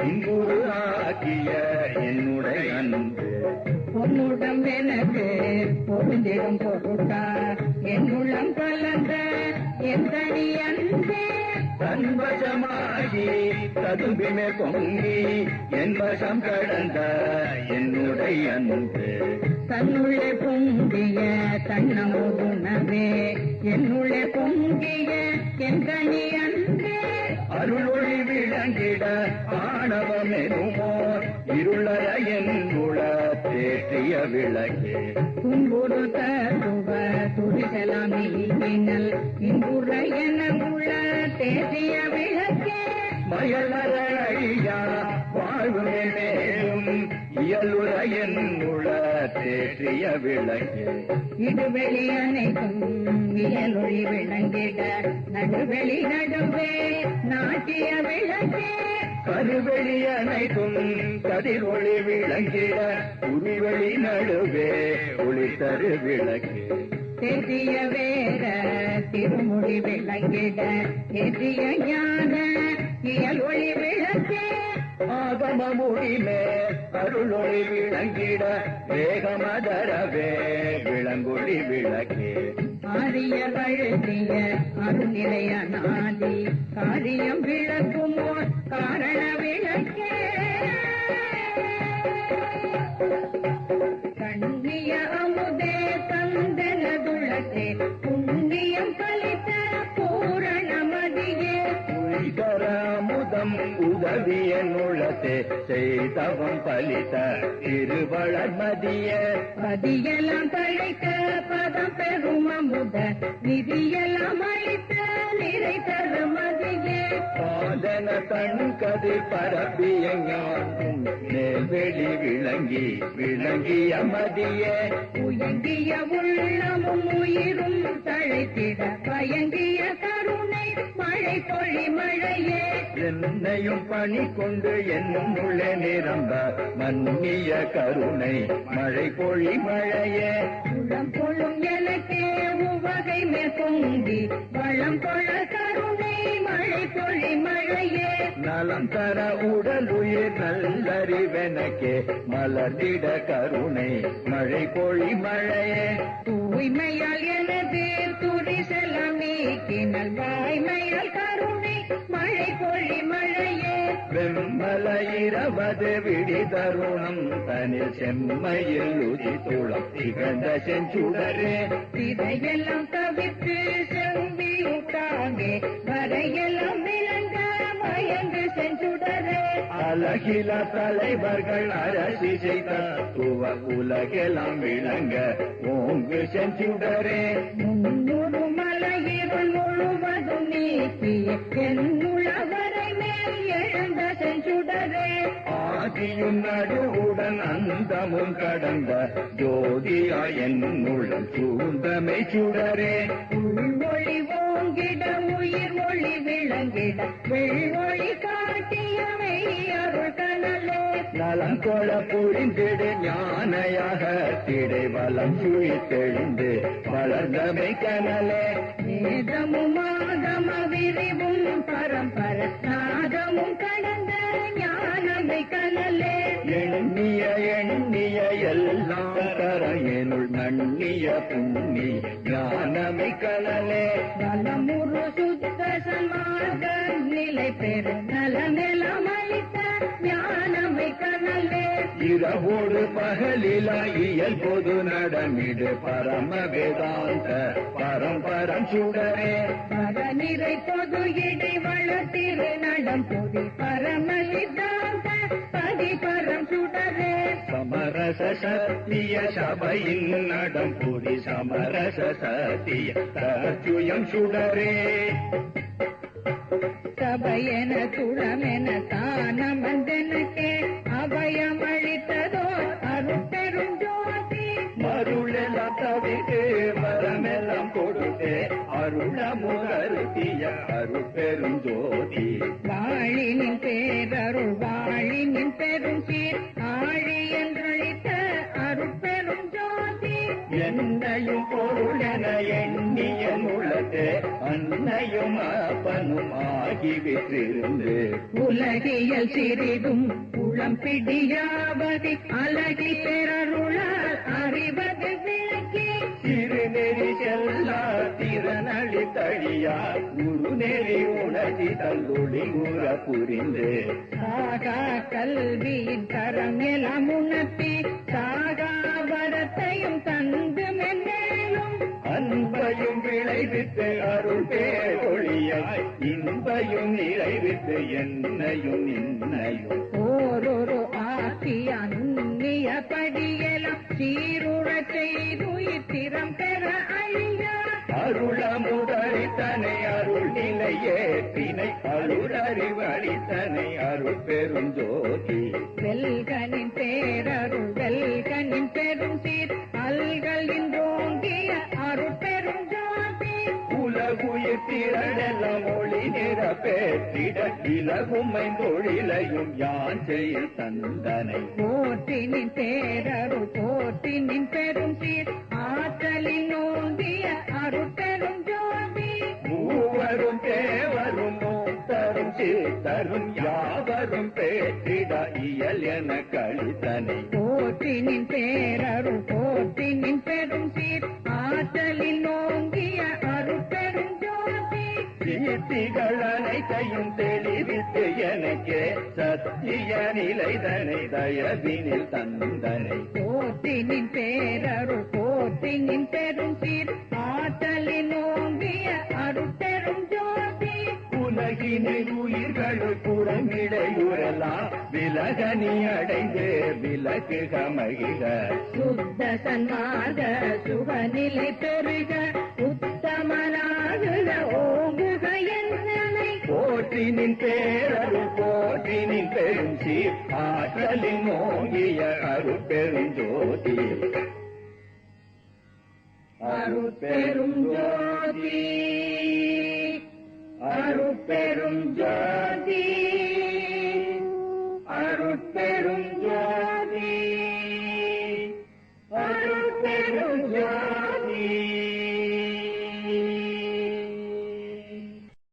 இங்குரு ஆக்கிய என்னுடைய அன்பு உன்னுடம் எனக்கு பொருந்திடும் பொருட்டா என் உள்ளம் கலந்த என் தனி அன்பே தன்வசமாகி ததும்பிமே பொங்கி என் வசம் கடந்த என்னுடைய அன்பு தன்னுள்ளே பொங்கிய தன்னமுதுணவே என்னுள்ளே பொங்கிய என் தனி அன்பே அருளொளி விளங்கிட ஆணவமெனுமோர் இருளற என்னுள தேற்றிய விளக்கே துன்புறு தத்துவ துரிசலாமியினல் இன்புற என உள்ள தேசிய விளக்கே மயலற அழியா வாழ்வுமே மேலும் இயலுற என்னுள தேற்றிய விளக்கே இடுவெளி அனைத்தும் இயலொளி விளங்கிட நடுவெளி நடுவே நாட்டிய விளக்கே கருவெளி அனைத்தும் கதிரொளி விளங்கிட உருவெளி நடுவே ஒளி தரு விளக்கே தேசிய வேத திருமொழி விளங்கிட தேசிய ஞான இயல் ஒளி விளக்கே ஆகம முடிமே அருளொளி விளங்கிட வேகமதரவே விளங்கொளி விளக்கே ஆரிய வழுத்திய அருநிலைய நாதி காரியம் விளக்குமோ காரண விளக்கே கண்ணிய அமுதே தந்தனதுளத்தே புண்ணியம் பலித்த பூரணமதியே உய்தர அமுதம் உதவிய நுழத்தே செய்தவம் பலித்த திருவளர்மதிய பதியெல்லாம் தழைக்க பதம் பெறும் அமுத நிதியெல்லாம் அளித்த நிறை தரும் மதியே பாதன தன் கதிர் பரப்பிய ஞானம் நேர்வெளி விளங்கி விளங்கிய மதிய உயங்கிய உள்ளமும் உயிரும் தழைத்திட பயங்கிய கருணை மழை பொழி மழையே என்னையும் பணி கொண்டு என்னுள்ளே நிரம்ப மன்னிய கருணை மழை பொழி மழையே உளம் கொள்ளும் எனக்கே உவகை மேற்கொண்டி வளம் கொள்ள கருணை மழை பொழி மழையே நலம் தர உடலுயிர் நல்லறிவெனக்கே மலர்ந்திட கருணை மழை பொழி மழையே தூய்மையால் எனது துரிசலம் நீக்கினல் வாய்மையால் கருணை மழை பொழி மழையே வெம்மல இரவது விடி தருணம் தனில் செம்மையில் உதித்துளம் திகழ்ந்த செஞ்சுடரே இதையெல்லாம் தவிர்த்து செம்பியுட்டாங்கே வரையெல்லாம் விளங்க மயங்கு செஞ்சுடரே அழகில தலைவர்கள் அரசி செய்த உலகெல்லாம் விளங்க ஓங்கு செஞ்சுடரே முன்னூறு மலையிருள் முழுவதும் நீக்கி என்னுள்ளவரை மேல் எழுந்த செஞ்சுடரே ஆதியும் நடுவுடன் அந்தமும் கடந்த ஜோதியா என்னுள்ளம் சூழ்ந்தமை சுடரே உள்மொழி ஓங்கிட உயிர் ஒளி விளங்கிட வெள்ளொளி காட்டியவை அருள் கனலே நலம் கொள புரிந்திடு ஞானையாக திடை வளம் சுழித்தெழுந்து வளர்ந்தமை கனலே வேதமும் ஆகம விரிவும் பரம்பர நாதமும் கடந்த ஞானமை கனலே எண்ணிய எண்ணிய எல்லாம் தர எனுள் நண்ணிய புண்ணி ஞானமை கனலே வலமுரு சுத்த சன்மார்க்க நிலை பெரு நலமெல்லாம் அளித்த ஞானமை கனலே இரவோடு பகலில இயல் பொது நடமிடு பரம வேதாந்த பரம்பரம் சுடரே பரநிறை பொது இடை வளத்திரு நடம் பொதி பரமலிதாந்த பதி பரம் சுடரே சமரச சத்திய சபையின் நடம் புரி சமரச சத்திய தச்சுயம் சுடரே சபையென துளமென தானமந்தனுக்கே அபயம் அளித்ததோ அருட்பெரும் ஜோதி மருளெல்லாம் தவிர்த்து வரமெல்லாம் கொடுத்தே அருளமுகருத்திய அருட்பெரும் ஜோதி வாழினின் பேரருள் வாழினின் பெரும் சீர் ஆழி என்றழைத்த அருட்பெரும் ஜோதி என்னையும் பெரும் பொருள் என எண்ணிய உலகே அன்னையும் அப்பனும் ஆகிவிட்டிருந்து உலகியல் சிறிதும் உளம் பிடியாவதி அழகி பெறருளால் அறிவது விளக்கி திருநெறி செல்லா திறனளி தழியா குரு நெறி உணர்ச்சி தல்லொளி கூற புரிந்து சாகா கல்வியின் தரமெல்லாம் உணர்த்தி சாகா வரத்தையும் தந்து மென்மேலும் அன்பையும் விளைவித்து அருள் பேரொழியாய் இன்பையும் நிறைவித்து என்னையும் நின்னையும் ஓரொரு ஆசிய நுண்ணிய படியெல்லாம் சீருறச் செய்துயிர் திறம் பெற அழியா அருளமுதளித்தனை அருள் நிலையே தினை அருளறிவழித்தனை அருள் பெரும் ஜோதி வெல்கனின் பேரருள் வெல்கனின் பெரும் சீர் அல்களின் ரோங்கிய அருள் பெரும் ஜோதி உலகுயிர் திரளெல்லாம் ஒளி நிற பேற்றிட இலகுமை தொழிலையும் யான் செய்ய தந்தனை போற்றினின் பேரருள் போற்றினின் பெரும் சீர் ஆற்றலின் ஓங்கிய அருள் பெரும் ஜோதி மூவரும் தேவரும் மூத்தரும் சீர்த்தரும் யாவரும் பேற்றிட இயல் என கழித்தனை போற்றினின் பேரருள் போற்றினின் பெரும் சீர் ஆற்றலின் ஓங்கிய அருள் பெரும் ஜோதி கீர்த்திகள் அனைத்தையும் தெளிவித்து எனக்கே சத்திய நிலைதனை தயவினில் தந்தனை போற்றினின் பேரருள் போற்றினின் பெரும் சீர் ஆற்றலின் ஓங்கிய அருள் பெரும் ஜோதி உலகினில் உயிர்கள் புறமிடையுறலாம் விலகனி அடைந்து விலகுக மகிழ சுத்த சன்மார்க சுகநிலை பெருக உத்தமனாகுக ஓங்குக என்னை போற்றினின் பேரருள் போற்றினின் பெரும் சீர் ஆற்றலின் ஓங்கிய அருள் பெரும் ஜோதி அருள் பெரும் ஜோதி அருள் பெரும் ஜோதி அருள் பெரும்